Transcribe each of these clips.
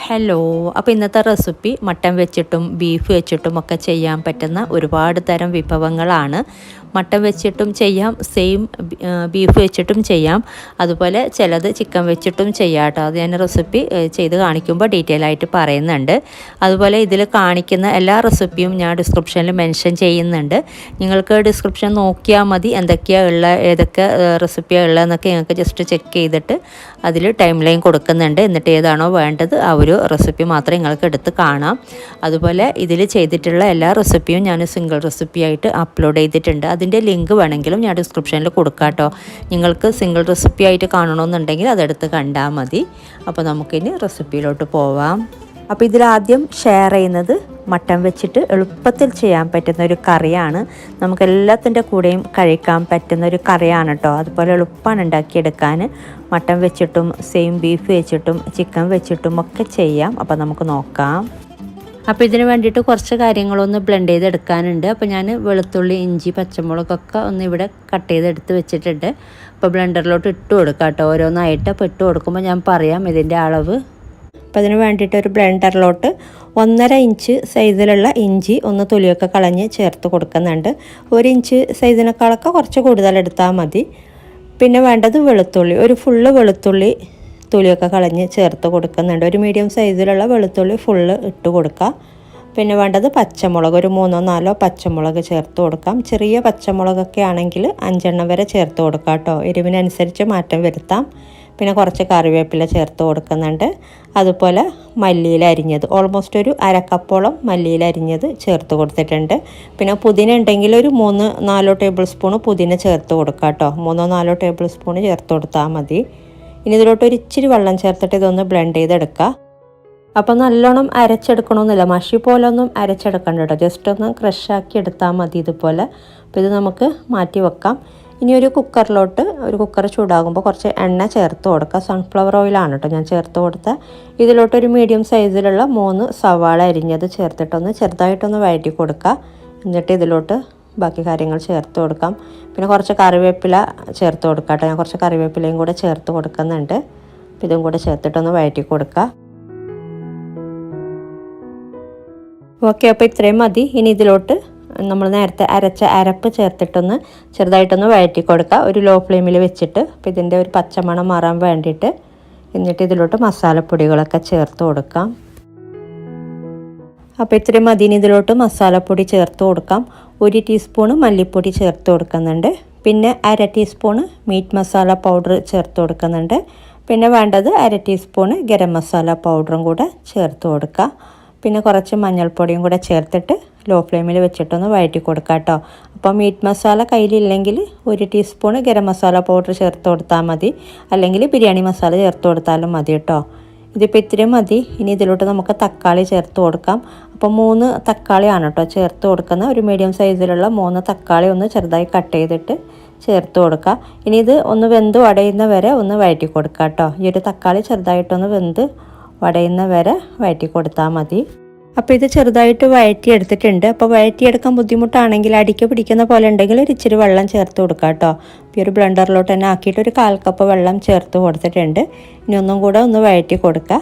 Hello, അപ്പോൾ ഇന്നത്തെ recipe mutton വെച്ചിട്ടും ബീഫ് വെച്ചിട്ടും ഒക്കെ ചെയ്യാൻ പറ്റുന്ന ഒരുപാട് തരം വിഭവങ്ങളാണ്. മട്ടൻ വെച്ചിട്ടും ചെയ്യാം, സെയിം ബീഫ് വെച്ചിട്ടും ചെയ്യാം, അതുപോലെ ചിലത് ചിക്കൻ വെച്ചിട്ടും ചെയ്യാം കേട്ടോ. അത് ഞാൻ റെസിപ്പി ചെയ്ത് കാണിക്കുമ്പോൾ ഡീറ്റെയിൽ ആയിട്ട് പറയുന്നുണ്ട്. അതുപോലെ ഇതിൽ കാണിക്കുന്ന എല്ലാ റെസിപ്പിയും ഞാൻ ഡിസ്ക്രിപ്ഷനിൽ മെൻഷൻ ചെയ്യുന്നുണ്ട്. നിങ്ങൾക്ക് ഡിസ്ക്രിപ്ഷൻ നോക്കിയാൽ മതി എന്തൊക്കെയാണ് ഉള്ള, ഏതൊക്കെ റെസിപ്പിയാണ് ഉള്ളതെന്നൊക്കെ നിങ്ങൾക്ക് ജസ്റ്റ് ചെക്ക് ചെയ്തിട്ട് അതിൽ ടൈം ലൈൻ കൊടുക്കുന്നുണ്ട്. എന്നിട്ട് ഏതാണോ വേണ്ടത് ആ ഒരു റെസിപ്പി മാത്രമേ നിങ്ങൾക്ക് എടുത്ത് കാണാം. അതുപോലെ ഇതിൽ ചെയ്തിട്ടുള്ള എല്ലാ റെസിപ്പിയും ഞാൻ സിംഗിൾ റെസിപ്പി ആയിട്ട് അപ്ലോഡ് ചെയ്തിട്ടുണ്ട്. അതിൻ്റെ ലിങ്ക് വേണമെങ്കിലും ഞാൻ ഡിസ്ക്രിപ്ഷനിൽ കൊടുക്കാം കേട്ടോ. നിങ്ങൾക്ക് സിംഗിൾ റെസിപ്പി ആയിട്ട് കാണണമെന്നുണ്ടെങ്കിൽ അതെടുത്ത് കണ്ടാൽ മതി. അപ്പോൾ നമുക്കിനി റെസിപ്പിയിലോട്ട് പോവാം. അപ്പോൾ ഇതിലാദ്യം ഷെയർ ചെയ്യുന്നത് മട്ടൻ വെച്ചിട്ട് എളുപ്പത്തിൽ ചെയ്യാൻ പറ്റുന്ന ഒരു കറിയാണ്. നമുക്ക് എല്ലാത്തിൻ്റെ കൂടെയും കഴിക്കാൻ പറ്റുന്ന ഒരു കറിയാണ് കേട്ടോ. അതുപോലെ എളുപ്പമാണ് ഉണ്ടാക്കിയെടുക്കാൻ. മട്ടൻ വെച്ചിട്ടും സെയിം ബീഫ് വെച്ചിട്ടും ചിക്കൻ വെച്ചിട്ടും ഒക്കെ ചെയ്യാം. അപ്പോൾ നമുക്ക് നോക്കാം. അപ്പോൾ ഇതിന് വേണ്ടിയിട്ട് കുറച്ച് കാര്യങ്ങളൊന്ന് ബ്ലെൻഡ് ചെയ്തെടുക്കാനുണ്ട്. അപ്പോൾ ഞാൻ വെളുത്തുള്ളി, ഇഞ്ചി, പച്ചമുളകൊക്കെ ഒന്ന് ഇവിടെ കട്ട് ചെയ്തെടുത്ത് വെച്ചിട്ടുണ്ട്. അപ്പോൾ ബ്ലെൻഡറിലോട്ട് ഇട്ട് കൊടുക്കാം കേട്ടോ, ഓരോന്നായിട്ട്. അപ്പോൾ ഇട്ട് കൊടുക്കുമ്പോൾ ഞാൻ പറയാം ഇതിൻ്റെ അളവ്. അപ്പോൾ അതിന് വേണ്ടിയിട്ട് ഒരു ബ്ലെൻഡറിലോട്ട് 1.5 ഇഞ്ച് സൈസിലുള്ള ഇഞ്ചി ഒന്ന് തൊലിയൊക്കെ കളഞ്ഞ് ചേർത്ത് കൊടുക്കുന്നുണ്ട്. 1 ഇഞ്ച് സൈസിനേക്കാളൊക്കെ കുറച്ച് കൂടുതൽ എടുത്താൽ മതി. പിന്നെ വേണ്ടത് വെളുത്തുള്ളി, ഒരു ഫുള്ള് വെളുത്തുള്ളി തൊലിയൊക്കെ കളഞ്ഞ് ചേർത്ത് കൊടുക്കുന്നുണ്ട്. ഒരു മീഡിയം സൈസിലുള്ള വെളുത്തുള്ളി ഫുള്ള് ഇട്ട് കൊടുക്കുക. പിന്നെ വേണ്ടത് പച്ചമുളക്, ഒരു 3-4 പച്ചമുളക് ചേർത്ത് കൊടുക്കാം. ചെറിയ പച്ചമുളകൊക്കെ ആണെങ്കിൽ 5 എണ്ണം വരെ ചേർത്ത് കൊടുക്കാം കേട്ടോ. എരിവിനനുസരിച്ച് മാറ്റം വരുത്താം. പിന്നെ കുറച്ച് കറിവേപ്പില ചേർത്ത് കൊടുക്കുന്നുണ്ട്. അതുപോലെ മല്ലിയില അരിഞ്ഞത്, ഓൾമോസ്റ്റ് ഒരു 1/2 കപ്പോളം മല്ലിയില അരിഞ്ഞത് ചേർത്ത് കൊടുത്തിട്ടുണ്ട്. പിന്നെ പുതിന ഉണ്ടെങ്കിൽ ഒരു 3-4 ടേബിൾ സ്പൂൺ പുതിന ചേർത്ത് കൊടുക്കാം കേട്ടോ. 3-4 ടേബിൾ സ്പൂൺ ചേർത്ത് കൊടുത്താൽ മതി. ഇനി ഇതിലോട്ട് ഒരു ഇച്ചിരി വെള്ളം ചേർത്തിട്ട് ഇതൊന്ന് ബ്ലെൻഡ് ചെയ്തെടുക്കുക. അപ്പോൾ നല്ലോണം അരച്ചെടുക്കണമെന്നില്ല, മഷി പോലെ ഒന്നും അരച്ചെടുക്കണ്ട കേട്ടോ. ജസ്റ്റ് ഒന്ന് ക്രഷാക്കി എടുത്താൽ മതി ഇതുപോലെ. അപ്പോൾ ഇത് നമുക്ക് മാറ്റി വെക്കാം. ഇനി ഒരു കുക്കറിലോട്ട്, ഒരു കുക്കർ ചൂടാകുമ്പോൾ കുറച്ച് എണ്ണ ചേർത്ത് കൊടുക്കുക. സൺഫ്ലവർ ഓയിലാണ് കേട്ടോ ഞാൻ ചേർത്ത് കൊടുത്തത്. ഇതിലോട്ടൊരു മീഡിയം സൈസിലുള്ള 3 സവാള അരിഞ്ഞത് ചേർത്തിട്ടൊന്ന് ചെറുതായിട്ടൊന്ന് വഴറ്റി കൊടുക്കുക. എന്നിട്ട് ഇതിലോട്ട് ബാക്കി കാര്യങ്ങൾ ചേർത്ത് കൊടുക്കാം. പിന്നെ കുറച്ച് കറിവേപ്പില ചേർത്ത് കൊടുക്കാം കേട്ടോ. ഞാൻ കുറച്ച് കറിവേപ്പിലയും കൂടെ ചേർത്ത് കൊടുക്കുന്നുണ്ട്. അപ്പോൾ ഇതും കൂടെ ചേർത്തിട്ടൊന്ന് വഴറ്റി കൊടുക്കുക. ഓക്കെ, അപ്പോൾ ഇത്രയും മതി. ഇനി ഇതിലോട്ട് നമ്മൾ നേരത്തെ അരച്ച അരപ്പ് ചേർത്തിട്ടൊന്ന് ചെറുതായിട്ടൊന്ന് വഴറ്റി കൊടുക്കുക, ഒരു ലോ ഫ്ലെയിമിൽ വെച്ചിട്ട്. അപ്പോൾ ഇതിൻ്റെ ഒരു പച്ചമണം മാറാൻ വേണ്ടിയിട്ട്. എന്നിട്ട് ഇതിലോട്ട് മസാലപ്പൊടികളൊക്കെ ചേർത്ത് കൊടുക്കാം. അപ്പോൾ ഇത്രയും മതി. ഇതിലോട്ട് മസാലപ്പൊടി ചേർത്ത് കൊടുക്കാം. 1 ടീസ്പൂണ് മല്ലിപ്പൊടി ചേർത്ത് കൊടുക്കുന്നുണ്ട്. പിന്നെ 1/2 ടീസ്പൂണ് മീറ്റ് മസാല പൗഡർ ചേർത്ത് കൊടുക്കുന്നുണ്ട്. പിന്നെ വേണ്ടത് 1/2 ടീസ്പൂണ് ഗരം മസാല പൗഡറും കൂടെ ചേർത്ത് കൊടുക്കുക. പിന്നെ കുറച്ച് മഞ്ഞൾപ്പൊടിയും കൂടെ ചേർത്തിട്ട് ലോ ഫ്ലെയിമിൽ വെച്ചിട്ടൊന്ന് വഴറ്റി കൊടുക്കുക കേട്ടോ. അപ്പോൾ മീറ്റ് മസാല കയ്യിലില്ലെങ്കിൽ 1 ടീസ്പൂണ് ഗരം മസാല പൗഡർ ചേർത്ത് കൊടുത്താൽ മതി, അല്ലെങ്കിൽ ബിരിയാണി മസാല ചേർത്ത് കൊടുത്താലും മതി കേട്ടോ. ഇതിപ്പോൾ ഇത്തിരി മതി. ഇനി ഇതിലോട്ട് നമുക്ക് തക്കാളി ചേർത്ത് കൊടുക്കാം. അപ്പോൾ 3 തക്കാളിയാണ് കേട്ടോ ചേർത്ത് കൊടുക്കുന്നത്. ഒരു മീഡിയം സൈസിലുള്ള 3 തക്കാളി ഒന്ന് ചെറുതായി കട്ട് ചെയ്തിട്ട് ചേർത്ത് കൊടുക്കുക. ഇനി ഇത് ഒന്ന് വെന്ത് വടയുന്ന വരെ ഒന്ന് വഴറ്റി കൊടുക്കുക കേട്ടോ. ഈ ഒരു തക്കാളി ചെറുതായിട്ടൊന്ന് വെന്ത് വടയുന്ന വരെ വഴറ്റി കൊടുത്താൽ മതി. അപ്പോൾ ഇത് ചെറുതായിട്ട് വഴറ്റിയെടുത്തിട്ടുണ്ട്. അപ്പോൾ വഴറ്റിയെടുക്കാൻ ബുദ്ധിമുട്ടാണെങ്കിൽ അടിക്ക് പിടിക്കുന്ന പോലെ ഉണ്ടെങ്കിൽ ഒരു ഇച്ചിരി വെള്ളം ചേർത്ത് കൊടുക്കുക കേട്ടോ. അപ്പോൾ ഈ ഒരു ബ്ലെൻഡറിലോട്ട് തന്നെ ആക്കിയിട്ട് ഒരു 1/4 കപ്പ് വെള്ളം ചേർത്ത് കൊടുത്തിട്ടുണ്ട്. ഇനി ഒന്നും കൂടെ ഒന്ന് വഴറ്റി കൊടുക്കുക.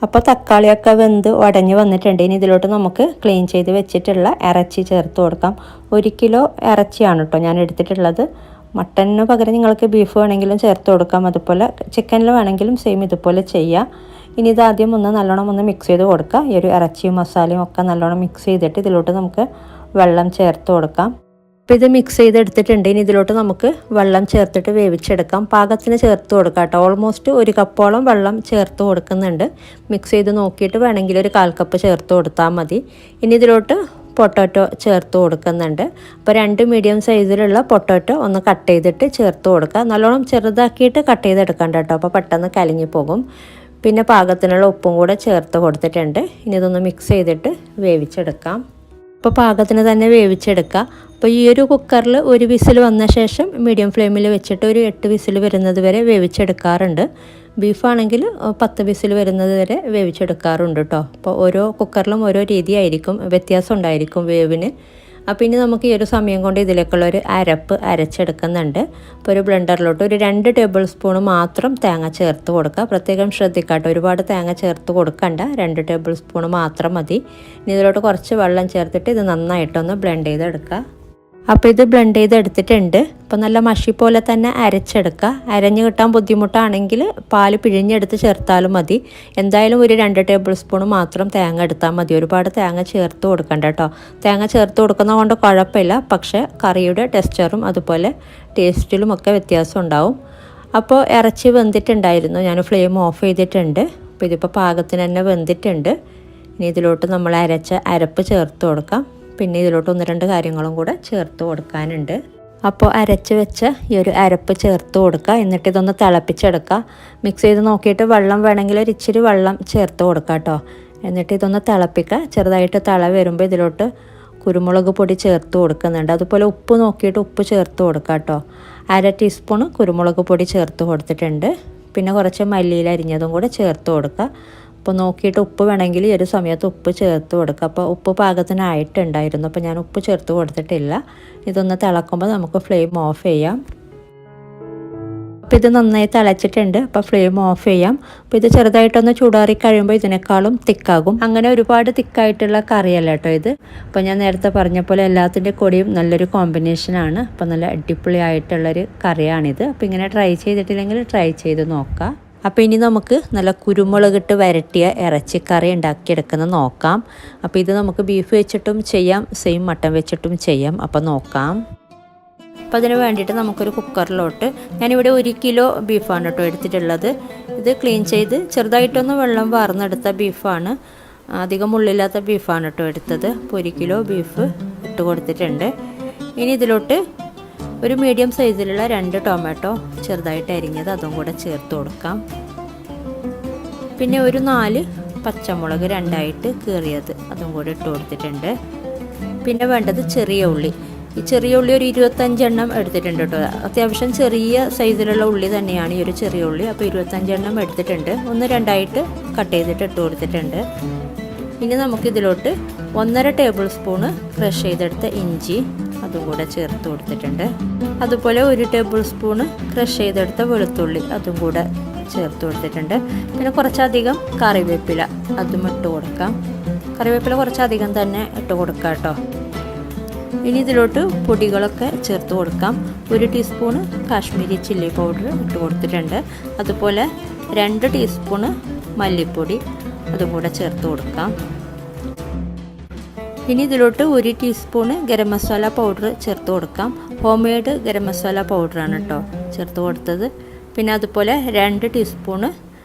അപ്പോൾ തക്കാളിയൊക്കെ വെന്ത് ഉടഞ്ഞ് വന്നിട്ടുണ്ട്. ഇനി ഇതിലോട്ട് നമുക്ക് ക്ലീൻ ചെയ്ത് വെച്ചിട്ടുള്ള ഇറച്ചി ചേർത്ത് കൊടുക്കാം. 1 കിലോ ഇറച്ചിയാണ് കേട്ടോ ഞാൻ എടുത്തിട്ടുള്ളത്. മട്ടണിന് പകരം നിങ്ങൾക്ക് ബീഫ് വേണമെങ്കിലും ചേർത്ത് കൊടുക്കാം. അതുപോലെ ചിക്കനിൽ വേണമെങ്കിലും സെയിം ഇതുപോലെ ചെയ്യാം. ഇനി ഇതാദ്യം ഒന്ന് നല്ലോണം ഒന്ന് മിക്സ് ചെയ്ത് കൊടുക്കുക. ഈ ഒരു ഇറച്ചിയും മസാലയും ഒക്കെ നല്ലോണം മിക്സ് ചെയ്തിട്ട് ഇതിലോട്ട് നമുക്ക് വെള്ളം ചേർത്ത് കൊടുക്കാം. അപ്പോൾ ഇത് മിക്സ് ചെയ്തെടുത്തിട്ടുണ്ട്. ഇനി ഇതിലോട്ട് നമുക്ക് വെള്ളം ചേർത്തിട്ട് വേവിച്ചെടുക്കാം. പാകത്തിന് ചേർത്ത് കൊടുക്കാം കേട്ടോ. ഓൾമോസ്റ്റ് 1 കപ്പോളം വെള്ളം ചേർത്ത് കൊടുക്കുന്നുണ്ട്. മിക്സ് ചെയ്ത് നോക്കിയിട്ട് വേണമെങ്കിൽ ഒരു 1/4 കപ്പ് ചേർത്ത് കൊടുത്താൽ മതി. ഇനി ഇതിലോട്ട് പൊട്ടാറ്റോ ചേർത്ത് കൊടുക്കുന്നുണ്ട്. അപ്പോൾ 2 മീഡിയം സൈസിലുള്ള പൊട്ടാറ്റോ ഒന്ന് കട്ട് ചെയ്തിട്ട് ചേർത്ത് കൊടുക്കുക. നല്ലോണം ചെറുതാക്കിയിട്ട് കട്ട് ചെയ്തെടുക്കണ്ട കേട്ടോ, അപ്പോൾ പെട്ടെന്ന് കലങ്ങി പോകും. പിന്നെ പാകത്തിനുള്ള ഉപ്പും കൂടെ ചേർത്ത് കൊടുത്തിട്ടുണ്ട്. ഇനി ഇതൊന്ന് മിക്സ് ചെയ്തിട്ട് വേവിച്ചെടുക്കാം. അപ്പോൾ പാകത്തിന് തന്നെ വേവിച്ചെടുക്കുക. അപ്പോൾ ഈ ഒരു കുക്കറിൽ 1 വിസിൽ വന്ന ശേഷം മീഡിയം ഫ്ലെയിമിൽ വെച്ചിട്ട് ഒരു 8 വിസിൽ വരുന്നത് വരെ വേവിച്ചെടുക്കാറുണ്ട്. ബീഫാണെങ്കിൽ 10 വിസിൽ വരുന്നത് വരെ വേവിച്ചെടുക്കാറുണ്ട് കേട്ടോ. അപ്പോൾ ഓരോ കുക്കറിലും ഓരോ രീതിയായിരിക്കും, വ്യത്യാസം ഉണ്ടായിരിക്കും വേവിന്. അപ്പോൾ ഇനി നമുക്ക് ഈ ഒരു സമയം കൊണ്ട് ഇതിലേക്കുള്ള ഒരു അരപ്പ് അരച്ചെടുക്കുന്നുണ്ട്. അപ്പോൾ ഒരു ബ്ലെൻഡറിലോട്ട് ഒരു 2 ടേബിൾ സ്പൂൺ മാത്രം തേങ്ങ ചേർത്ത് കൊടുക്കുക. പ്രത്യേകം ശ്രദ്ധിക്കാട്ടോ, ഒരുപാട് തേങ്ങ ചേർത്ത് കൊടുക്കണ്ട, 2 ടേബിൾ സ്പൂൺ മാത്രം മതി. ഇനി ഇതിലോട്ട് കുറച്ച് വെള്ളം ചേർത്തിട്ട് ഇത് നന്നായിട്ടൊന്ന് ബ്ലെൻഡ് ചെയ്തെടുക്കുക. അപ്പോൾ ഇത് ബ്ലെൻഡ് ചെയ്തെടുത്തിട്ടുണ്ട്. അപ്പോൾ നല്ല മഷി പോലെ തന്നെ അരച്ചെടുക്കുക. അരഞ്ഞ് കിട്ടാൻ ബുദ്ധിമുട്ടാണെങ്കിൽ പാൽ പിഴിഞ്ഞെടുത്ത് ചേർത്താലും മതി. എന്തായാലും ഒരു 2 ടേബിൾ സ്പൂൺ മാത്രം തേങ്ങ എടുത്താൽ മതി. ഒരുപാട് തേങ്ങ ചേർത്ത് കൊടുക്കണ്ട കേട്ടോ. തേങ്ങ ചേർത്ത് കൊടുക്കുന്നത് കൊണ്ട് കുഴപ്പമില്ല, പക്ഷേ കറിയുടെ ടെക്സ്ചറും അതുപോലെ ടേസ്റ്റിലും ഒക്കെ വ്യത്യാസം ഉണ്ടാവും. അപ്പോൾ ഇറച്ചി വെന്തിട്ടുണ്ടായിരുന്നു, ഞാൻ ഫ്ലെയിം ഓഫ് ചെയ്തിട്ടുണ്ട്. അപ്പോൾ ഇതിപ്പോൾ പാകത്തിന് തന്നെ വെന്തിട്ടുണ്ട്. ഇനി ഇതിലോട്ട് നമ്മൾ അരച്ച അരപ്പ് ചേർത്ത് കൊടുക്കാം. പിന്നെ ഇതിലോട്ട് 1-2 കാര്യങ്ങളും കൂടെ ചേർത്ത് കൊടുക്കാനുണ്ട്. അപ്പോൾ അരച്ച് വെച്ച ഈ ഒരു അരപ്പ് ചേർത്ത് കൊടുക്കുക. എന്നിട്ട് ഇതൊന്ന് തിളപ്പിച്ചെടുക്കുക. മിക്സ് ചെയ്ത് നോക്കിയിട്ട് വെള്ളം വേണമെങ്കിൽ ഒരു ഇച്ചിരി വെള്ളം ചേർത്ത് കൊടുക്കുക കേട്ടോ. എന്നിട്ട് ഇതൊന്ന് തിളപ്പിക്കുക. ചെറുതായിട്ട് തിള വരുമ്പോൾ ഇതിലോട്ട് കുരുമുളക് പൊടി ചേർത്ത് കൊടുക്കുന്നുണ്ട്. അതുപോലെ ഉപ്പ് നോക്കിയിട്ട് ഉപ്പ് ചേർത്ത് കൊടുക്കുക കേട്ടോ. 1/2 ടീസ്പൂൺ കുരുമുളക് പൊടി ചേർത്ത് കൊടുത്തിട്ടുണ്ട്. പിന്നെ കുറച്ച് മല്ലിയില അരിഞ്ഞതും കൂടെ ചേർത്ത് കൊടുക്കുക. അപ്പോൾ നോക്കിയിട്ട് ഉപ്പ് വേണമെങ്കിൽ ഈ ഒരു സമയത്ത് ഉപ്പ് ചേർത്ത് കൊടുക്കുക. അപ്പോൾ ഉപ്പ് പാകത്തിനായിട്ടുണ്ടായിരുന്നു, അപ്പോൾ ഞാൻ ഉപ്പ് ചേർത്ത് കൊടുത്തിട്ടില്ല. ഇതൊന്ന് തിളക്കുമ്പോൾ നമുക്ക് ഫ്ലെയിം ഓഫ് ചെയ്യാം. അപ്പോൾ ഇത് നന്നായി തിളച്ചിട്ടുണ്ട്. അപ്പോൾ ഫ്ലെയിം ഓഫ് ചെയ്യാം. അപ്പോൾ ഇത് ചെറുതായിട്ടൊന്ന് ചൂടാറി കഴിയുമ്പോൾ ഇതിനേക്കാളും തിക്കാകും. അങ്ങനെ ഒരുപാട് തിക്കായിട്ടുള്ള കറിയല്ല കേട്ടോ ഇത്. അപ്പോൾ ഞാൻ നേരത്തെ പറഞ്ഞ പോലെ എല്ലാത്തിൻ്റെ കൂടെയും നല്ലൊരു കോമ്പിനേഷനാണ്. അപ്പോൾ നല്ല അടിപൊളി ആയിട്ടുള്ളൊരു കറിയാണിത്. അപ്പോൾ ഇങ്ങനെ ട്രൈ ചെയ്തിട്ടില്ലെങ്കിൽ ട്രൈ ചെയ്ത് നോക്കാം. അപ്പോൾ ഇനി നമുക്ക് നല്ല കുരുമുളകിട്ട് വരട്ടിയ ഇറച്ചിക്കറി ഉണ്ടാക്കിയെടുക്കുന്നത് നോക്കാം. അപ്പോൾ ഇത് നമുക്ക് ബീഫ് വെച്ചിട്ടും ചെയ്യാം, സെയിം മട്ടൻ വെച്ചിട്ടും ചെയ്യാം. അപ്പോൾ നോക്കാം. അപ്പോൾ അതിന് വേണ്ടിയിട്ട് നമുക്കൊരു കുക്കറിലോട്ട്, ഞാനിവിടെ 1 കിലോ ബീഫാണ് കേട്ടോ എടുത്തിട്ടുള്ളത്. ഇത് ക്ലീൻ ചെയ്ത് ചെറുതായിട്ടൊന്ന് വെള്ളം വാർന്നെടുത്ത ബീഫാണ്, അധികം മുള്ളില്ലാത്ത ബീഫാണ് കേട്ടോ എടുത്തത്. അപ്പോൾ 1 കിലോ ബീഫ് ഇട്ട് കൊടുത്തിട്ടുണ്ട്. ഇനി ഇതിലോട്ട് ഒരു മീഡിയം സൈസിലുള്ള 2 ടൊമാറ്റോ ചെറുതായിട്ട് അരിഞ്ഞത് അതും കൂടെ ചേർത്ത് കൊടുക്കാം. പിന്നെ ഒരു 4 പച്ചമുളക് 2ആയിട്ട് കീറിയത് അതും കൂടെ ഇട്ട് കൊടുത്തിട്ടുണ്ട്. പിന്നെ വേണ്ടത് ചെറിയ ഉള്ളി. ഈ ചെറിയ ഉള്ളി ഒരു 25 എണ്ണം എടുത്തിട്ടുണ്ട് കേട്ടോ. അത്യാവശ്യം ചെറിയ സൈസിലുള്ള ഉള്ളി തന്നെയാണ് ഈ ഒരു ചെറിയ ഉള്ളി. അപ്പോൾ 25 എണ്ണം എടുത്തിട്ടുണ്ട്. 1-2ആയിട്ട് കട്ട് ചെയ്തിട്ട് ഇട്ട് കൊടുത്തിട്ടുണ്ട്. ഇനി നമുക്കിതിലോട്ട് 1.5 ടേബിൾ സ്പൂണ് ക്രഷ് ചെയ്തെടുത്ത ഇഞ്ചി അതും കൂടെ ചേർത്ത് കൊടുത്തിട്ടുണ്ട്. അതുപോലെ 1 ടേബിൾ സ്പൂണ് ക്രഷ് ചെയ്തെടുത്ത വെളുത്തുള്ളി അതും കൂടെ ചേർത്ത് കൊടുത്തിട്ടുണ്ട്. പിന്നെ കുറച്ചധികം കറിവേപ്പില അതും ഇട്ട് കൊടുക്കാം. കറിവേപ്പില കുറച്ചധികം തന്നെ ഇട്ട് കൊടുക്കാം കേട്ടോ. ഇനി ഇതിലോട്ട് പൊടികളൊക്കെ ചേർത്ത് കൊടുക്കാം. 1 ടീസ്പൂണ് കാശ്മീരി ചില്ലി പൗഡർ ഇട്ട് കൊടുത്തിട്ടുണ്ട്. അതുപോലെ 2 ടീസ്പൂണ് മല്ലിപ്പൊടി അതും കൂടെ ചേർത്ത് കൊടുക്കാം. ഇനി ഇതിലോട്ട് 1 ടീസ്പൂണ് ഗരം മസാല പൗഡർ ചേർത്ത് കൊടുക്കാം. ഹോം മെയ്ഡ് ഗരം മസാല പൗഡറാണ് കേട്ടോ ചേർത്ത് കൊടുത്തത്. പിന്നെ അതുപോലെ 2 ടീസ്പൂണ്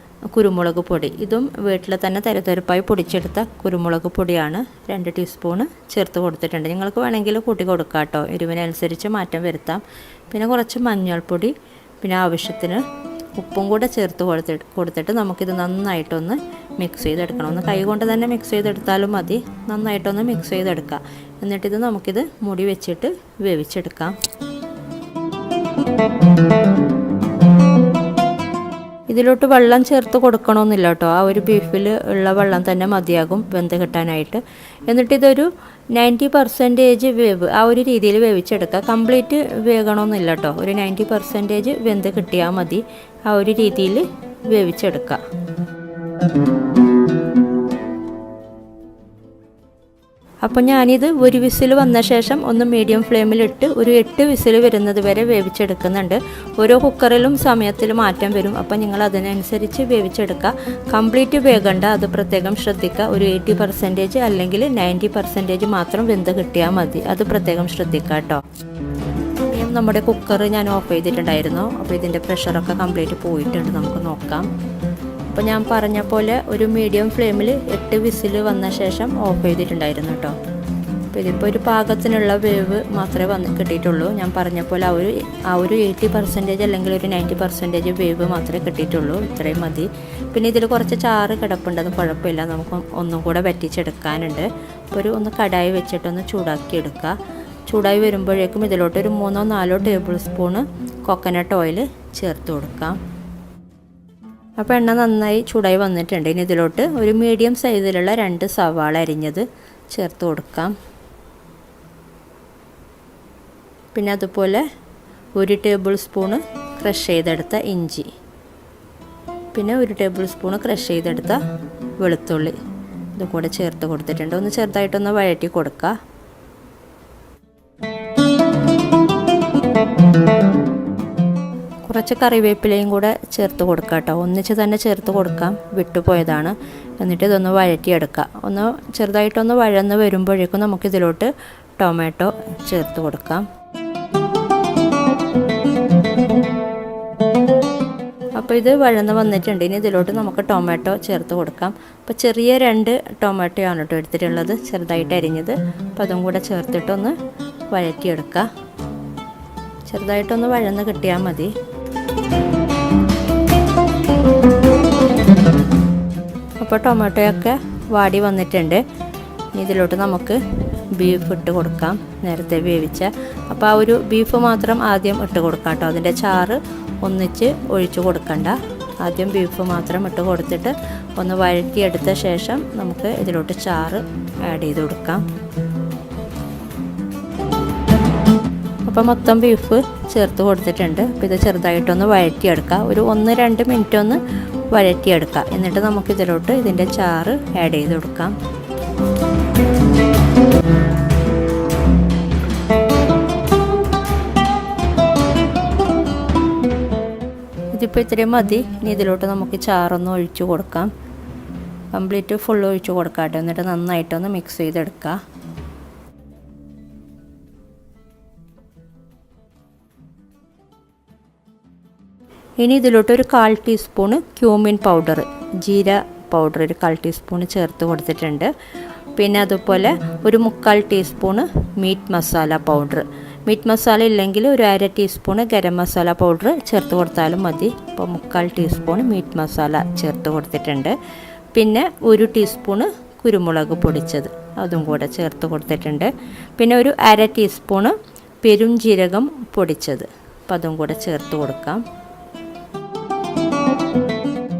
കുരുമുളക് പൊടി, ഇതും വീട്ടിൽ തന്നെ തരിതരിപ്പായി പൊടിച്ചെടുത്ത കുരുമുളക് പൊടിയാണ്. 2 ടീസ്പൂണ് ചേർത്ത് കൊടുത്തിട്ടുണ്ട്. നിങ്ങൾക്ക് വേണമെങ്കിൽ കൂട്ടി കൊടുക്കാം കേട്ടോ, എരിവിനനുസരിച്ച് മാറ്റം വരുത്താം. പിന്നെ കുറച്ച് മഞ്ഞൾപ്പൊടി, പിന്നെ ആവശ്യത്തിന് ഉപ്പും കൂടെ ചേർത്ത് കൊടുത്തിട്ട് നമുക്കിത് നന്നായിട്ടൊന്ന് മിക്സ് ചെയ്തെടുക്കണം. ഒന്ന് കൈ കൊണ്ട് തന്നെ മിക്സ് ചെയ്തെടുത്താലും മതി. നന്നായിട്ടൊന്ന് മിക്സ് ചെയ്തെടുക്കാം. എന്നിട്ടിത് നമുക്കിത് മൂടി വെച്ചിട്ട് വേവിച്ചെടുക്കാം. ഇതിലോട്ട് വെള്ളം ചേർത്ത് കൊടുക്കണമെന്നില്ല കേട്ടോ. ആ ഒരു ബീഫിൽ ഉള്ള വെള്ളം തന്നെ മതിയാകും വെന്ത് കിട്ടാനായിട്ട്. എന്നിട്ടിതൊരു 90% വേവ് ആ ഒരു രീതിയിൽ വേവിച്ചെടുക്കുക. കംപ്ലീറ്റ് വേകണമെന്നില്ല കേട്ടോ. ഒരു 90% വെന്ത് കിട്ടിയാൽ മതി. ആ ഒരു രീതിയിൽ വേവിച്ചെടുക്കുക. അപ്പോൾ ഞാനിത് 1 വിസിൽ വന്ന ശേഷം ഒന്ന് മീഡിയം ഫ്ലെയിമിലിട്ട് ഒരു 8 വിസിൽ വരുന്നത് വരെ വേവിച്ചെടുക്കുന്നുണ്ട്. ഓരോ കുക്കറിലും സമയത്തിൽ മാറ്റം വരും. അപ്പോൾ നിങ്ങൾ അതിനനുസരിച്ച് വേവിച്ചെടുക്കുക. കംപ്ലീറ്റ് വേകണ്ട, അത് പ്രത്യേകം ശ്രദ്ധിക്കുക. ഒരു 80% അല്ലെങ്കിൽ 90% മാത്രം വെന്ത് കിട്ടിയാൽ മതി. അത് പ്രത്യേകം ശ്രദ്ധിക്കുക കേട്ടോ. നമ്മുടെ കുക്കർ ഞാൻ ഓഫ് ചെയ്തിട്ടുണ്ടായിരുന്നു. അപ്പോൾ ഇതിൻ്റെ പ്രഷറൊക്കെ കംപ്ലീറ്റ് പോയിട്ടുണ്ട്. നമുക്ക് നോക്കാം. അപ്പോൾ ഞാൻ പറഞ്ഞ പോലെ ഒരു മീഡിയം ഫ്ലെയിമിൽ 8 വിസിൽ വന്ന ശേഷം ഓഫ് ചെയ്തിട്ടുണ്ടായിരുന്നു കേട്ടോ. അപ്പോൾ ഇതിപ്പോൾ ഒരു പാകത്തിനുള്ള വേവ് മാത്രമേ കിട്ടിയിട്ടുള്ളൂ. ഞാൻ പറഞ്ഞ പോലെ ആ ഒരു 80% അല്ലെങ്കിൽ ഒരു 90% വേവ് മാത്രമേ കിട്ടിയിട്ടുള്ളൂ. ഇത്രയും മതി. പിന്നെ ഇതിൽ കുറച്ച് ചാറ് കിടപ്പുണ്ട്, അത് കുഴപ്പമില്ല. നമുക്ക് ഒന്നും കൂടെ വറ്റിച്ചെടുക്കാനുണ്ട്. അപ്പോൾ ഒന്ന് കടായി വെച്ചിട്ടൊന്ന് ചൂടാക്കി എടുക്കുക. ചൂടായി വരുമ്പോഴേക്കും ഇതിലോട്ട് ഒരു 3-4 ടേബിൾ സ്പൂണ് കോക്കനട്ട് ഓയിൽ ചേർത്ത് കൊടുക്കാം. അപ്പോൾ എണ്ണ നന്നായി ചൂടായി വന്നിട്ടുണ്ട്. ഇനി ഇതിലോട്ട് ഒരു മീഡിയം സൈസിലുള്ള 2 സവാള അരിഞ്ഞത് ചേർത്ത് കൊടുക്കാം. പിന്നെ അതുപോലെ 1 ടേബിൾ സ്പൂണ് ക്രഷ് ചെയ്തെടുത്ത ഇഞ്ചി, പിന്നെ 1 ടേബിൾ സ്പൂണ് ക്രഷ് ചെയ്തെടുത്ത വെളുത്തുള്ളി ഇത് കൂടെ ചേർത്ത് കൊടുത്തിട്ടുണ്ട്. ഒന്ന് ചെറുതായിട്ടൊന്ന് വഴറ്റി കൊടുക്കുക. കുറച്ച് കറിവേപ്പിലയും കൂടെ ചേർത്ത് കൊടുക്കുക കേട്ടോ. ഒന്നിച്ച് തന്നെ ചേർത്ത് കൊടുക്കാം, വിട്ടുപോയതാണ്. എന്നിട്ട് ഇതൊന്ന് വഴറ്റിയെടുക്കുക. ഒന്ന് ചെറുതായിട്ടൊന്ന് വഴന്ന് വരുമ്പോഴേക്കും നമുക്കിതിലോട്ട് ടൊമാറ്റോ ചേർത്ത് കൊടുക്കാം. അപ്പോൾ ഇത് വഴന്ന് വന്നിട്ടുണ്ട്. ഇനി ഇതിലോട്ട് നമുക്ക് ടൊമാറ്റോ ചേർത്ത് കൊടുക്കാം. അപ്പോൾ ചെറിയ 2 ടൊമാറ്റോ ആണ് കേട്ടോ എടുത്തിട്ടുള്ളത്, ചെറുതായിട്ട് അരിഞ്ഞത്. അപ്പോൾ അതും കൂടെ ചേർത്തിട്ടൊന്ന് വഴറ്റിയെടുക്കുക. ചെറുതായിട്ടൊന്ന് വഴന്ന് കിട്ടിയാൽ മതി. അപ്പോൾ ടൊമാറ്റോയൊക്കെ വാടി വന്നിട്ടുണ്ട്. ഇതിലോട്ട് നമുക്ക് ബീഫ് ഇട്ട് കൊടുക്കാം, നേരത്തെ വേവിച്ച. അപ്പോൾ ആ ഒരു ബീഫ് മാത്രം ആദ്യം ഇട്ട് കൊടുക്കാം കേട്ടോ. അതിൻ്റെ ചാറ് ഒന്നിച്ച് ഒഴിച്ചു കൊടുക്കണ്ട. ആദ്യം ബീഫ് മാത്രം ഇട്ട് കൊടുത്തിട്ട് ഒന്ന് വഴറ്റിയെടുത്ത ശേഷം നമുക്ക് ഇതിലോട്ട് ചാറ് ആഡ് ചെയ്ത് കൊടുക്കാം. അപ്പോൾ മൊത്തം ബീഫ് ചേർത്ത് കൊടുത്തിട്ടുണ്ട്. അപ്പോൾ ഇത് ചെറുതായിട്ടൊന്ന് വഴറ്റിയെടുക്കുക. ഒരു 1-2 മിനിറ്റ് ഒന്ന് വഴറ്റിയെടുക്കുക. എന്നിട്ട് നമുക്കിതിലോട്ട് ഇതിൻ്റെ ചാറ് ആഡ് ചെയ്ത് കൊടുക്കാം. ഇതിപ്പോൾ ഇത്രയും മതി. ഇനി ഇതിലോട്ട് നമുക്ക് ചാറൊന്ന് ഒഴിച്ചു കൊടുക്കാം. കംപ്ലീറ്റ് ഫുൾ ഒഴിച്ചു കൊടുക്കാം. എന്നിട്ട് നന്നായിട്ടൊന്ന് മിക്സ് ചെയ്തെടുക്കുക. ഇനി ഇതിലോട്ട് ഒരു 1/4 ടീസ്പൂണ് ക്യൂമിൻ പൗഡർ, ജീര പൗഡർ ഒരു 1/4 ടീസ്പൂണ് ചേർത്ത് കൊടുത്തിട്ടുണ്ട്. പിന്നെ അതുപോലെ ഒരു 3/4 teaspoon meat masala powder. Meat masala ഇല്ലെങ്കിൽ ഒരു 1/2 ടീസ്പൂണ് ഗരം മസാല പൗഡർ ചേർത്ത് കൊടുത്താലും മതി. അപ്പോൾ 3/4 ടീസ്പൂണ് മീറ്റ് മസാല ചേർത്ത് കൊടുത്തിട്ടുണ്ട്. പിന്നെ 1 ടീസ്പൂണ് കുരുമുളക് പൊടിച്ചത് അതും കൂടെ ചേർത്ത് കൊടുത്തിട്ടുണ്ട്. പിന്നെ ഒരു 1/2 ടീസ്പൂണ് പെരുംജീരകം പൊടിച്ചത്, അപ്പോൾ അതും കൂടെ ചേർത്ത് കൊടുക്കാം.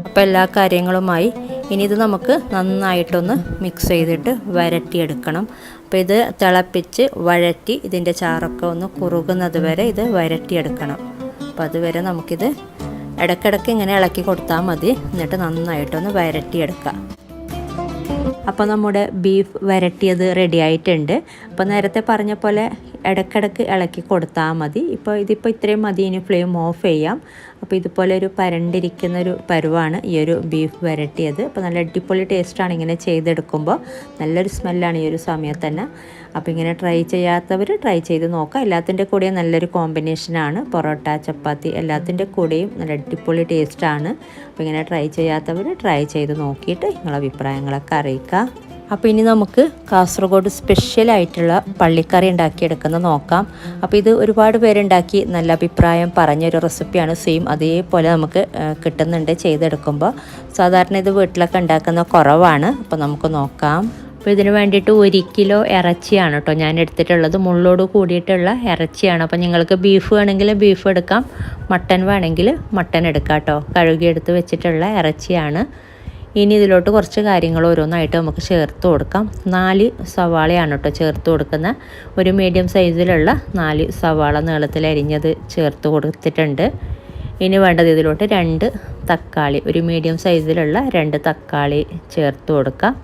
അപ്പോൾ എല്ലാ കാര്യങ്ങളുമായി ഇനി ഇത് നമുക്ക് നന്നായിട്ടൊന്ന് മിക്സ് ചെയ്തിട്ട് വരട്ടിയെടുക്കണം. അപ്പോൾ ഇത് തിളപ്പിച്ച് വഴറ്റി ഇതിൻ്റെ ചാറൊക്കെ ഒന്ന് കുറുകുന്നത് വരെ ഇത് വരട്ടിയെടുക്കണം. അപ്പോൾ അതുവരെ നമുക്കിത് ഇടയ്ക്കിടയ്ക്ക് ഇങ്ങനെ ഇളക്കി കൊടുത്താൽ മതി. എന്നിട്ട് നന്നായിട്ടൊന്ന് വരട്ടിയെടുക്കുക. അപ്പോൾ നമ്മുടെ ബീഫ് വരട്ടിയത് റെഡി ആയിട്ടുണ്ട്. അപ്പോൾ നേരത്തെ പറഞ്ഞ പോലെ ഇടയ്ക്കിടയ്ക്ക് ഇളക്കി കൊടുത്താൽ മതി. ഇതിപ്പോൾ ഇത്രയും മതി. ഇനി ഫ്ലെയിം ഓഫ് ചെയ്യാം. അപ്പോൾ ഇതുപോലെ ഒരു പരണ്ടിരിക്കുന്നൊരു പരുവാണ് ഈ ഒരു ബീഫ് വരട്ടിയത്. അപ്പോൾ നല്ല അടിപൊളി ടേസ്റ്റാണ് ഇങ്ങനെ ചെയ്തെടുക്കുമ്പോൾ. നല്ലൊരു സ്മെല്ലാണ് ഈ ഒരു സമയത്ത് തന്നെ. അപ്പോൾ ഇങ്ങനെ ട്രൈ ചെയ്യാത്തവർ ട്രൈ ചെയ്ത് നോക്കുക. എല്ലാത്തിൻ്റെ കൂടെയും നല്ലൊരു കോമ്പിനേഷനാണ്. പൊറോട്ട, ചപ്പാത്തി എല്ലാത്തിൻ്റെ കൂടെയും നല്ല അടിപൊളി ടേസ്റ്റാണ്. അപ്പോൾ ഇങ്ങനെ ട്രൈ ചെയ്യാത്തവർ ട്രൈ ചെയ്ത് നോക്കിയിട്ട് നിങ്ങളുടെ അഭിപ്രായങ്ങളൊക്കെ അറിയിക്കുക. അപ്പോൾ ഇനി നമുക്ക് കാസർഗോഡ് സ്പെഷ്യലായിട്ടുള്ള പള്ളിക്കറി ഉണ്ടാക്കിയെടുക്കുന്നത് നോക്കാം. അപ്പോൾ ഇത് ഒരുപാട് പേരുണ്ടാക്കി നല്ല അഭിപ്രായം പറഞ്ഞൊരു റെസിപ്പിയാണ്. സെയിം അതേപോലെ നമുക്ക് കിട്ടുന്നുണ്ട് ചെയ്തെടുക്കുമ്പോൾ. സാധാരണ ഇത് വീട്ടിലൊക്കെ ഉണ്ടാക്കുന്ന കുറവാണ്. അപ്പോൾ നമുക്ക് നോക്കാം. അപ്പോൾ ഇതിന് വേണ്ടിയിട്ട് 1 കിലോ ഇറച്ചിയാണ് കേട്ടോ ഞാൻ എടുത്തിട്ടുള്ളത്. മുള്ളോട് കൂടിയിട്ടുള്ള ഇറച്ചിയാണ്. അപ്പോൾ നിങ്ങൾക്ക് ബീഫ് വേണമെങ്കിൽ ബീഫ് എടുക്കാം, മട്ടൻ വേണമെങ്കിൽ മട്ടൻ എടുക്കാം കേട്ടോ. കഴുകിയെടുത്ത് വെച്ചിട്ടുള്ള ഇറച്ചിയാണ്. ഇനി ഇതിലോട്ട് കുറച്ച് കാര്യങ്ങൾ ഓരോന്നായിട്ട് നമുക്ക് ചേർത്ത് കൊടുക്കാം. 4 സവാളയാണ് കേട്ടോ ചേർത്ത് കൊടുക്കുന്ന. ഒരു മീഡിയം സൈസിലുള്ള 4 സവാള നീളത്തിൽ അരിഞ്ഞത് ചേർത്ത് കൊടുത്തിട്ടുണ്ട്. ഇനി വേണ്ടത് ഇതിലോട്ട് 2 തക്കാളി, ഒരു മീഡിയം സൈസിലുള്ള 2 തക്കാളി ചേർത്ത് കൊടുക്കാം.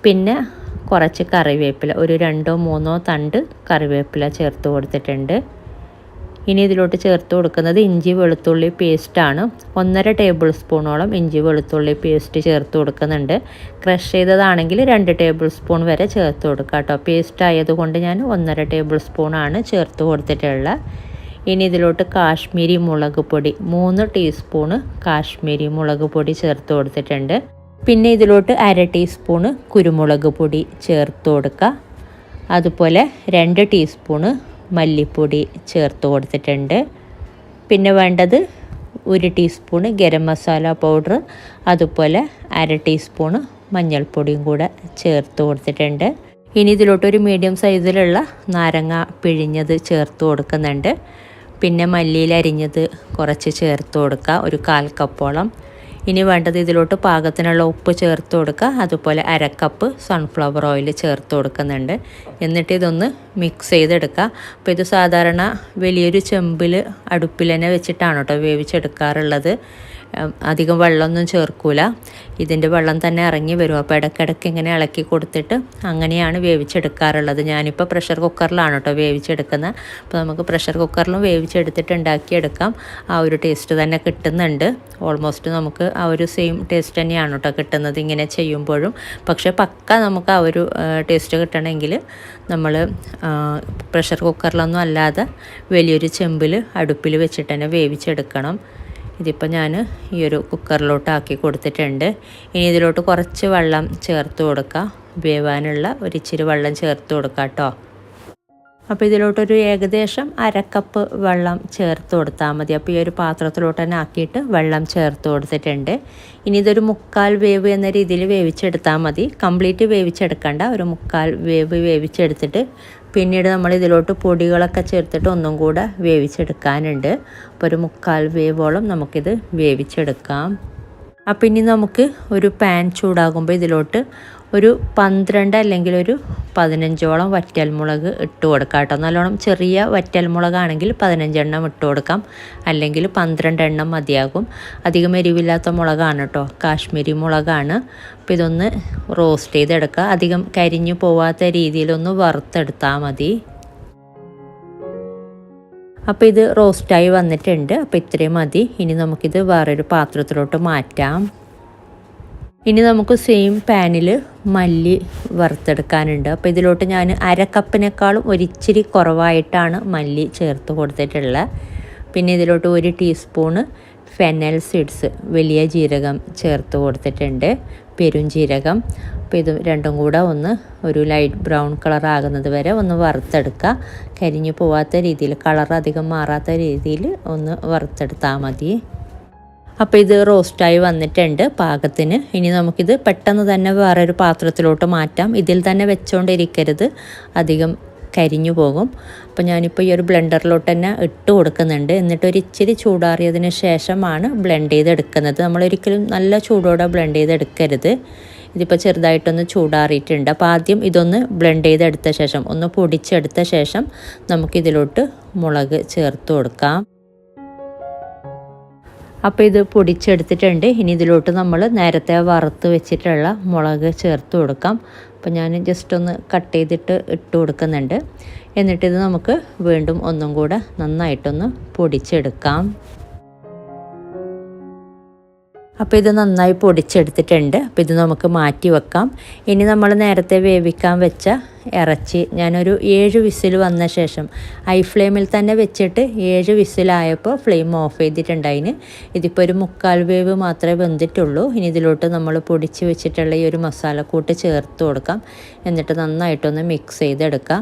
പിന്നെ കുറച്ച് കറിവേപ്പില, ഒരു 2-3 തണ്ട് കറിവേപ്പില ചേർത്ത് കൊടുത്തിട്ടുണ്ട്. ഇനി ഇതിലോട്ട് ചേർത്ത് കൊടുക്കുന്നത് ഇഞ്ചി വെളുത്തുള്ളി പേസ്റ്റാണ്. 1.5 ടേബിൾ സ്പൂണോളം ഇഞ്ചി വെളുത്തുള്ളി പേസ്റ്റ് ചേർത്ത് കൊടുക്കുന്നുണ്ട്. ക്രഷ് ചെയ്തതാണെങ്കിൽ 2 ടേബിൾ സ്പൂൺ വരെ ചേർത്ത് കൊടുക്കുക കേട്ടോ. പേസ്റ്റ് ആയതുകൊണ്ട് ഞാൻ 1.5 ടേബിൾ സ്പൂണാണ് ചേർത്ത് കൊടുത്തിട്ടുള്ളത്. ഇനി ഇതിലോട്ട് കാശ്മീരി മുളക് പൊടി 3 ടീസ്പൂണ് കാശ്മീരി മുളക് പൊടി ചേർത്ത് കൊടുത്തിട്ടുണ്ട്. പിന്നെ ഇതിലോട്ട് 1/2 ടീസ്പൂണ് കുരുമുളക് പൊടി ചേർത്ത് കൊടുക്കുക. അതുപോലെ 2 ടീസ്പൂണ് മല്ലിപ്പൊടി ചേർത്ത് കൊടുത്തിട്ടുണ്ട്. പിന്നെ വേണ്ടത് 1 ടീസ്പൂണ് ഗരം മസാല പൗഡർ, അതുപോലെ 1/2 ടീസ്പൂണ് മഞ്ഞൾപ്പൊടിയും കൂടെ ചേർത്ത് കൊടുത്തിട്ടുണ്ട്. ഇനി ഇതിലോട്ടൊരു മീഡിയം സൈസിലുള്ള നാരങ്ങ പിഴിഞ്ഞത് ചേർത്ത് കൊടുക്കുന്നുണ്ട്. പിന്നെ മല്ലിയില അരിഞ്ഞത് കുറച്ച് ചേർത്ത് കൊടുക്കുക, ഒരു 1/4 കപ്പോളം. ഇനി വേണ്ടത് ഇതിലോട്ട് പാകത്തിനുള്ള ഉപ്പ് ചേർത്ത് കൊടുക്കുക. അതുപോലെ 1/2 കപ്പ് സൺഫ്ലവർ ഓയിൽ ചേർത്ത് കൊടുക്കുന്നുണ്ട്. എന്നിട്ട് ഇതൊന്ന് മിക്സ് ചെയ്തെടുക്കുക. അപ്പോൾ ഇത് സാധാരണ വലിയൊരു ചെമ്പിൽ അടുപ്പിൽ തന്നെ വെച്ചിട്ടാണ് കേട്ടോ വേവിച്ചെടുക്കാറുള്ളത്. അധികം വെള്ളമൊന്നും ചേർക്കൂല. ഇതിൻ്റെ വെള്ളം തന്നെ ഇറങ്ങി വരും. അപ്പോൾ ഇടയ്ക്കിടയ്ക്ക് ഇങ്ങനെ ഇളക്കി കൊടുത്തിട്ട് അങ്ങനെയാണ് വേവിച്ചെടുക്കാറുള്ളത്. ഞാനിപ്പോൾ പ്രഷർ കുക്കറിലാണ് കേട്ടോ വേവിച്ചെടുക്കുന്നത്. അപ്പോൾ നമുക്ക് പ്രഷർ കുക്കറിലും വേവിച്ചെടുത്തിട്ട് ഉണ്ടാക്കിയെടുക്കാം. ആ ഒരു ടേസ്റ്റ് തന്നെ കിട്ടുന്നുണ്ട്. ഓൾമോസ്റ്റ് നമുക്ക് ആ ഒരു സെയിം ടേസ്റ്റ് തന്നെയാണ് കേട്ടോ കിട്ടുന്നത് ഇങ്ങനെ ചെയ്യുമ്പോഴും. പക്ഷേ പക്ക നമുക്ക് ആ ഒരു ടേസ്റ്റ് കിട്ടണമെങ്കിൽ നമ്മൾ പ്രഷർ കുക്കറിലൊന്നും അല്ലാതെ വലിയൊരു ചെമ്പിൽ അടുപ്പിൽ വെച്ചിട്ട് തന്നെ വേവിച്ചെടുക്കണം. ഇതിപ്പോൾ ഞാൻ ഈ ഒരു കുക്കറിലോട്ട് ആക്കി കൊടുത്തിട്ടുണ്ട്. ഇനി ഇതിലോട്ട് കുറച്ച് വെള്ളം ചേർത്ത് കൊടുക്കുക. വേവാനുള്ള ഒരിച്ചിരി വെള്ളം ചേർത്ത് കൊടുക്കുക കേട്ടോ. അപ്പോൾ ഇതിലോട്ടൊരു ഏകദേശം 1/2 കപ്പ് വെള്ളം ചേർത്ത് കൊടുത്താൽ മതി. അപ്പോൾ ഈ ഒരു പാത്രത്തിലോട്ട് തന്നെ ആക്കിയിട്ട് വെള്ളം ചേർത്ത് കൊടുത്തിട്ടുണ്ട്. ഇനി ഇതൊരു 1/4 വേവ് എന്ന രീതിയിൽ വേവിച്ചെടുത്താൽ മതി. കംപ്ലീറ്റ് വേവിച്ചെടുക്കണ്ട, ഒരു 1/4 വേവ് വേവിച്ചെടുത്തിട്ട് പിന്നീട് നമ്മൾ ഇതിലോട്ട് പൊടികളൊക്കെ ചേർത്തിട്ട് ഒന്നും കൂടെ വേവിച്ചെടുക്കാനുണ്ട്. അപ്പോൾ ഒരു 1/4 വേവോളം നമുക്കിത് വേവിച്ചെടുക്കാം. അപ്പം ഇനി നമുക്ക് ഒരു പാൻ ചൂടാകുമ്പോൾ ഇതിലോട്ട് ഒരു 12 അല്ലെങ്കിൽ ഒരു 15ഓളം വറ്റൽമുളക് ഇട്ട് കൊടുക്കാം കേട്ടോ. നല്ലോണം ചെറിയ വറ്റൽമുളകാണെങ്കിൽ 15 എണ്ണം ഇട്ട് കൊടുക്കാം, അല്ലെങ്കിൽ 12 എണ്ണം മതിയാകും. അധികം എരിവില്ലാത്ത മുളകാണ് കേട്ടോ, കാശ്മീരി മുളകാണ്. അപ്പോൾ ഇതൊന്ന് റോസ്റ്റ് ചെയ്തെടുക്കുക. അധികം കരിഞ്ഞു പോവാത്ത രീതിയിലൊന്ന് വറുത്തെടുത്താൽ മതി. അപ്പോൾ ഇത് റോസ്റ്റായി വന്നിട്ടുണ്ട്. അപ്പോൾ ഇത്രയും മതി. ഇനി നമുക്കിത് വേറൊരു പാത്രത്തിലോട്ട് മാറ്റാം. ഇനി നമുക്ക് സെയിം പാനിൽ മല്ലി വറുത്തെടുക്കാനുണ്ട്. അപ്പോൾ ഇതിലോട്ട് ഞാൻ 1/2 കപ്പിനേക്കാളും ഒരിച്ചിരി കുറവായിട്ടാണ് മല്ലി ചേർത്ത് കൊടുത്തിട്ടുള്ളത്. പിന്നെ ഇതിലോട്ട് 1 ടീസ്പൂണ് ഫെനൽ സീഡ്സ് വലിയ ജീരകം ചേർത്ത് കൊടുത്തിട്ടുണ്ട്, പെരുംജീരകം. അപ്പോൾ ഇത് രണ്ടും കൂടെ ഒന്ന് ഒരു ലൈറ്റ് ബ്രൗൺ കളർ ആകുന്നത് വരെ ഒന്ന് വറുത്തെടുക്കുക. കരിഞ്ഞു പോവാത്ത രീതിയിൽ, കളർ അധികം മാറാത്ത രീതിയിൽ ഒന്ന് വറുത്തെടുത്താൽ മതി. അപ്പോൾ ഇത് റോസ്റ്റായി വന്നിട്ടുണ്ട് പാകത്തിന്. ഇനി നമുക്കിത് പെട്ടെന്ന് തന്നെ വേറൊരു പാത്രത്തിലോട്ട് മാറ്റാം. ഇതിൽ തന്നെ വെച്ചുകൊണ്ടിരിക്കരുത്, അധികം കരിഞ്ഞു പോകും. അപ്പോൾ ഞാനിപ്പോൾ ഈ ഒരു ബ്ലെൻഡറിലോട്ട് തന്നെ ഇട്ട് കൊടുക്കുന്നുണ്ട്. എന്നിട്ട് ഒരു ഇച്ചിരി ചൂടാറിയതിന് ശേഷമാണ് ബ്ലെൻഡ് ചെയ്തെടുക്കുന്നത്. നമ്മളൊരിക്കലും നല്ല ചൂടോടെ ബ്ലെൻഡ് ചെയ്തെടുക്കരുത്. ഇതിപ്പോൾ ചെറുതായിട്ടൊന്ന് ചൂടാറിയിട്ടുണ്ട്. അപ്പോൾ ആദ്യം ഇതൊന്ന് ബ്ലെൻഡ് ചെയ്തെടുത്ത ശേഷം, ഒന്ന് പൊടിച്ചെടുത്ത ശേഷം നമുക്കിതിലോട്ട് മുളക് ചേർത്ത് കൊടുക്കാം. അപ്പോൾ ഇത് പൊടിച്ചെടുത്തിട്ടുണ്ട്. ഇനി ഇതിലോട്ട് നമ്മൾ നേരത്തെ വറുത്ത് വെച്ചിട്ടുള്ള മുളക് ചേർത്ത് കൊടുക്കാം. അപ്പോൾ ഞാൻ ജസ്റ്റ് ഒന്ന് കട്ട് ചെയ്തിട്ട് ഇട്ട് കൊടുക്കുന്നുണ്ട്. എന്നിട്ടിത് നമുക്ക് വീണ്ടും ഒന്നും കൂടെ നന്നായിട്ടൊന്ന് പൊടിച്ചെടുക്കാം. അപ്പോൾ ഇത് നന്നായി പൊടിച്ചെടുത്തിട്ടുണ്ട്. അപ്പോൾ ഇത് നമുക്ക് മാറ്റി വെക്കാം. ഇനി നമ്മൾ നേരത്തെ വേവിക്കാൻ വെച്ച ഇറച്ചി ഞാനൊരു 7 വിസിൽ വന്ന ശേഷം ഹൈ ഫ്ലെയിമിൽ തന്നെ വെച്ചിട്ട് 7 വിസിലായപ്പോൾ ഫ്ലെയിം ഓഫ് ചെയ്തിട്ടുണ്ടായിന്. ഇതിപ്പോൾ ഒരു 1/4 വേവ് മാത്രമേ വെന്തിട്ടുള്ളൂ. ഇനി ഇതിലോട്ട് നമ്മൾ പൊടിച്ച് വെച്ചിട്ടുള്ള ഈ ഒരു മസാലക്കൂട്ട് ചേർത്ത് കൊടുക്കാം. എന്നിട്ട് നന്നായിട്ടൊന്ന് മിക്സ് ചെയ്തെടുക്കാം.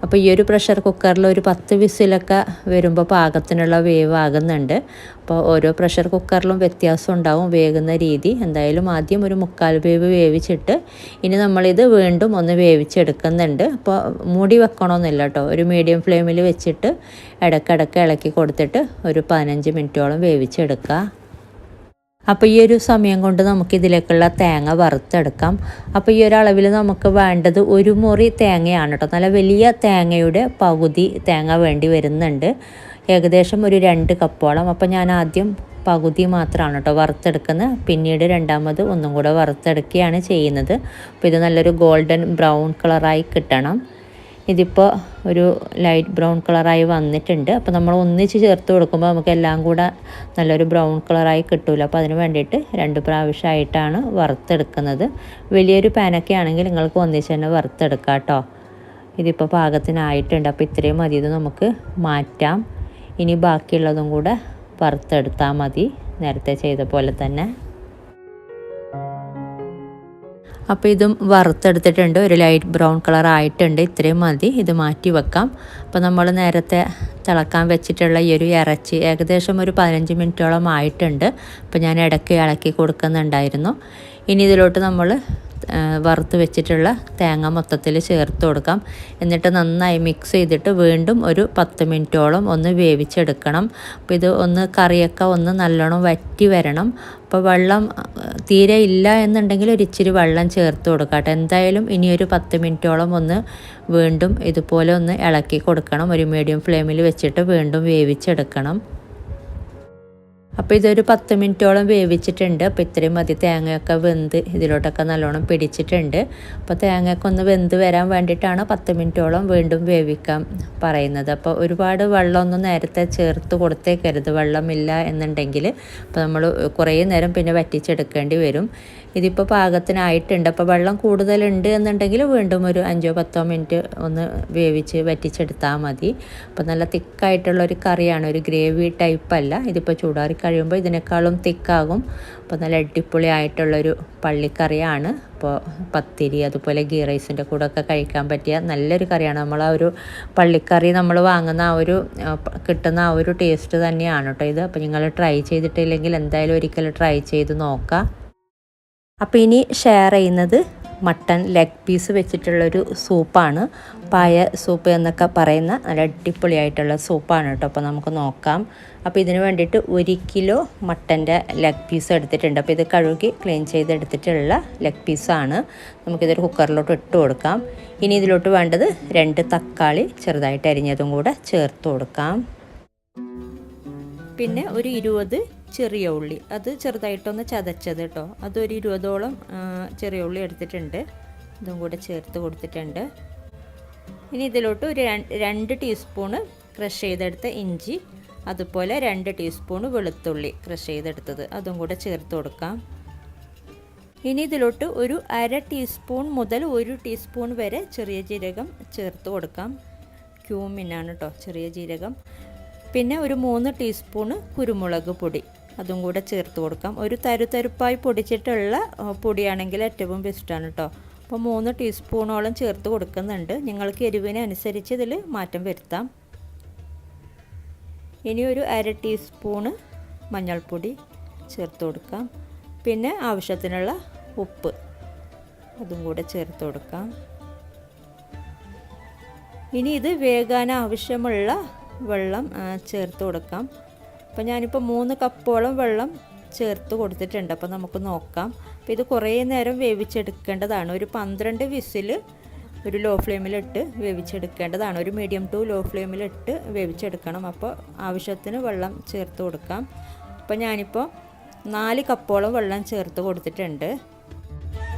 അപ്പോൾ ഈ ഒരു പ്രഷർ കുക്കറിൽ ഒരു 10 വിസിലൊക്കെ വരുമ്പോൾ പാകത്തിനുള്ള വേവ് ആകുന്നുണ്ട്. അപ്പോൾ ഓരോ പ്രഷർ കുക്കറിലും വ്യത്യാസം ഉണ്ടാവും വേകുന്ന രീതി. എന്തായാലും ആദ്യം ഒരു 1/4 വേവ് വേവിച്ചിട്ട് ഇനി നമ്മളിത് വീണ്ടും ഒന്ന് വേവിച്ചെടുക്കുന്നുണ്ട്. അപ്പോൾ മൂടി വെക്കണമെന്നില്ല കേട്ടോ, ഒരു മീഡിയം ഫ്ലെയിമിൽ വെച്ചിട്ട് ഇടയ്ക്കിടയ്ക്ക് ഇളക്കി കൊടുത്തിട്ട് ഒരു 15 മിനിറ്റോളം വേവിച്ചെടുക്കുക. അപ്പോൾ ഈ ഒരു സമയം കൊണ്ട് നമുക്കിതിലേക്കുള്ള തേങ്ങ വറുത്തെടുക്കാം. അപ്പോൾ ഈ ഒരു അളവിൽ നമുക്ക് വേണ്ടത് 1 മുറി തേങ്ങയാണ് കേട്ടോ. നല്ല വലിയ തേങ്ങയുടെ പകുതി തേങ്ങ വേണ്ടി വരുന്നുണ്ട്, ഏകദേശം ഒരു 2 കപ്പോളം. അപ്പോൾ ഞാൻ ആദ്യം പകുതി മാത്രമാണ് കേട്ടോ വറുത്തെടുക്കുന്നത്. പിന്നീട് രണ്ടാമത് ഒന്നും കൂടെ വറുത്തെടുക്കുകയാണ് ചെയ്യുന്നത്. അപ്പോൾ ഇത് നല്ലൊരു ഗോൾഡൻ ബ്രൗൺ കളറായി കിട്ടണം. ഇതിപ്പോൾ ഒരു ലൈറ്റ് ബ്രൗൺ കളറായി വന്നിട്ടുണ്ട്. അപ്പോൾ നമ്മൾ ഒന്നിച്ച് ചേർത്ത് കൊടുക്കുമ്പോൾ നമുക്ക് എല്ലാം കൂടെ നല്ലൊരു ബ്രൗൺ കളറായി കിട്ടില്ല. അപ്പോൾ അതിന് വേണ്ടിയിട്ട് 2 പ്രാവശ്യമായിട്ടാണ് വറുത്തെടുക്കുന്നത്. വലിയൊരു പാനൊക്കെ ആണെങ്കിൽ നിങ്ങൾക്ക് ഒന്നിച്ച് തന്നെ വറുത്തെടുക്കാം കേട്ടോ. ഇതിപ്പോൾ പാകത്തിനായിട്ടുണ്ട്. അപ്പോൾ ഇത്രയും മതി, ഇത് നമുക്ക് മാറ്റാം. ഇനി ബാക്കിയുള്ളതും കൂടെ വറുത്തെടുത്താൽ മതി, നേരത്തെ ചെയ്ത പോലെ തന്നെ. അപ്പോൾ ഇതും വറുത്തെടുത്തിട്ടുണ്ട്, ഒരു ലൈറ്റ് ബ്രൗൺ കളർ ആയിട്ടുണ്ട്. ഇത്രയും മതി, ഇത് മാറ്റി വെക്കാം. അപ്പോൾ നമ്മൾ നേരത്തെ തിളക്കാൻ വെച്ചിട്ടുള്ള ഈ ഒരു ഇറച്ചി ഏകദേശം ഒരു 15 മിനിറ്റോളം ആയിട്ടുണ്ട്. അപ്പോൾ ഞാൻ ഇടയ്ക്ക് ഇളക്കി കൊടുക്കുന്നുണ്ടായിരുന്നു. ഇനി ഇതിലോട്ട് നമ്മൾ വറുത്ത് വെച്ചിട്ടുള്ള തേങ്ങ മൊത്തത്തിൽ ചേർത്ത് കൊടുക്കാം. എന്നിട്ട് നന്നായി മിക്സ് ചെയ്തിട്ട് വീണ്ടും ഒരു 10 മിനിറ്റോളം ഒന്ന് വേവിച്ചെടുക്കണം. അപ്പോൾ ഇത് ഒന്ന് കറിയൊക്കെ ഒന്ന് നല്ലോണം വറ്റി വരണം. അപ്പോൾ വെള്ളം തീരെ ഇല്ല എന്നുണ്ടെങ്കിൽ ഒരു ഇച്ചിരി വെള്ളം ചേർത്ത് കൊടുക്കാം. എന്തായാലും ഇനിയൊരു 10 മിനിറ്റോളം ഒന്ന് വീണ്ടും ഇതുപോലെ ഒന്ന് ഇളക്കി കൊടുക്കണം. ഒരു മീഡിയം ഫ്ലെയിമിൽ വെച്ചിട്ട് വീണ്ടും വേവിച്ചെടുക്കണം. അപ്പോൾ ഇതൊരു 10 മിനിറ്റോളം വേവിച്ചിട്ടുണ്ട്. അപ്പോൾ ഇത്രയും മതി. തേങ്ങയൊക്കെ വെന്ത് ഇതിലോട്ടൊക്കെ നല്ലോണം പിടിച്ചിട്ടുണ്ട്. അപ്പോൾ തേങ്ങയൊക്കെ ഒന്ന് വെന്ത് വരാൻ വേണ്ടിയിട്ടാണ് 10 മിനിറ്റോളം വീണ്ടും വേവിക്കാൻ പറയുന്നത്. അപ്പോൾ ഒരുപാട് വെള്ളമൊന്നും നേരത്തെ ചേർത്ത് കൊടുത്തേക്കരുത്, വെള്ളമില്ല എന്നുണ്ടെങ്കിൽ. അപ്പോൾ നമ്മൾ കുറേ നേരം പിന്നെ വറ്റിച്ചെടുക്കേണ്ടി വരും. ഇതിപ്പോൾ പാകത്തിനായിട്ടുണ്ട്. അപ്പോൾ വെള്ളം കൂടുതലുണ്ട് എന്നുണ്ടെങ്കിൽ വീണ്ടും ഒരു 5-10 മിനിറ്റ് ഒന്ന് വേവിച്ച് വറ്റിച്ചെടുത്താൽ മതി. അപ്പോൾ നല്ല തിക്കായിട്ടുള്ളൊരു കറിയാണ്, ഒരു ഗ്രേവി ടൈപ്പല്ല. ഇതിപ്പോൾ ചൂടാറി കഴിയുമ്പോൾ ഇതിനേക്കാളും തിക്കാകും. അപ്പോൾ നല്ല അടിപൊളി ആയിട്ടുള്ളൊരു പള്ളിക്കറിയാണ്. അപ്പോൾ പത്തിരി അതുപോലെ ഗീ റൈസിൻ്റെ കൂടെ ഒക്കെ കഴിക്കാൻ പറ്റിയ നല്ലൊരു കറിയാണ്. നമ്മൾ ആ ഒരു പള്ളിക്കറി നമ്മൾ വാങ്ങുന്ന ആ ഒരു കിട്ടുന്ന ആ ഒരു ടേസ്റ്റ് തന്നെയാണ് കേട്ടോ ഇത്. അപ്പോൾ നിങ്ങൾ ട്രൈ ചെയ്തിട്ടില്ലെങ്കിൽ എന്തായാലും ഒരിക്കലും ട്രൈ ചെയ്ത് നോക്കാം. അപ്പോൾ ഇനി ഷെയർ ചെയ്യുന്നത് മട്ടൺ ലെഗ് പീസ് വെച്ചിട്ടുള്ളൊരു സൂപ്പാണ്. പായ സൂപ്പ് എന്നൊക്കെ പറയുന്ന നല്ല അടിപൊളിയായിട്ടുള്ള സൂപ്പാണ് കേട്ടോ. അപ്പോൾ നമുക്ക് നോക്കാം. അപ്പോൾ ഇതിന് വേണ്ടിയിട്ട് 1 കിലോ മട്ടൻ്റെ ലെഗ് പീസ് എടുത്തിട്ടുണ്ട്. അപ്പോൾ ഇത് കഴുകി ക്ലീൻ ചെയ്തെടുത്തിട്ടുള്ള ലെഗ് പീസാണ്. നമുക്കിതൊരു കുക്കറിലോട്ട് ഇട്ട് കൊടുക്കാം. ഇനി ഇതിലോട്ട് വേണ്ടത് 2 തക്കാളി ചെറുതായിട്ട് അരിഞ്ഞതും കൂടെ ചേർത്ത് കൊടുക്കാം. പിന്നെ ഒരു 20 ചെറിയ ഉള്ളി, അത് ചെറുതായിട്ടൊന്ന് ചതച്ചത് കേട്ടോ. അതൊരു 20ഓളം ചെറിയ ഉള്ളി എടുത്തിട്ടുണ്ട്, ഇതും കൂടെ ചേർത്ത് കൊടുത്തിട്ടുണ്ട്. ഇനി ഇതിലോട്ട് ഒരു 2 ടീസ്പൂണ് ക്രഷ് ചെയ്തെടുത്ത ഇഞ്ചി, അതുപോലെ 2 ടീസ്പൂണ് വെളുത്തുള്ളി ക്രഷ് ചെയ്തെടുത്തത്, അതും കൂടെ ചേർത്ത് കൊടുക്കാം. ഇനി ഇതിലോട്ട് ഒരു 1/2 ടീസ്പൂൺ മുതൽ 1 ടീസ്പൂൺ വരെ ചെറിയ ജീരകം ചേർത്ത് കൊടുക്കാം. ക്യൂമിനാണ് കേട്ടോ ചെറിയ ജീരകം. പിന്നെ ഒരു 3 ടീസ്പൂണ് കുരുമുളക് പൊടി, അതും കൂടെ ചേർത്ത് കൊടുക്കാം. ഒരു തരുതരുപ്പായി പൊടിച്ചിട്ടുള്ള പൊടിയാണെങ്കിൽ ഏറ്റവും ബെസ്റ്റാണ് കേട്ടോ. അപ്പോൾ 3 ടീസ്പൂണോളം ചേർത്ത് കൊടുക്കുന്നുണ്ട്. നിങ്ങൾക്ക് എരിവിനനുസരിച്ച് ഇതിൽ മാറ്റം വരുത്താം. ഇനി ഒരു 1/2 ടീസ്പൂണ് മഞ്ഞൾപ്പൊടി ചേർത്ത് കൊടുക്കാം. പിന്നെ ആവശ്യത്തിനുള്ള ഉപ്പ്, അതും കൂടെ ചേർത്ത് കൊടുക്കാം. ഇനി ഇത് വേകാൻ ആവശ്യമുള്ള വെള്ളം ചേർത്ത് കൊടുക്കാം. അപ്പോൾ ഞാനിപ്പോൾ 3 കപ്പോളം വെള്ളം ചേർത്ത് കൊടുത്തിട്ടുണ്ട്. അപ്പോൾ നമുക്ക് നോക്കാം. അപ്പോൾ ഇത് കുറേ നേരം വേവിച്ചെടുക്കേണ്ടതാണ്. ഒരു 12 വിസിൽ ഒരു ലോ ഫ്ലെയിമിലിട്ട് വേവിച്ചെടുക്കേണ്ടതാണ്. ഒരു മീഡിയം ടു ലോ ഫ്ലെയിമിലിട്ട് വേവിച്ചെടുക്കണം. അപ്പോൾ ആവശ്യത്തിന് വെള്ളം ചേർത്ത് കൊടുക്കാം. അപ്പോൾ ഞാനിപ്പോൾ 4 കപ്പോളം വെള്ളം ചേർത്ത് കൊടുത്തിട്ടുണ്ട്.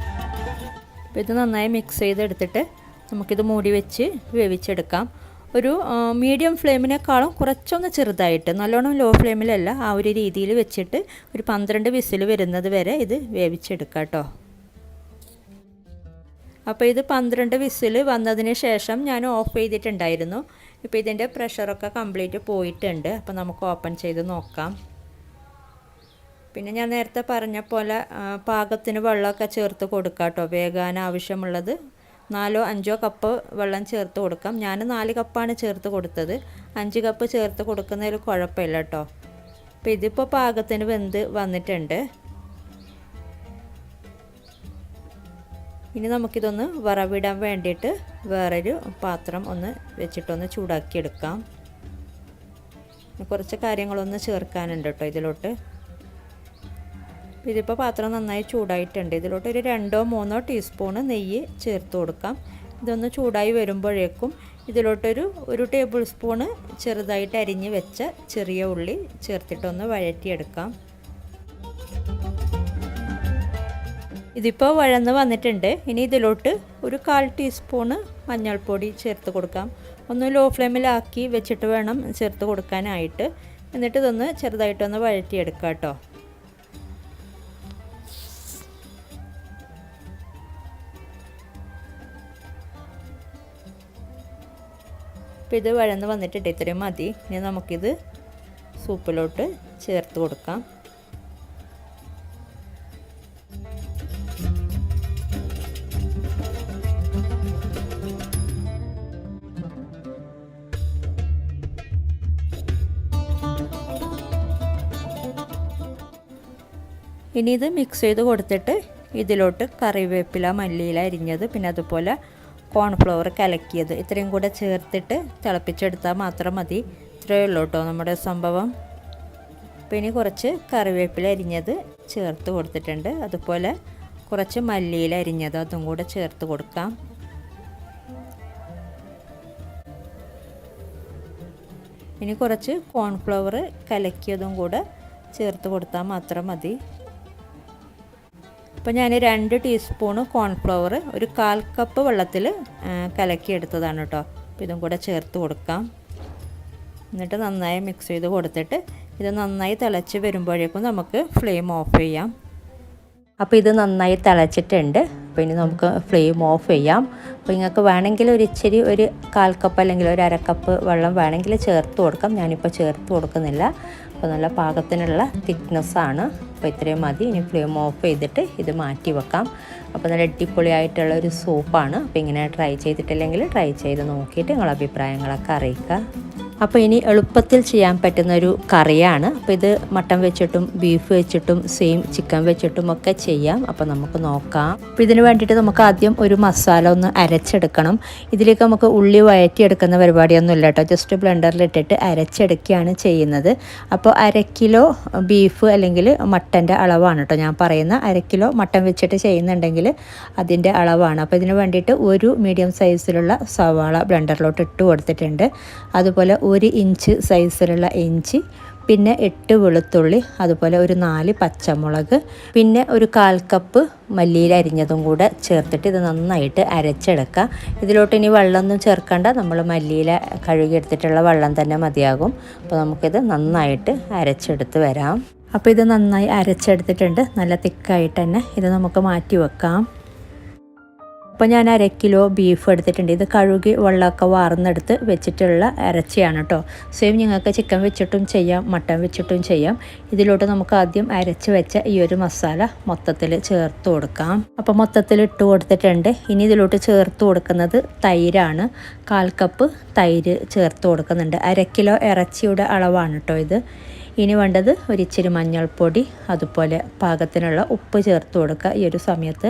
അപ്പോൾ ഇത് നന്നായി മിക്സ് ചെയ്തെടുത്തിട്ട് നമുക്കിത് മൂടി വെച്ച് വേവിച്ചെടുക്കാം. ഒരു മീഡിയം ഫ്ലെയിമിനേക്കാളും കുറച്ചൊന്ന് ചെറുതായിട്ട്, നല്ലോണം ലോ ഫ്ലെയിമിലല്ല, ആ ഒരു രീതിയിൽ വെച്ചിട്ട് ഒരു 12 വിസിൽ വരുന്നത് വരെ ഇത് വേവിച്ചെടുക്കാം കേട്ടോ. അപ്പോൾ ഇത് 12 വിസിൽ വന്നതിന് ശേഷം ഞാൻ ഓഫ് ചെയ്തിട്ടുണ്ടായിരുന്നു. ഇപ്പോൾ ഇതിൻ്റെ പ്രഷറൊക്കെ കംപ്ലീറ്റ് പോയിട്ടുണ്ട്. അപ്പോൾ നമുക്ക് ഓപ്പൺ ചെയ്ത് നോക്കാം. പിന്നെ ഞാൻ നേരത്തെ പറഞ്ഞ പോലെ പാകത്തിന് വെള്ളമൊക്കെ ചേർത്ത് കൊടുക്കാം കേട്ടോ. വേകാൻ ആവശ്യമുള്ളത് 4-5 കപ്പ് വെള്ളം ചേർത്ത് കൊടുക്കാം. ഞാൻ 4 കപ്പാണ് ചേർത്ത് കൊടുത്തത്. 5 കപ്പ് ചേർത്ത് കൊടുക്കുന്നതിൽ കുഴപ്പമില്ല കേട്ടോ. അപ്പോൾ ഇതിപ്പോൾ പാകത്തിന് വെന്ത് വന്നിട്ടുണ്ട്. ഇനി നമുക്കിതൊന്ന് വറവിടാൻ വേണ്ടിയിട്ട് വേറൊരു പാത്രം ഒന്ന് വെച്ചിട്ടൊന്ന് ചൂടാക്കിയെടുക്കാം. കുറച്ച് കാര്യങ്ങളൊന്ന് ചേർക്കാനുണ്ട് കേട്ടോ ഇതിലോട്ട്. ഇതിപ്പോൾ പാത്രം നന്നായി ചൂടായിട്ടുണ്ട്. ഇതിലോട്ട് ഒരു 2-3 ടീസ്പൂണ് നെയ്യ് ചേർത്ത് കൊടുക്കാം. ഇതൊന്ന് ചൂടായി വരുമ്പോഴേക്കും ഇതിലോട്ടൊരു 1 ടേബിൾ സ്പൂണ് ചെറുതായിട്ട് അരിഞ്ഞ് വെച്ച ചെറിയ ഉള്ളി ചേർത്തിട്ടൊന്ന് വഴറ്റിയെടുക്കാം. ഇതിപ്പോൾ വഴന്ന് വന്നിട്ടുണ്ട്. ഇനി ഇതിലോട്ട് ഒരു 1/4 ടീസ്പൂണ് മഞ്ഞൾപ്പൊടി ചേർത്ത് കൊടുക്കാം. ഒന്ന് ലോ ഫ്ലെയിമിലാക്കി വെച്ചിട്ട് വേണം ചേർത്ത് കൊടുക്കാനായിട്ട്. എന്നിട്ട് ഇതൊന്ന് ചെറുതായിട്ടൊന്ന് വഴറ്റിയെടുക്കാം കേട്ടോ. അപ്പോൾ ഇത് വഴന്ന് വന്നിട്ടുണ്ട്, ഇത്രയും മതി. ഇനി നമുക്കിത് സൂപ്പിലോട്ട് ചേർത്ത് കൊടുക്കാം. ഇനി ഇത് മിക്സ് ചെയ്ത് കൊടുത്തിട്ട് ഇതിലോട്ട് കറിവേപ്പില, മല്ലിയില അരിഞ്ഞത്, പിന്നെ അതുപോലെ കോൺഫ്ലവർ കലക്കിയത് ഇത്രയും കൂടെ ചേർത്തിട്ട് തിളപ്പിച്ചെടുത്താൽ മാത്രം മതി. ഇത്രയേ ഉള്ളൂ കേട്ടോ നമ്മുടെ സംഭവം. പിന്നെ കുറച്ച് കറിവേപ്പില അരിഞ്ഞത് ചേർത്ത് കൊടുത്തിട്ടുണ്ട്. അതുപോലെ കുറച്ച് മല്ലിയില അരിഞ്ഞത് അതും കൂടെ ചേർത്ത് കൊടുക്കാം. ഇനി കുറച്ച് കോൺഫ്ലവർ കലക്കിയതും കൂടെ ചേർത്ത് കൊടുത്താൽ മാത്രം മതി. അപ്പോൾ ഞാൻ 2 ടീസ്പൂണ് കോൺഫ്ലവർ ഒരു 1/4 കപ്പ് വെള്ളത്തിൽ കലക്കിയെടുത്തതാണ് കേട്ടോ. അപ്പോൾ ഇതും കൂടെ ചേർത്ത് കൊടുക്കാം. എന്നിട്ട് നന്നായി മിക്സ് ചെയ്ത് കൊടുത്തിട്ട് ഇത് നന്നായി തിളച്ച് വരുമ്പോഴേക്കും നമുക്ക് ഫ്ലെയിം ഓഫ് ചെയ്യാം. അപ്പോൾ ഇത് നന്നായി തിളച്ചിട്ടുണ്ട്. അപ്പോൾ ഇനി നമുക്ക് ഫ്ലെയിം ഓഫ് ചെയ്യാം. അപ്പോൾ നിങ്ങൾക്ക് വേണമെങ്കിൽ ഒരു 1/4 കപ്പ് അല്ലെങ്കിൽ ഒരു 1/2 കപ്പ് വെള്ളം വേണമെങ്കിൽ ചേർത്ത് കൊടുക്കാം. ഞാനിപ്പോൾ ചേർത്ത് കൊടുക്കുന്നില്ല. അപ്പോൾ നല്ല പാകത്തിനുള്ള തിക്നെസ്സാണ്. അപ്പോൾ ഇത്രയും മതി. ഇനി ഫ്ലെയിം ഓഫ് ചെയ്തിട്ട് ഇത് മാറ്റി വെക്കാം. അപ്പോൾ നല്ല അടിപൊളിയായിട്ടുള്ള ഒരു സൂപ്പാണ്. അപ്പോൾ ഇങ്ങനെ ട്രൈ ചെയ്തിട്ടില്ലെങ്കിൽ ട്രൈ ചെയ്ത് നോക്കിയിട്ട് നിങ്ങളുടെ അഭിപ്രായങ്ങളൊക്കെ അറിയിക്കുക. അപ്പോൾ ഇനി എളുപ്പത്തിൽ ചെയ്യാൻ പറ്റുന്ന ഒരു കറിയാണ്. അപ്പോൾ ഇത് മട്ടൻ വെച്ചിട്ടും ബീഫ് വെച്ചിട്ടും സെയിം ചിക്കൻ വെച്ചിട്ടും ഒക്കെ ചെയ്യാം. അപ്പോൾ നമുക്ക് നോക്കാം. അപ്പോൾ ഇതിന് വേണ്ടിയിട്ട് നമുക്ക് ആദ്യം ഒരു മസാല ഒന്ന് അരച്ചെടുക്കണം. ഇതിലേക്ക് നമുക്ക് ഉള്ളി വഴറ്റിയെടുക്കുന്ന പരിപാടിയൊന്നും ഇല്ല കേട്ടോ. ജസ്റ്റ് ബ്ലെൻഡറിലിട്ടിട്ട് അരച്ചെടുക്കുകയാണ് ചെയ്യുന്നത്. അപ്പോൾ 1/2 കിലോ ബീഫ് അല്ലെങ്കിൽ മട്ടൻ്റെ അളവാണ് കേട്ടോ ഞാൻ പറയുന്ന. 1/2 കിലോ മട്ടൻ വെച്ചിട്ട് ചെയ്യുന്നുണ്ടെങ്കിൽ അതിൻ്റെ അളവാണ്. അപ്പോൾ ഇതിന് വേണ്ടിയിട്ട് ഒരു മീഡിയം സൈസിലുള്ള സവാള ബ്ലെൻഡറിലോട്ട് ഇട്ട് കൊടുത്തിട്ടുണ്ട്. അതുപോലെ 1 ഇഞ്ച് സൈസിലുള്ള ഇഞ്ചി, പിന്നെ 8 വെളുത്തുള്ളി, അതുപോലെ ഒരു 4 പച്ചമുളക്, പിന്നെ ഒരു 1/4 കപ്പ് മല്ലിയില അരിഞ്ഞതും കൂടെ ചേർത്തിട്ട് ഇത് നന്നായിട്ട് അരച്ചെടുക്കുക. ഇതിലോട്ട് ഇനി വെള്ളമൊന്നും ചേർക്കേണ്ട. നമ്മൾ മല്ലിയില കഴുകിയെടുത്തിട്ടുള്ള വെള്ളം തന്നെ മതിയാകും. അപ്പോൾ നമുക്കിത് നന്നായിട്ട് അരച്ചെടുത്ത് വരാം. അപ്പോൾ ഇത് നന്നായി അരച്ചെടുത്തിട്ടുണ്ട്. നല്ല തിക്കായിട്ട് തന്നെ ഇത് നമുക്ക് മാറ്റി വെക്കാം. അപ്പോൾ ഞാൻ 1/2 കിലോ ബീഫ് എടുത്തിട്ടുണ്ട്. ഇത് കഴുകി വെള്ളമൊക്കെ വാർന്നെടുത്ത് വെച്ചിട്ടുള്ള ഇറച്ചിയാണ് കേട്ടോ. സെയിം നിങ്ങൾക്ക് ചിക്കൻ വെച്ചിട്ടും ചെയ്യാം, മട്ടൻ വെച്ചിട്ടും ചെയ്യാം. ഇതിലോട്ട് നമുക്ക് ആദ്യം അരച്ച് വെച്ച ഈ ഒരു മസാല മൊത്തത്തിൽ ചേർത്ത് കൊടുക്കാം. അപ്പോൾ മൊത്തത്തിൽ ഇട്ട് കൊടുത്തിട്ടുണ്ട്. ഇനി ഇതിലോട്ട് ചേർത്ത് കൊടുക്കുന്നത് തൈരാണ്. 1/4 കപ്പ് തൈര് ചേർത്ത് കൊടുക്കുന്നുണ്ട്. 1/2 കിലോ ഇറച്ചിയുടെ അളവാണ് കേട്ടോ ഇത്. ഇനി വേണ്ടത് ഒരിച്ചിരി മഞ്ഞൾപ്പൊടി, അതുപോലെ പാകത്തിനുള്ള ഉപ്പ് ചേർത്ത് കൊടുക്കുക ഈ ഒരു സമയത്ത്.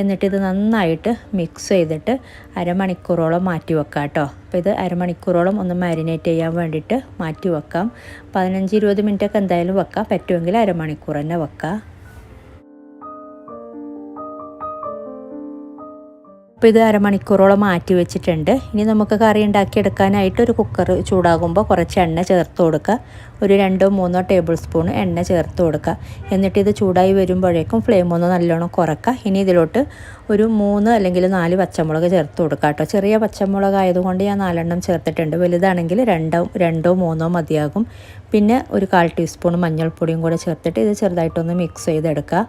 എന്നിട്ടിത് നന്നായിട്ട് മിക്സ് ചെയ്തിട്ട് അരമണിക്കൂറോളം മാറ്റി വെക്കാം കേട്ടോ. അപ്പോൾ ഇത് അരമണിക്കൂറോളം ഒന്ന് മാരിനേറ്റ് ചെയ്യാൻ വേണ്ടിയിട്ട് മാറ്റി വെക്കാം. 15-20 മിനിറ്റൊക്കെ എന്തായാലും വെക്കാം. പറ്റുമെങ്കിൽ അരമണിക്കൂർ തന്നെ വെക്കാം. അപ്പോൾ ഇത് അരമണിക്കൂറോളം മാറ്റി വെച്ചിട്ടുണ്ട്. ഇനി നമുക്ക് കറി ഉണ്ടാക്കിയെടുക്കാനായിട്ട് ഒരു കുക്കർ ചൂടാകുമ്പോൾ കുറച്ച് എണ്ണ ചേർത്ത് കൊടുക്കുക. ഒരു 2-3 ടേബിൾ സ്പൂൺ എണ്ണ ചേർത്ത് കൊടുക്കുക. എന്നിട്ട് ഇത് ചൂടായി വരുമ്പോഴേക്കും ഫ്ലെയിം ഒന്ന് നല്ലോണം കുറക്കുക. ഇനി ഇതിലോട്ട് ഒരു 3 അല്ലെങ്കിൽ 4 പച്ചമുളക് ചേർത്ത് കൊടുക്കുക കേട്ടോ. ചെറിയ പച്ചമുളക് ആയതുകൊണ്ട് ഞാൻ 4 എണ്ണം ചേർത്തിട്ടുണ്ട്. വലുതാണെങ്കിൽ 2-3 മതിയാകും. പിന്നെ ഒരു 1/4 ടീസ്പൂൺ മഞ്ഞൾപ്പൊടിയും കൂടെ ചേർത്തിട്ട് ഇത് ചെറുതായിട്ടൊന്ന് മിക്സ് ചെയ്തെടുക്കുക.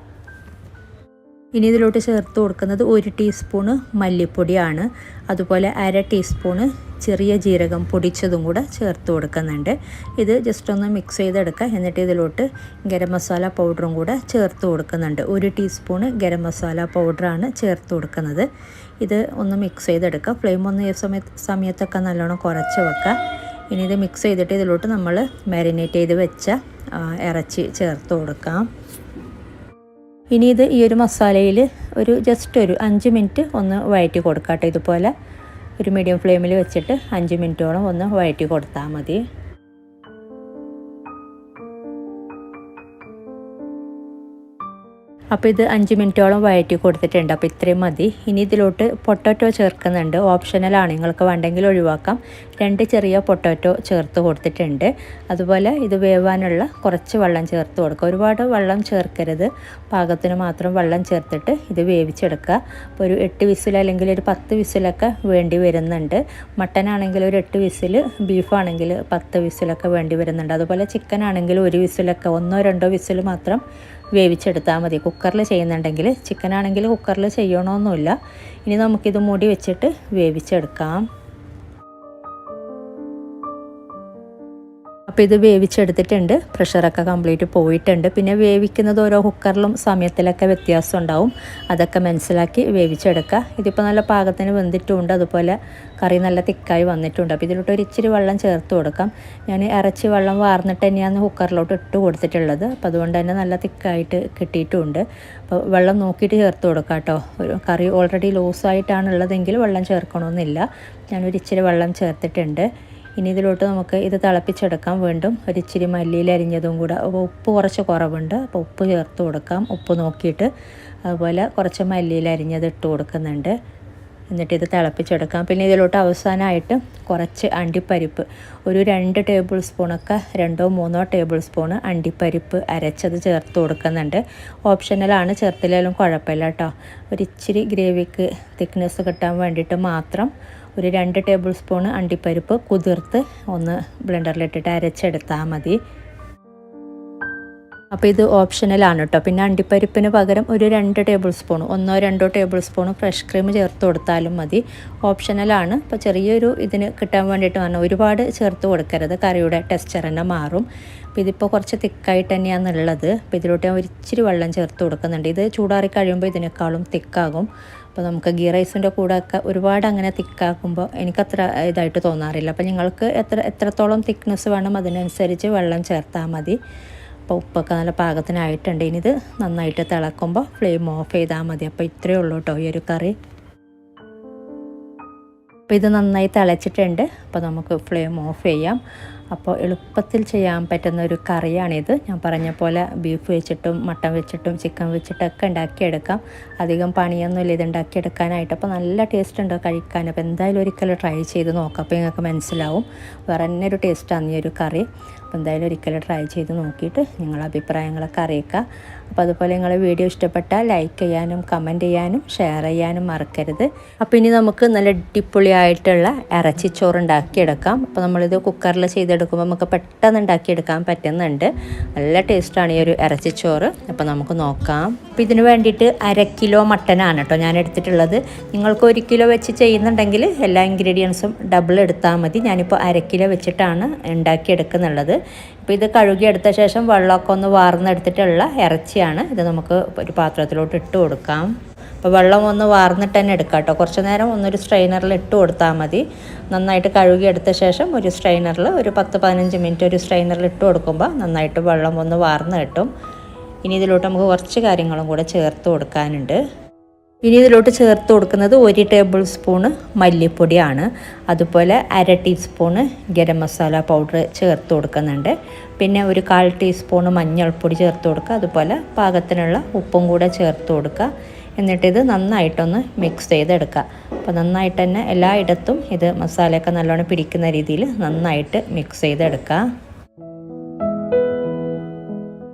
ഇനി ഇതിലോട്ട് ചേർത്ത് കൊടുക്കുന്നത് 1 ടീസ്പൂണ് മല്ലിപ്പൊടിയാണ്. അതുപോലെ 1/2 ടീസ്പൂണ് ചെറിയ ജീരകം പൊടിച്ചതും കൂടെ ചേർത്ത് കൊടുക്കുന്നുണ്ട്. ഇത് ജസ്റ്റ് ഒന്ന് മിക്സ് ചെയ്തെടുക്കുക. എന്നിട്ട് ഇതിലോട്ട് ഗരം മസാല പൗഡറും കൂടെ ചേർത്ത് കൊടുക്കുന്നുണ്ട്. 1 ടീസ്പൂണ് ഗരം മസാല പൗഡറാണ് ചേർത്ത് കൊടുക്കുന്നത്. ഇത് ഒന്ന് മിക്സ് ചെയ്തെടുക്കുക. ഫ്ലെയിം ഒന്ന് ഈ സമയത്തൊക്കെ നല്ലോണം കുറച്ച് വെക്കുക. ഇനി ഇത് മിക്സ് ചെയ്തിട്ട് ഇതിലോട്ട് നമ്മൾ മാരിനേറ്റ് ചെയ്ത് വെച്ച ഇറച്ചി ചേർത്ത് കൊടുക്കാം. ഇനി ഇത് ഈ ഒരു മസാലയിൽ ജസ്റ്റ് ഒരു 5 മിനിറ്റ് ഒന്ന് വഴറ്റി കൊടുക്കാം കേട്ടോ. ഇതുപോലെ ഒരു മീഡിയം ഫ്ലെയിമിൽ വെച്ചിട്ട് 5 മിനിറ്റോളം ഒന്ന് വഴറ്റി കൊടുത്താൽ മതി. അപ്പോൾ ഇത് 5 മിനിറ്റോളം വഴറ്റി കൊടുത്തിട്ടുണ്ട്. അപ്പോൾ ഇത്രയും മതി. ഇനി ഇതിലോട്ട് പൊട്ടാറ്റോ ചേർക്കുന്നുണ്ട്. ഓപ്ഷണലാണ്, നിങ്ങൾക്ക് വേണ്ടെങ്കിൽ ഒഴിവാക്കാം. 2 ചെറിയ പൊട്ടാറ്റോ ചേർത്ത് കൊടുത്തിട്ടുണ്ട്. അതുപോലെ ഇത് വേവാനുള്ള കുറച്ച് വെള്ളം ചേർത്ത് കൊടുക്കുക. ഒരുപാട് വെള്ളം ചേർക്കരുത്. പാകത്തിന് മാത്രം വെള്ളം ചേർത്തിട്ട് ഇത് വേവിച്ചെടുക്കുക. അപ്പോൾ ഒരു 8 വിസിൽ അല്ലെങ്കിൽ ഒരു 10 വിസിലൊക്കെ വേണ്ടി വരുന്നുണ്ട്. മട്ടനാണെങ്കിൽ ഒരു 8 വിസിൽ, ബീഫാണെങ്കിൽ 10 വിസിലൊക്കെ വേണ്ടി വരുന്നുണ്ട്. അതുപോലെ ചിക്കൻ ആണെങ്കിൽ 1 വിസിലൊക്കെ 1-2 വിസിൽ മാത്രം വേവിച്ചെടുത്താൽ മതി. കുക്കറിൽ ചെയ്യുന്നുണ്ടെങ്കിൽ, ചിക്കൻ ആണെങ്കിൽ കുക്കറിൽ ചെയ്യണമെന്നില്ല. ഇനി നമുക്കിത് മൂടി വെച്ചിട്ട് വേവിച്ചെടുക്കാം. അപ്പോൾ അപ്പോൾ ഇത് വേവിച്ചെടുത്തിട്ടുണ്ട്. പ്രഷറൊക്കെ കംപ്ലീറ്റ് പോയിട്ടുണ്ട്. പിന്നെ വേവിക്കുന്നത് ഓരോ കുക്കറിലും സമയത്തിലൊക്കെ വ്യത്യാസം ഉണ്ടാവും. അതൊക്കെ മനസ്സിലാക്കി വേവിച്ചെടുക്കുക. ഇതിപ്പോൾ നല്ല പാകത്തിന് വെന്തിട്ടുമുണ്ട്. അതുപോലെ കറി നല്ല തിക്കായി വന്നിട്ടുണ്ട്. അപ്പോൾ ഇതിലോട്ട് ഒരു ഇച്ചിരി വെള്ളം ചേർത്ത് കൊടുക്കാം. ഞാൻ ഇറച്ചി വെള്ളം വാർന്നിട്ട് തന്നെയാണ് കുക്കറിലോട്ട് ഇട്ട് കൊടുത്തിട്ടുള്ളത്. അപ്പോൾ അതുകൊണ്ട് തന്നെ നല്ല തിക്കായിട്ട് കിട്ടിയിട്ടുമുണ്ട്. അപ്പോൾ വെള്ളം നോക്കിയിട്ട് ചേർത്ത് കൊടുക്കാം കേട്ടോ. ഒരു കറി ഓൾറെഡി ലൂസായിട്ടാണുള്ളതെങ്കിൽ വെള്ളം ചേർക്കണമെന്നില്ല. ഞാനൊരു ഇച്ചിരി വെള്ളം ചേർത്തിട്ടുണ്ട്. ഇനി ഇതിലോട്ട് നമുക്ക് ഇത് തിളപ്പിച്ചെടുക്കാം. വീണ്ടും ഒരു ഇച്ചിരി മല്ലിയിൽ അരിഞ്ഞതും കൂടെ. അപ്പോൾ ഉപ്പ് കുറച്ച് കുറവുണ്ട്. അപ്പോൾ ഉപ്പ് ചേർത്ത് കൊടുക്കാം, ഉപ്പ് നോക്കിയിട്ട്. അതുപോലെ കുറച്ച് മല്ലിയിൽ അരിഞ്ഞത് ഇട്ട് കൊടുക്കുന്നുണ്ട്. എന്നിട്ട് ഇത് തിളപ്പിച്ചെടുക്കാം. പിന്നെ ഇതിലോട്ട് അവസാനമായിട്ട് കുറച്ച് അണ്ടിപ്പരിപ്പ്, ഒരു 2 ടേബിൾ സ്പൂണൊക്കെ 2-3 ടേബിൾ സ്പൂൺ അണ്ടിപ്പരിപ്പ് അരച്ചത് ചേർത്ത് കൊടുക്കുന്നുണ്ട്. ഓപ്ഷണലാണ്, ചേർത്തില്ലെങ്കിലും കുഴപ്പമില്ല കേട്ടോ. ഒരു ഇച്ചിരി ഗ്രേവിക്ക് തിക്നെസ് കിട്ടാൻ വേണ്ടിയിട്ട് മാത്രം ഒരു 2 ടേബിൾ സ്പൂൺ അണ്ടിപ്പരിപ്പ് കുതിർത്ത് ഒന്ന് ബ്ലെൻഡറിലിട്ടിട്ട് അരച്ചെടുത്താൽ മതി. അപ്പോൾ ഇത് ഓപ്ഷണലാണ് കേട്ടോ. പിന്നെ അണ്ടിപ്പരിപ്പിന് പകരം ഒരു 2 table spoon 1-2 table spoon fresh cream ചേർത്ത് കൊടുത്താലും മതി. ഓപ്ഷണലാണ്. അപ്പോൾ ചെറിയൊരു ഇതിന് കിട്ടാൻ വേണ്ടിയിട്ട് പറഞ്ഞാൽ ഒരുപാട് ചേർത്ത് കൊടുക്കരുത്, കറിയുടെ ടെക്സ്ചർ തന്നെ മാറും. അപ്പോൾ ഇതിപ്പോൾ കുറച്ച് തിക്കായിട്ട് തന്നെയാണുള്ളത്. അപ്പോൾ ഇതിലോട്ട് ഞാൻ ഒരു ഇച്ചിരി വെള്ളം ചേർത്ത് കൊടുക്കുന്നുണ്ട്. ഇത് ചൂടാറി കഴിയുമ്പോൾ ഇതിനേക്കാളും തിക്കാകും. അപ്പോൾ നമുക്ക് ഗീ റൈസിൻ്റെ കൂടെ ഒക്കെ ഒരുപാട് അങ്ങനെ തിക്കാക്കുമ്പോൾ എനിക്കത്ര ഇതായിട്ട് തോന്നാറില്ല. അപ്പോൾ നിങ്ങൾക്ക് എത്രത്തോളം തിക്നെസ് വേണം അതിനനുസരിച്ച് വെള്ളം ചേർത്താൽ മതി. അപ്പോൾ ഉപ്പൊക്കെ നല്ല പാകത്തിനായിട്ടുണ്ട്. ഇനി ഇത് നന്നായിട്ട് തിളക്കുമ്പോൾ ഫ്ലെയിം ഓഫ് ചെയ്താൽ മതി. അപ്പോൾ ഇത്രയേ ഉള്ളൂ കേട്ടോ ഈ ഒരു കറി. അപ്പോൾ ഇത് നന്നായി തിളച്ചിട്ടുണ്ട്. അപ്പോൾ നമുക്ക് ഫ്ലെയിം ഓഫ് ചെയ്യാം. അപ്പോൾ എളുപ്പത്തിൽ ചെയ്യാൻ പറ്റുന്ന ഒരു കറിയാണിത്. ഞാൻ പറഞ്ഞ പോലെ ബീഫ് വെച്ചിട്ടും മട്ടൻ വെച്ചിട്ടും ചിക്കൻ വെച്ചിട്ടൊക്കെ ഉണ്ടാക്കിയെടുക്കാം. അധികം പണിയൊന്നുമില്ല ഇത് ഉണ്ടാക്കിയെടുക്കാനായിട്ട്. അപ്പോൾ നല്ല ടേസ്റ്റ് ഉണ്ട് കഴിക്കാൻ. അപ്പോൾ എന്തായാലും ഒരിക്കലും ട്രൈ ചെയ്ത് നോക്കാം. അപ്പോൾ നിങ്ങൾക്ക് മനസ്സിലാവും വേറെ തന്നെ ഒരു ടേസ്റ്റാണ് ഈ ഒരു കറി. അപ്പോൾ എന്തായാലും ഒരിക്കലും ട്രൈ ചെയ്ത് നോക്കിയിട്ട് നിങ്ങളുടെ അഭിപ്രായങ്ങളൊക്കെ അറിയിക്കുക. അപ്പോൾ അതുപോലെ നിങ്ങളെ വീഡിയോ ഇഷ്ടപ്പെട്ടാൽ ലൈക്ക് ചെയ്യാനും കമൻറ്റ് ചെയ്യാനും ഷെയർ ചെയ്യാനും മറക്കരുത്. അപ്പോൾ ഇനി നമുക്ക് നല്ല അടിപൊളിയായിട്ടുള്ള ഇറച്ചിച്ചോറ് ഉണ്ടാക്കിയെടുക്കാം. അപ്പോൾ നമ്മളിത് കുക്കറിൽ ചെയ്തെടുക്കുമ്പോൾ നമുക്ക് പെട്ടെന്ന് ഉണ്ടാക്കിയെടുക്കാൻ പറ്റുന്നുണ്ട്. നല്ല ടേസ്റ്റാണ് ഈ ഒരു ഇറച്ചിച്ചോറ്. അപ്പോൾ നമുക്ക് നോക്കാം. അപ്പോൾ ഇതിന് വേണ്ടിയിട്ട് 1/2 കിലോ മട്ടനാണ് കേട്ടോ ഞാൻ എടുത്തിട്ടുള്ളത്. നിങ്ങൾക്ക് 1 കിലോ വെച്ച് ചെയ്യുന്നുണ്ടെങ്കിൽ എല്ലാ ഇൻഗ്രീഡിയൻസും ഡബിൾ എടുത്താൽ മതി. ഞാനിപ്പോൾ 1/2 കിലോ വെച്ചിട്ടാണ് ഉണ്ടാക്കിയെടുക്കുന്നുള്ളത്. അപ്പോൾ ഇത് കഴുകിയെടുത്ത ശേഷം വെള്ളമൊക്കെ ഒന്ന് വാർന്നെടുത്തിട്ടുള്ള ഇറച്ചിയാണ്. ഇത് നമുക്ക് ഒരു പാത്രത്തിലോട്ട് ഇട്ട് കൊടുക്കാം. അപ്പോൾ വെള്ളം ഒന്ന് വാർന്നിട്ട് തന്നെ എടുക്കാം കേട്ടോ. കുറച്ച് നേരം ഒന്നൊരു സ്ട്രെയിനറിൽ ഇട്ട് കൊടുത്താൽ മതി. നന്നായിട്ട് കഴുകിയെടുത്ത ശേഷം ഒരു സ്ട്രെയിനറിൽ ഒരു 10-15 മിനിറ്റ് ഒരു സ്ട്രെയിനറിൽ ഇട്ട് കൊടുക്കുമ്പോൾ നന്നായിട്ട് വെള്ളം ഒന്ന് വാർന്ന് കിട്ടും. ഇനി ഇതിലോട്ട് നമുക്ക് കുറച്ച് കാര്യങ്ങളും കൂടെ ചേർത്ത് കൊടുക്കാനുണ്ട്. ഇനി ഇതിലോട്ട് ചേർത്ത് കൊടുക്കുന്നത് 1 ടേബിൾ സ്പൂണ് മല്ലിപ്പൊടിയാണ്. അതുപോലെ 1/2 ടീസ്പൂണ് ഗരം മസാല പൗഡർ ചേർത്ത് കൊടുക്കുന്നുണ്ട്. പിന്നെ ഒരു 1/4 ടീസ്പൂണ് മഞ്ഞൾപ്പൊടി ചേർത്ത് കൊടുക്കുക. അതുപോലെ പാകത്തിനുള്ള ഉപ്പും കൂടെ ചേർത്ത് കൊടുക്കുക. എന്നിട്ടിത് നന്നായിട്ടൊന്ന് മിക്സ് ചെയ്തെടുക്കുക. അപ്പോൾ നന്നായിട്ട് തന്നെ എല്ലായിടത്തും ഇത് മസാലയൊക്കെ നല്ലോണം പിടിക്കുന്ന രീതിയിൽ നന്നായിട്ട് മിക്സ് ചെയ്തെടുക്കുക.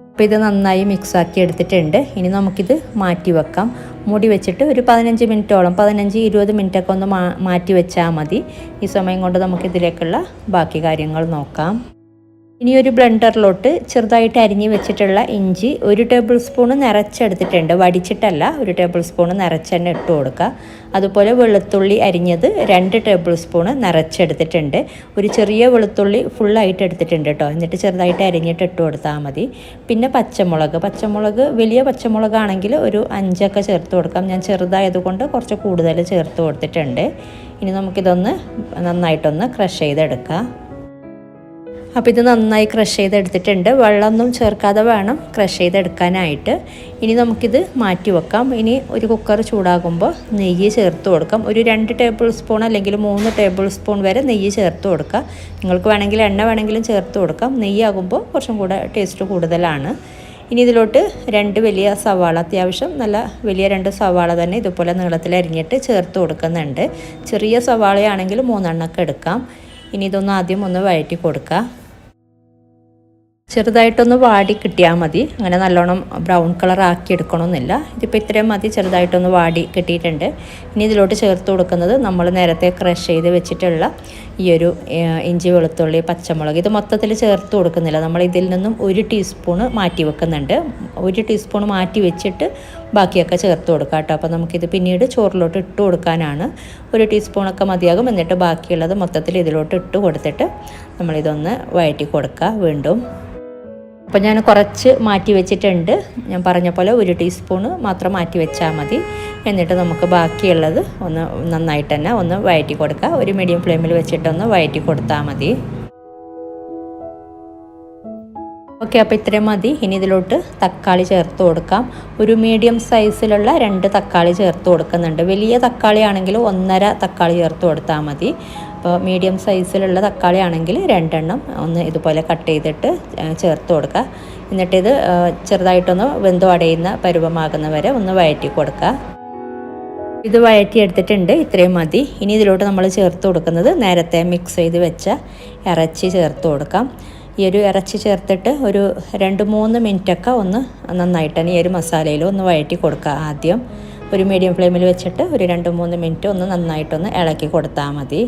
അപ്പോൾ ഇത് നന്നായി മിക്സാക്കി എടുത്തിട്ടുണ്ട്. ഇനി നമുക്കിത് മാറ്റി വെക്കാം. മൂടി വെച്ചിട്ട് ഒരു 15 മിനിറ്റോളം 15-20 മിനിറ്റൊക്കെ ഒന്ന് മാറ്റി വെച്ചാൽ മതി. ഈ സമയം കൊണ്ട് നമുക്കിതിലേക്കുള്ള ബാക്കി കാര്യങ്ങൾ നോക്കാം. ഇനി ഒരു ബ്ലെൻഡറിലോട്ട് ചെറുതായിട്ട് അരിഞ്ഞ് വെച്ചിട്ടുള്ള ഇഞ്ചി 1 ടേബിൾ സ്പൂൺ നിറച്ചെടുത്തിട്ടുണ്ട്. വടിച്ചിട്ടല്ല, 1 ടേബിൾ സ്പൂൺ നിറച്ച് തന്നെ ഇട്ട് കൊടുക്കുക. അതുപോലെ വെളുത്തുള്ളി അരിഞ്ഞത് 2 ടേബിൾ സ്പൂൺ നിറച്ചെടുത്തിട്ടുണ്ട്. ഒരു ചെറിയ വെളുത്തുള്ളി ഫുള്ളായിട്ട് എടുത്തിട്ടുണ്ട് കേട്ടോ. എന്നിട്ട് ചെറുതായിട്ട് അരിഞ്ഞിട്ട് ഇട്ട് കൊടുത്താൽ മതി. പിന്നെ പച്ചമുളക് വലിയ പച്ചമുളകാണെങ്കിൽ ഒരു 5 ചേർത്ത് കൊടുക്കാം. ഞാൻ ചെറുതായതുകൊണ്ട് കുറച്ച് കൂടുതൽ ചേർത്ത് കൊടുത്തിട്ടുണ്ട്. ഇനി നമുക്കിതൊന്ന് നന്നായിട്ടൊന്ന് ക്രഷ് ചെയ്തെടുക്കാം. അപ്പോൾ ഇത് നന്നായി ക്രഷ് ചെയ്തെടുത്തിട്ടുണ്ട്. വെള്ളമൊന്നും ചേർക്കാതെ വേണം ക്രഷ് ചെയ്തെടുക്കാനായിട്ട്. ഇനി നമുക്കിത് മാറ്റി വെക്കാം. ഇനി ഒരു കുക്കർ ചൂടാകുമ്പോൾ നെയ്യ് ചേർത്ത് കൊടുക്കാം. ഒരു 2 ടേബിൾ സ്പൂൺ അല്ലെങ്കിൽ 3 ടേബിൾ സ്പൂൺ വരെ നെയ്യ് ചേർത്ത് കൊടുക്കുക. നിങ്ങൾക്ക് വേണമെങ്കിൽ എണ്ണ വേണമെങ്കിലും ചേർത്ത് കൊടുക്കാം. നെയ്യാകുമ്പോൾ കുറച്ചും കൂടെ ടേസ്റ്റ് കൂടുതലാണ്. ഇനി ഇതിലോട്ട് 2 വലിയ സവാള, അത്യാവശ്യം നല്ല വലിയ 2 സവാള തന്നെ ഇതുപോലെ നീളത്തിൽ അരിഞ്ഞിട്ട് ചേർത്ത് കൊടുക്കുന്നുണ്ട്. ചെറിയ സവാളയാണെങ്കിൽ 3 എണ്ണമൊക്കെ എടുക്കാം. ഇനി ഇതൊന്ന് ആദ്യം ഒന്ന് വഴറ്റി കൊടുക്കുക. ചെറുതായിട്ടൊന്ന് വാടി കിട്ടിയാൽ മതി. അങ്ങനെ നല്ലോണം ബ്രൗൺ കളർ ആക്കി എടുക്കണമെന്നില്ല. ഇതിപ്പോൾ ഇത്രയും മതി. ചെറുതായിട്ടൊന്ന് വാടി കിട്ടിയിട്ടുണ്ട്. ഇനി ഇതിലോട്ട് ചേർത്ത് കൊടുക്കുന്നത് നമ്മൾ നേരത്തെ ക്രഷ് ചെയ്ത് വെച്ചിട്ടുള്ള ഈ ഒരു ഇഞ്ചി, വെളുത്തുള്ളി, പച്ചമുളക്. ഇത് മൊത്തത്തിൽ ചേർത്ത് കൊടുക്കുന്നില്ല. നമ്മൾ ഇതിൽ നിന്നും 1 ടീസ്പൂണ് മാറ്റി വെക്കുന്നുണ്ട്. 1 ടീസ്പൂൺ മാറ്റി വെച്ചിട്ട് ബാക്കിയൊക്കെ ചേർത്ത് കൊടുക്കാം കേട്ടോ. അപ്പോൾ നമുക്കിത് പിന്നീട് ചോറിലോട്ട് ഇട്ട് കൊടുക്കാനാണ്. 1 ടീസ്പൂണൊക്കെ മതിയാകും. എന്നിട്ട് ബാക്കിയുള്ളത് മൊത്തത്തിൽ ഇതിലോട്ട് ഇട്ട് കൊടുത്തിട്ട് നമ്മളിതൊന്ന് വഴറ്റി കൊടുക്കുക വീണ്ടും. അപ്പോൾ ഞാൻ കുറച്ച് മാറ്റി വെച്ചിട്ടുണ്ട്. ഞാൻ പറഞ്ഞ പോലെ 1 ടീസ്പൂണ് മാത്രം മാറ്റി വെച്ചാൽ മതി. എന്നിട്ട് നമുക്ക് ബാക്കിയുള്ളത് ഒന്ന് നന്നായിട്ട് തന്നെ ഒന്ന് വഴറ്റി കൊടുക്കുക. ഒരു മീഡിയം ഫ്ലെയിമിൽ വെച്ചിട്ടൊന്ന് വഴറ്റി കൊടുത്താൽ മതി. ഓക്കെ, അപ്പോൾ ഇത്രയും മതി. ഇനി ഇതിലോട്ട് തക്കാളി ചേർത്ത് കൊടുക്കാം. ഒരു മീഡിയം സൈസിലുള്ള 2 തക്കാളി ചേർത്ത് കൊടുക്കുന്നുണ്ട്. വലിയ തക്കാളി ആണെങ്കിൽ 1.5 തക്കാളി ചേർത്ത് കൊടുത്താൽ മതി. അപ്പോൾ മീഡിയം സൈസിലുള്ള തക്കാളി ആണെങ്കിൽ 2 എണ്ണം ഒന്ന് ഇതുപോലെ കട്ട് ചെയ്തിട്ട് ചേർത്ത് കൊടുക്കുക. എന്നിട്ടിത് ചെറുതായിട്ടൊന്ന് വെന്ത് അടയുന്ന പരുവമാകുന്ന വരെ ഒന്ന് വഴറ്റി കൊടുക്കുക. ഇത് വഴറ്റിയെടുത്തിട്ടുണ്ട്. ഇത്രയും മതി. ഇനി ഇതിലോട്ട് നമ്മൾ ചേർത്ത് കൊടുക്കുന്നത് നേരത്തെ മിക്സ് ചെയ്ത് വെച്ച ഇറച്ചി ചേർത്ത് കൊടുക്കാം. ഈ ഒരു ഇറച്ചി ചേർത്തിട്ട് ഒരു 2-3 മിനിറ്റൊക്കെ ഒന്ന് നന്നായിട്ട് തന്നെ ഈ ഒരു മസാലയിൽ ഒന്ന് വഴറ്റി കൊടുക്കുക. ആദ്യം ഒരു മീഡിയം ഫ്ലെയിമിൽ വെച്ചിട്ട് ഒരു 2-3 മിനിറ്റ് ഒന്ന് നന്നായിട്ടൊന്ന് ഇളക്കി കൊടുത്താൽ മതി.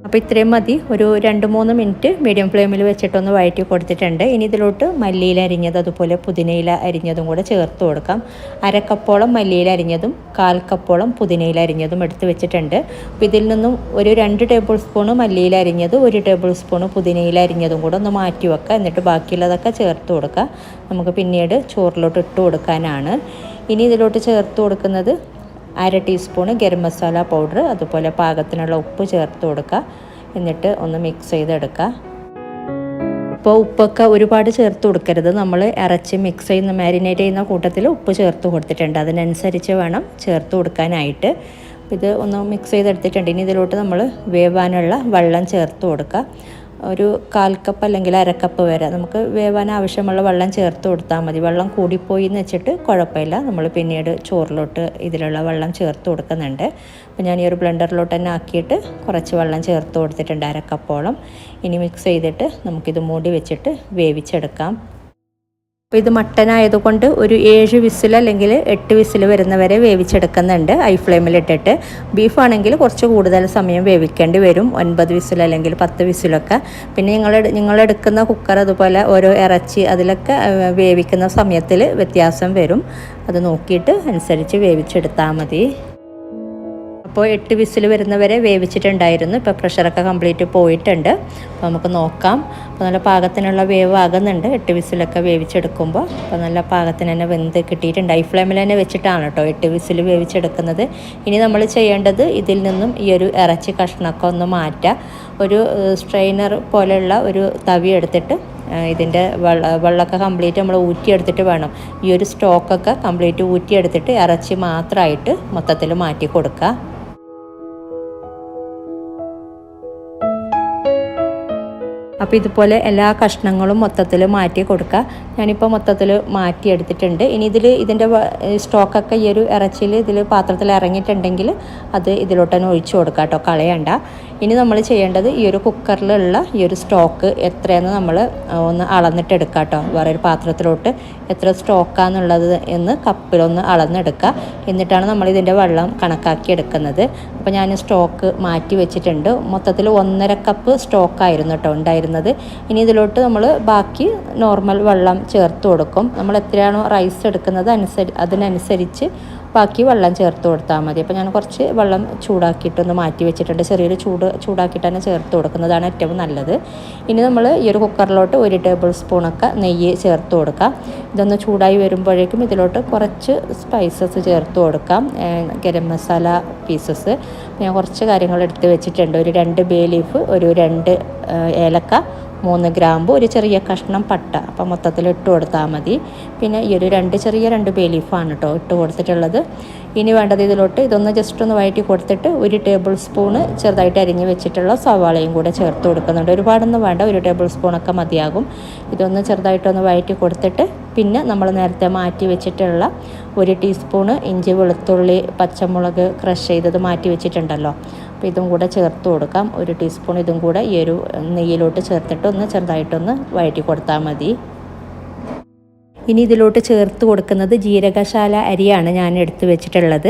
അപ്പോൾ ഇത്രയും മതി. ഒരു 2-3 മിനിറ്റ് മീഡിയം ഫ്ലെയിമിൽ വെച്ചിട്ടൊന്ന് വഴറ്റി കൊടുത്തിട്ടുണ്ട്. ഇനി ഇതിലോട്ട് മല്ലിയില അരിഞ്ഞത് അതുപോലെ പുതിനയില അരിഞ്ഞതും കൂടെ ചേർത്ത് കൊടുക്കാം. 1/2 കപ്പോളം മല്ലിയില അരിഞ്ഞതും 1/4 കപ്പോളം പുതിനയില അരിഞ്ഞതും എടുത്ത് വെച്ചിട്ടുണ്ട്. അപ്പോൾ ഇതിൽ നിന്നും ഒരു 2 ടേബിൾ സ്പൂണ് മല്ലിയില അരിഞ്ഞത്, 1 ടേബിൾ സ്പൂണ് പുതിനയില അരിഞ്ഞതും കൂടെ ഒന്ന് മാറ്റി വെക്കുക. എന്നിട്ട് ബാക്കിയുള്ളതൊക്കെ ചേർത്ത് കൊടുക്കുക. നമുക്ക് പിന്നീട് ചോറിലോട്ട് ഇട്ട് കൊടുക്കാനാണ്. ഇനി ഇതിലോട്ട് ചേർത്ത് കൊടുക്കുന്നത് 1/2 ടീസ്പൂണ് ഗരം മസാല പൗഡർ, അതുപോലെ പാകത്തിനുള്ള ഉപ്പ് ചേർത്ത് കൊടുക്കുക. എന്നിട്ട് ഒന്ന് മിക്സ് ചെയ്തെടുക്കുക. അപ്പോൾ ഉപ്പൊക്കെ ഒരുപാട് ചേർത്ത് കൊടുക്കരുത്. നമ്മൾ ഇറച്ചി മിക്സ് ചെയ്യുന്ന മാരിനേറ്റ് ചെയ്യുന്ന കൂട്ടത്തിൽ ഉപ്പ് ചേർത്ത് കൊടുത്തിട്ടുണ്ട്. അതിനനുസരിച്ച് വേണം ചേർത്ത് കൊടുക്കാനായിട്ട്. ഇത് ഒന്ന് മിക്സ് ചെയ്തെടുത്തിട്ടുണ്ട്. ഇനി ഇതിലോട്ട് നമ്മൾ വേവാനുള്ള വെള്ളം ചേർത്ത് കൊടുക്കുക. ഒരു 1/4 കപ്പ് അല്ലെങ്കിൽ 1/2 കപ്പ് വരെ നമുക്ക് വേവാൻ ആവശ്യമുള്ള വെള്ളം ചേർത്ത് കൊടുത്താൽ മതി. വെള്ളം കൂടിപ്പോയി എന്ന് വെച്ചിട്ട് കുഴപ്പമില്ല. നമ്മൾ പിന്നീട് ചോറിലോട്ട് ഇതിലുള്ള വെള്ളം ചേർത്ത് കൊടുക്കുന്നുണ്ട്. അപ്പോൾ ഞാൻ ഈ ഒരു ബ്ലെൻഡറിലോട്ട് തന്നെ ആക്കിയിട്ട് കുറച്ച് വെള്ളം ചേർത്ത് കൊടുത്തിട്ടുണ്ട്, 1/2 കപ്പോളം. ഇനി മിക്സ് ചെയ്തിട്ട് നമുക്കിത് മൂടി വെച്ചിട്ട് വേവിച്ചെടുക്കാം. അപ്പോൾ ഇത് മട്ടൻ ആയതുകൊണ്ട് ഒരു 7 വിസിൽ അല്ലെങ്കിൽ 8 വിസിൽ വരുന്നവരെ വേവിച്ചെടുക്കുന്നുണ്ട് ഹൈ ഫ്ലെയിമിലിട്ടിട്ട്. ബീഫാണെങ്കിൽ കുറച്ച് കൂടുതൽ സമയം വേവിക്കേണ്ടി വരും, 9 വിസിൽ അല്ലെങ്കിൽ 10 വിസിലൊക്കെ. പിന്നെ നിങ്ങളെടുക്കുന്ന കുക്കർ അതുപോലെ ഓരോ ഇറച്ചി അതിലൊക്കെ വേവിക്കുന്ന സമയത്തിൽ വ്യത്യാസം വരും. അത് നോക്കിയിട്ട് അനുസരിച്ച് വേവിച്ചെടുത്താൽ മതി. അപ്പോൾ 8 വിസിൽ വരുന്നവരെ വേവിച്ചിട്ടുണ്ടായിരുന്നു. ഇപ്പോൾ പ്രഷറൊക്കെ കംപ്ലീറ്റ് പോയിട്ടുണ്ട്. അപ്പോൾ നമുക്ക് നോക്കാം. അപ്പോൾ നല്ല പാകത്തിനുള്ള വേവ് ആകുന്നുണ്ട് 8 വിസിലൊക്കെ വേവിച്ചെടുക്കുമ്പോൾ. അപ്പോൾ നല്ല പാകത്തിന് തന്നെ വെന്ത് കിട്ടിയിട്ടുണ്ട്. ഹൈ ഫ്ലെയിമിൽ തന്നെ വെച്ചിട്ടാണ് കേട്ടോ 8 വിസിൽ വേവിച്ചെടുക്കുന്നത്. ഇനി നമ്മൾ ചെയ്യേണ്ടത് ഇതിൽ നിന്നും ഈ ഒരു ഇറച്ചി കഷ്ണമൊക്കെ ഒന്ന് മാറ്റുക. ഒരു സ്ട്രെയിനർ പോലെയുള്ള ഒരു തവി എടുത്തിട്ട് ഇതിൻ്റെ വെള്ളമൊക്കെ കംപ്ലീറ്റ് നമ്മൾ ഊറ്റിയെടുത്തിട്ട് വേണം. ഈ ഒരു സ്റ്റോക്കൊക്കെ കംപ്ലീറ്റ് ഊറ്റിയെടുത്തിട്ട് ഇറച്ചി മാത്രമായിട്ട് മൊത്തത്തിൽ മാറ്റി കൊടുക്കുക. അപ്പോൾ ഇതുപോലെ എല്ലാ കഷ്ണങ്ങളും മൊത്തത്തിൽ മാറ്റി കൊടുക്കുക. ഞാനിപ്പോൾ മൊത്തത്തിൽ മാറ്റിയെടുത്തിട്ടുണ്ട്. ഇനി ഇതിൻ്റെ സ്റ്റോക്കൊക്കെ ഈ ഒരു ഇറച്ചിയിൽ പാത്രത്തിൽ ഇറങ്ങിയിട്ടുണ്ടെങ്കിൽ അത് ഇതിലോട്ട് തന്നെ ഒഴിച്ചു കൊടുക്കുക കേട്ടോ, കളയണ്ട. ഇനി നമ്മൾ ചെയ്യേണ്ടത് ഈ ഒരു കുക്കറിലുള്ള ഈ ഒരു സ്റ്റോക്ക് എത്രയെന്ന് നമ്മൾ ഒന്ന് അളന്നിട്ടെടുക്കുക കേട്ടോ. വേറൊരു പാത്രത്തിലോട്ട് എത്ര സ്റ്റോക്കാന്നുള്ളത് എന്ന് കപ്പിലൊന്ന് അളന്നെടുക്കുക. എന്നിട്ടാണ് നമ്മളിതിൻ്റെ വെള്ളം കണക്കാക്കി എടുക്കുന്നത്. അപ്പോൾ ഞാൻ സ്റ്റോക്ക് മാറ്റി വെച്ചിട്ടുണ്ട്. മൊത്തത്തിൽ 1.5 കപ്പ് സ്റ്റോക്കായിരുന്നു കേട്ടോ ഉണ്ടായിരുന്നത്. ഇനി ഇതിലോട്ട് നമ്മൾ ബാക്കി നോർമൽ വെള്ളം ചേർത്ത് കൊടുക്കും. നമ്മൾ എത്രയാണോ റൈസ് എടുക്കുന്നത് അതിനനുസരിച്ച് ബാക്കി വെള്ളം ചേർത്ത് കൊടുത്താൽ മതി. അപ്പോൾ ഞാൻ കുറച്ച് വെള്ളം ചൂടാക്കിയിട്ടൊന്ന് മാറ്റി വെച്ചിട്ടുണ്ട്. ചെറിയൊരു ചൂടാക്കിയിട്ട് തന്നെ ചേർത്ത് കൊടുക്കുന്നതാണ് ഏറ്റവും നല്ലത്. ഇനി നമ്മൾ ഈ ഒരു കുക്കറിലോട്ട് 1 ടേബിൾ സ്പൂണൊക്കെ നെയ്യ് ചേർത്ത് കൊടുക്കാം. ഇതൊന്ന് ചൂടായി വരുമ്പോഴേക്കും ഇതിലോട്ട് കുറച്ച് സ്പൈസസ് ചേർത്ത് കൊടുക്കാം. ഗരം മസാല പീസസ് ഞാൻ കുറച്ച് കാര്യങ്ങൾ എടുത്ത് വെച്ചിട്ടുണ്ട്. ഒരു 2 ബേ ലീഫ്, ഒരു 2 ഏലക്ക, 3 ഗ്രാമ്പ്, ഒരു ചെറിയ കഷ്ണം പട്ട. അപ്പോൾ മൊത്തത്തിൽ ഇട്ട് കൊടുത്താൽ മതി. പിന്നെ ഈ ഒരു 2 ബേ ലീഫാണ് കേട്ടോ ഇട്ട് കൊടുത്തിട്ടുള്ളത്. ഇനി വേണ്ടത് ഇതിലോട്ട് ഇതൊന്ന് ജസ്റ്റ് ഒന്ന് വഴറ്റി കൊടുത്തിട്ട് 1 ടേബിൾ സ്പൂണ് ചെറുതായിട്ട് അരിഞ്ഞ് വെച്ചിട്ടുള്ള സവാളയും കൂടെ ചേർത്ത് കൊടുക്കുന്നുണ്ട്. ഒരുപാടൊന്നും വേണ്ട, 1 ടേബിൾ സ്പൂണൊക്കെ മതിയാകും. ഇതൊന്ന് ചെറുതായിട്ടൊന്ന് വഴറ്റി കൊടുത്തിട്ട് പിന്നെ നമ്മൾ നേരത്തെ മാറ്റി വെച്ചിട്ടുള്ള 1 ടീസ്പൂണ് ഇഞ്ചി, വെളുത്തുള്ളി, പച്ചമുളക് ക്രഷ് ചെയ്തത് മാറ്റി വെച്ചിട്ടുണ്ടല്ലോ. അപ്പോൾ ഇതും കൂടെ ചേർത്ത് കൊടുക്കാം. 1 ടീസ്പൂൺ ഇതും കൂടെ ഈ ഒരു നെയ്യിലോട്ട് ചേർത്തിട്ട് ഒന്ന് ചെറുതായിട്ടൊന്ന് വഴറ്റി കൊടുത്താൽ മതി. ഇനി ഇതിലോട്ട് ചേർത്ത് കൊടുക്കുന്നത് ജീരകശാല അരിയാണ് ഞാൻ എടുത്ത് വെച്ചിട്ടുള്ളത്.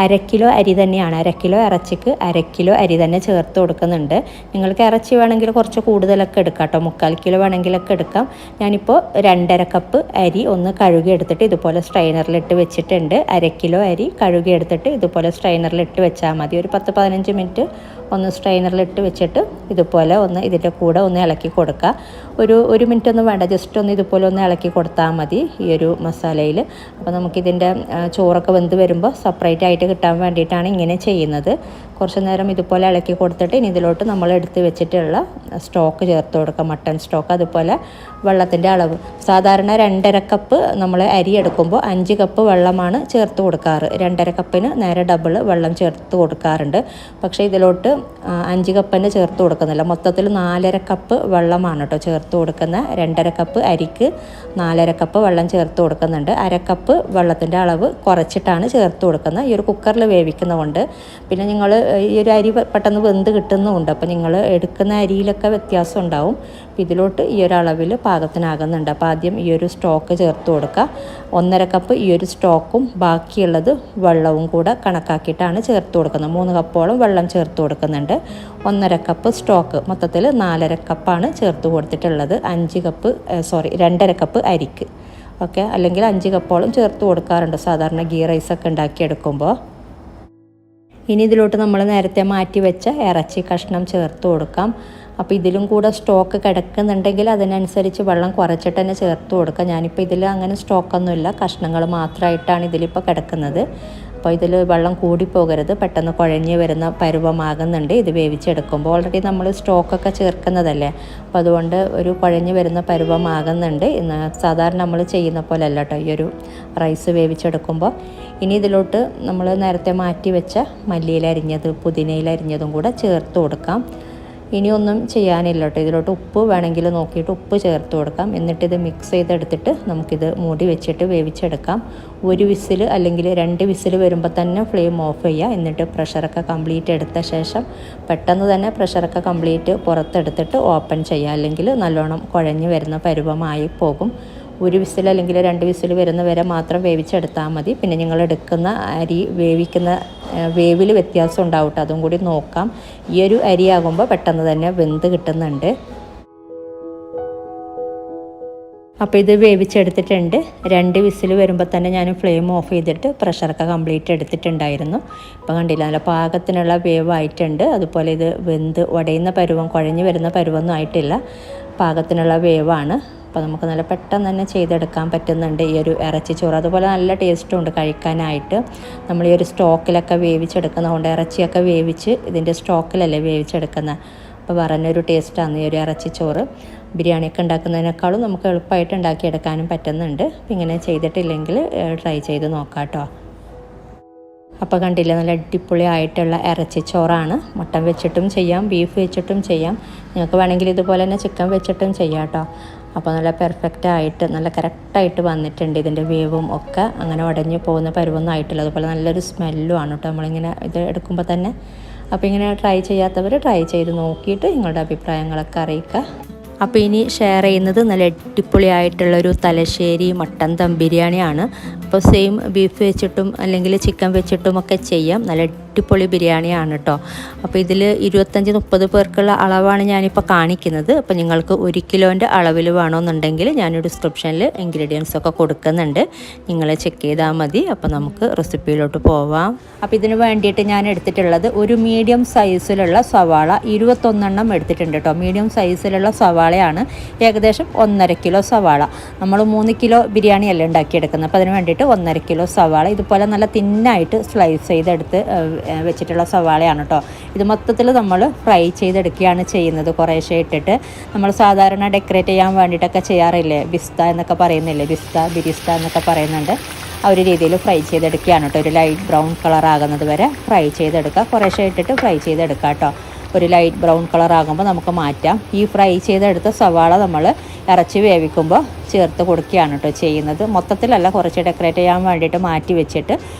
1/2 കിലോ അരി തന്നെയാണ്. 1/2 കിലോ ഇറച്ചിക്ക് 1/2 കിലോ അരി തന്നെ ചേർത്ത് കൊടുക്കുന്നുണ്ട്. നിങ്ങൾക്ക് ഇറച്ചി വേണമെങ്കിൽ കുറച്ച് കൂടുതലൊക്കെ എടുക്കാം കേട്ടോ. 3/4 കിലോ വേണമെങ്കിലൊക്കെ എടുക്കാം. ഞാനിപ്പോൾ 2.5 കപ്പ് അരി ഒന്ന് കഴുകി എടുത്തിട്ട് ഇതുപോലെ സ്ട്രെയിനറിലിട്ട് വെച്ചിട്ടുണ്ട്. 1/2 കിലോ അരി കഴുകി എടുത്തിട്ട് ഇതുപോലെ സ്ട്രെയിനറിലിട്ട് വെച്ചാൽ മതി. ഒരു 10-15 മിനിറ്റ് ഒന്ന് സ്ട്രെയിനറിലിട്ട് വെച്ചിട്ട് ഇതുപോലെ ഒന്ന് ഇതിൻ്റെ കൂടെ ഒന്ന് ഇളക്കി കൊടുക്കുക. ഒരു മിനിറ്റ് ഒന്നും വേണ്ട, ജസ്റ്റ് ഒന്ന് ഇതുപോലെ ഒന്ന് ഇളക്കി കൊടുത്താൽ മതി ഈ ഒരു മസാലയിൽ. അപ്പോൾ നമുക്കിതിൻ്റെ ചോറൊക്കെ വെന്ത് വരുമ്പോൾ സെപ്പറേറ്റ് ആയിട്ട് കിട്ടാൻ വേണ്ടിയിട്ടാണ് ഇങ്ങനെ ചെയ്യുന്നത്. കുറച്ച് നേരം ഇതുപോലെ ഇളക്കി കൊടുത്തിട്ട് ഇനി ഇതിലോട്ട് നമ്മൾ എടുത്ത് വെച്ചിട്ടുള്ള സ്റ്റോക്ക് ചേർത്ത് കൊടുക്കുക, മട്ടൺ സ്റ്റോക്ക്. അതുപോലെ വെള്ളത്തിൻ്റെ അളവ് സാധാരണ 2.5 കപ്പ് നമ്മൾ അരി എടുക്കുമ്പോൾ 5 കപ്പ് വെള്ളമാണ് ചേർത്ത് കൊടുക്കാറ്. 2.5 കപ്പിന് നേരെ ഡബിൾ വെള്ളം ചേർത്ത് കൊടുക്കാറുണ്ട്. പക്ഷേ ഇതിലോട്ട് 5 കപ്പ് തന്നെ ചേർത്ത് കൊടുക്കുന്നില്ല. മൊത്തത്തിൽ 4.5 കപ്പ് വെള്ളമാണ് കേട്ടോ ചേർത്ത് കൊടുക്കുന്ന. 2.5 കപ്പ് അരിക്ക് 4.5 കപ്പ് വെള്ളം ചേർത്ത് കൊടുക്കുന്നുണ്ട്. 1/2 കപ്പ് വെള്ളത്തിൻ്റെ അളവ് കുറച്ചിട്ടാണ് ചേർത്ത് കൊടുക്കുന്നത്. ഈ ഒരു കുക്കറിൽ വേവിക്കുന്നതുകൊണ്ട്. പിന്നെ നിങ്ങൾ ഈ ഒരു അരി പെട്ടെന്ന് വെന്ത് കിട്ടുന്നുമുണ്ട്. അപ്പോൾ നിങ്ങൾ എടുക്കുന്ന അരിയിലൊക്കെ വ്യത്യാസം ഉണ്ടാവും. ഇതിലോട്ട് ഈ ഒരു അളവിൽ പാകത്തിനാകുന്നുണ്ട്. അപ്പോൾ ആദ്യം ഈ ഒരു സ്റ്റോക്ക് ചേർത്ത് കൊടുക്കുക. 1.5 കപ്പ് ഈ ഒരു സ്റ്റോക്കും ബാക്കിയുള്ളത് വെള്ളവും കൂടെ കണക്കാക്കിയിട്ടാണ് ചേർത്ത് കൊടുക്കുന്നത്. 3 കപ്പോളം വെള്ളം ചേർത്ത് കൊടുക്കുന്നുണ്ട്. 1.5 കപ്പ് സ്റ്റോക്ക്, മൊത്തത്തിൽ 4.5 കപ്പാണ് ചേർത്ത് കൊടുത്തിട്ടുള്ളത്. 2.5 കപ്പ് അരിക്ക്. ഓക്കെ, അല്ലെങ്കിൽ 5 കപ്പോളം ചേർത്ത് കൊടുക്കാറുണ്ട് സാധാരണ ഗീ റൈസൊക്കെ ഉണ്ടാക്കിയെടുക്കുമ്പോൾ. ഇനി ഇതിലോട്ട് നമ്മൾ നേരത്തെ മാറ്റി വെച്ച ഇറച്ചി കഷ്ണം ചേർത്ത് കൊടുക്കാം. അപ്പോൾ ഇതിലും കൂടെ സ്റ്റോക്ക് കിടക്കുന്നുണ്ടെങ്കിൽ അതിനനുസരിച്ച് വെള്ളം കുറച്ചിട്ട് തന്നെ ചേർത്ത് കൊടുക്കാം. ഞാനിപ്പോൾ ഇതിൽ അങ്ങനെ സ്റ്റോക്കൊന്നുമില്ല, കഷ്ണങ്ങൾ മാത്രമായിട്ടാണ് ഇതിലിപ്പോൾ കിടക്കുന്നത്. അപ്പോൾ ഇതിൽ വെള്ളം കൂടിപ്പോകരുത്, പെട്ടെന്ന് കുഴഞ്ഞ് വരുന്ന പരുവമാകുന്നുണ്ട് ഇത് വേവിച്ചെടുക്കുമ്പോൾ. ഓൾറെഡി നമ്മൾ സ്റ്റോക്കൊക്കെ ചേർക്കുന്നതല്ലേ, അപ്പോൾ അതുകൊണ്ട് ഒരു കുഴഞ്ഞ് വരുന്ന പരുവമാകുന്നുണ്ട്. സാധാരണ നമ്മൾ ചെയ്യുന്ന പോലെ അല്ല കേട്ടോ ഈ ഒരു റൈസ് വേവിച്ചെടുക്കുമ്പോൾ. ഇനി ഇതിലോട്ട് നമ്മൾ നേരത്തെ മാറ്റി വെച്ച മല്ലിയില അരിഞ്ഞത്, പുതിനയില അരിഞ്ഞതും കൂടെ ചേർത്ത് കൊടുക്കാം. ഇനിയൊന്നും ചെയ്യാനില്ല കേട്ടോ. ഇതിലോട്ട് ഉപ്പ് വേണമെങ്കിൽ നോക്കിയിട്ട് ഉപ്പ് ചേർത്ത് കൊടുക്കാം. എന്നിട്ടിത് മിക്സ് ചെയ്തെടുത്തിട്ട് നമുക്കിത് മൂടി വെച്ചിട്ട് വേവിച്ചെടുക്കാം. 1 വിസിൽ അല്ലെങ്കിൽ 2 വിസിൽ വരുമ്പോൾ തന്നെ ഫ്ലെയിം ഓഫ് ചെയ്യുക. എന്നിട്ട് പ്രഷറൊക്കെ കംപ്ലീറ്റ് എടുത്ത ശേഷം പെട്ടെന്ന് തന്നെ പ്രഷറൊക്കെ കംപ്ലീറ്റ് പുറത്തെടുത്തിട്ട് ഓപ്പൺ ചെയ്യുക. അല്ലെങ്കിൽ നല്ലോണം കുഴഞ്ഞ് വരുന്ന പരുവമായി പോകും. 1 വിസിൽ അല്ലെങ്കിൽ 2 വിസിൽ വരുന്ന വരെ മാത്രം വേവിച്ചെടുത്താൽ മതി. പിന്നെ നിങ്ങൾ എടുക്കുന്ന അരി വേവിക്കുന്ന വേവിൽ വ്യത്യാസം ഉണ്ടാവും കേട്ടോ, അതും കൂടി നോക്കാം. ഈ ഒരു അരിയാകുമ്പോൾ പെട്ടെന്ന് തന്നെ വെന്ത് കിട്ടുന്നുണ്ട്. അപ്പോൾ ഇത് വേവിച്ചെടുത്തിട്ടുണ്ട്. 2 വിസിൽ വരുമ്പോൾ തന്നെ ഞാൻ ഫ്ലെയിം ഓഫ് ചെയ്തിട്ട് പ്രഷറൊക്കെ കംപ്ലീറ്റ് എടുത്തിട്ടുണ്ടായിരുന്നു. ഇപ്പോൾ കണ്ടില്ല, നല്ല പാകത്തിനുള്ള വേവായിട്ടുണ്ട്. അതുപോലെ ഇത് വെന്ത് ഉടയുന്ന പരുവം, കുഴഞ്ഞ് വരുന്ന പരുവൊന്നും ആയിട്ടില്ല, പാകത്തിനുള്ള വേവാണ്. അപ്പോൾ നമുക്ക് നല്ല പെട്ടെന്ന് തന്നെ ചെയ്തെടുക്കാൻ പറ്റുന്നുണ്ട് ഈ ഒരു ഇറച്ചിച്ചോറ്. അതുപോലെ നല്ല ടേസ്റ്റും ഉണ്ട് കഴിക്കാനായിട്ട്. നമ്മൾ ഈ ഒരു സ്റ്റോക്കിലൊക്കെ വേവിച്ചെടുക്കുന്നതുകൊണ്ട്, ഇറച്ചിയൊക്കെ വേവിച്ച് ഇതിൻ്റെ സ്റ്റോക്കിലല്ലേ വേവിച്ചെടുക്കുന്നത്, അപ്പോൾ പറഞ്ഞൊരു ടേസ്റ്റാണ് ഈ ഒരു ഇറച്ചിച്ചോറ്. ബിരിയാണിയൊക്കെ ഉണ്ടാക്കുന്നതിനേക്കാളും നമുക്ക് എളുപ്പമായിട്ട് ഉണ്ടാക്കിയെടുക്കാനും പറ്റുന്നുണ്ട്. അപ്പോൾ ഇങ്ങനെ ചെയ്തിട്ടില്ലെങ്കിൽ ട്രൈ ചെയ്ത് നോക്കാം കേട്ടോ. അപ്പോൾ കണ്ടില്ല, നല്ല അടിപൊളി ആയിട്ടുള്ള ഇറച്ചിച്ചോറാണ്. മട്ടൻ വെച്ചിട്ടും ചെയ്യാം, ബീഫ് വെച്ചിട്ടും ചെയ്യാം. നിങ്ങൾക്ക് വേണമെങ്കിൽ ഇതുപോലെ തന്നെ ചിക്കൻ വെച്ചിട്ടും ചെയ്യാം കേട്ടോ. അപ്പോൾ നല്ല പെർഫെക്റ്റ് ആയിട്ട് നല്ല കറക്റ്റായിട്ട് വന്നിട്ടുണ്ട്. ഇതിൻ്റെ വേവും ഒക്കെ അങ്ങനെ ഉടഞ്ഞു പോകുന്ന പരുവൊന്നും ആയിട്ടില്ല. അതുപോലെ നല്ലൊരു സ്മെല്ലും ആണ് കേട്ടോ നമ്മളിങ്ങനെ ഇത് എടുക്കുമ്പോൾ തന്നെ. അപ്പോൾ ഇങ്ങനെ ട്രൈ ചെയ്യാത്തവർ ട്രൈ ചെയ്ത് നോക്കിയിട്ട് നിങ്ങളുടെ അഭിപ്രായങ്ങളൊക്കെ അറിയിക്കുക. അപ്പോൾ ഇനി ഷെയർ ചെയ്യുന്നത് നല്ല അടിപൊളിയായിട്ടുള്ളൊരു തലശ്ശേരി മട്ടൻ ദം ബിരിയാണിയാണ്. അപ്പോൾ സെയിം ബീഫ് വെച്ചിട്ടും അല്ലെങ്കിൽ ചിക്കൻ വെച്ചിട്ടും ഒക്കെ ചെയ്യാം. നല്ല അടിപൊളി ബിരിയാണിയാണ് കേട്ടോ. അപ്പോൾ ഇതിൽ 25-30 പേർക്കുള്ള അളവാണ് ഞാനിപ്പോൾ കാണിക്കുന്നത്. അപ്പോൾ നിങ്ങൾക്ക് 1 കിലോൻ്റെ അളവിൽ വേണമെന്നുണ്ടെങ്കിൽ ഞാൻ ഡിസ്ക്രിപ്ഷനിൽ ഇൻഗ്രീഡിയൻസ് ഒക്കെ കൊടുക്കുന്നുണ്ട്, നിങ്ങൾ ചെക്ക് ചെയ്താൽ മതി. അപ്പോൾ നമുക്ക് റെസിപ്പിയിലോട്ട് പോവാം. അപ്പോൾ ഇതിന് വേണ്ടിയിട്ട് ഞാൻ എടുത്തിട്ടുള്ളത് ഒരു മീഡിയം സൈസിലുള്ള സവാള 21 എടുത്തിട്ടുണ്ട് കേട്ടോ. മീഡിയം സൈസിലുള്ള സവാളയാണ്. ഏകദേശം 1.5 കിലോ സവാള. നമ്മൾ 3 കിലോ ബിരിയാണിയല്ലേ ഉണ്ടാക്കിയെടുക്കുന്നത്, അപ്പോൾ അതിന് വേണ്ടിയിട്ട് 1.5 കിലോ സവാള ഇതുപോലെ നല്ല തിന്നായിട്ട് സ്ലൈസ് ചെയ്തെടുത്ത് വെച്ചിട്ടുള്ള സവാളയാണ് കേട്ടോ. ഇത് മൊത്തത്തിൽ നമ്മൾ ഫ്രൈ ചെയ്തെടുക്കുകയാണ് ചെയ്യുന്നത്, കുറേശ്ശെ ഇട്ടിട്ട്. നമ്മൾ സാധാരണ ഡെക്കറേറ്റ് ചെയ്യാൻ വേണ്ടിയിട്ടൊക്കെ ചെയ്യാറില്ലേ, ബിസ്ത എന്നൊക്കെ പറയുന്നില്ലേ, ബിരിസ്ത എന്നൊക്കെ പറയുന്നുണ്ട്. ആ ഒരു രീതിയിൽ ഫ്രൈ ചെയ്തെടുക്കുകയാണ് കേട്ടോ. ഒരു ലൈറ്റ് ബ്രൗൺ കളർ ആകുന്നത് വരെ ഫ്രൈ ചെയ്തെടുക്കുക. കുറേശ്ശെ ഇട്ടിട്ട് ഫ്രൈ ചെയ്തെടുക്കുക കേട്ടോ. ഒരു ലൈറ്റ് ബ്രൗൺ കളർ ആകുമ്പോൾ നമുക്ക് മാറ്റാം. ഈ ഫ്രൈ ചെയ്തെടുത്ത സവാള നമ്മൾ ഇറച്ചി വേവിക്കുമ്പോൾ ചേർത്ത് കൊടുക്കുകയാണ് കേട്ടോ ചെയ്യുന്നത്. മൊത്തത്തിലല്ല, കുറച്ച് ഡെക്കറേറ്റ് ചെയ്യാൻ വേണ്ടിയിട്ട് മാറ്റി വെച്ചിട്ട്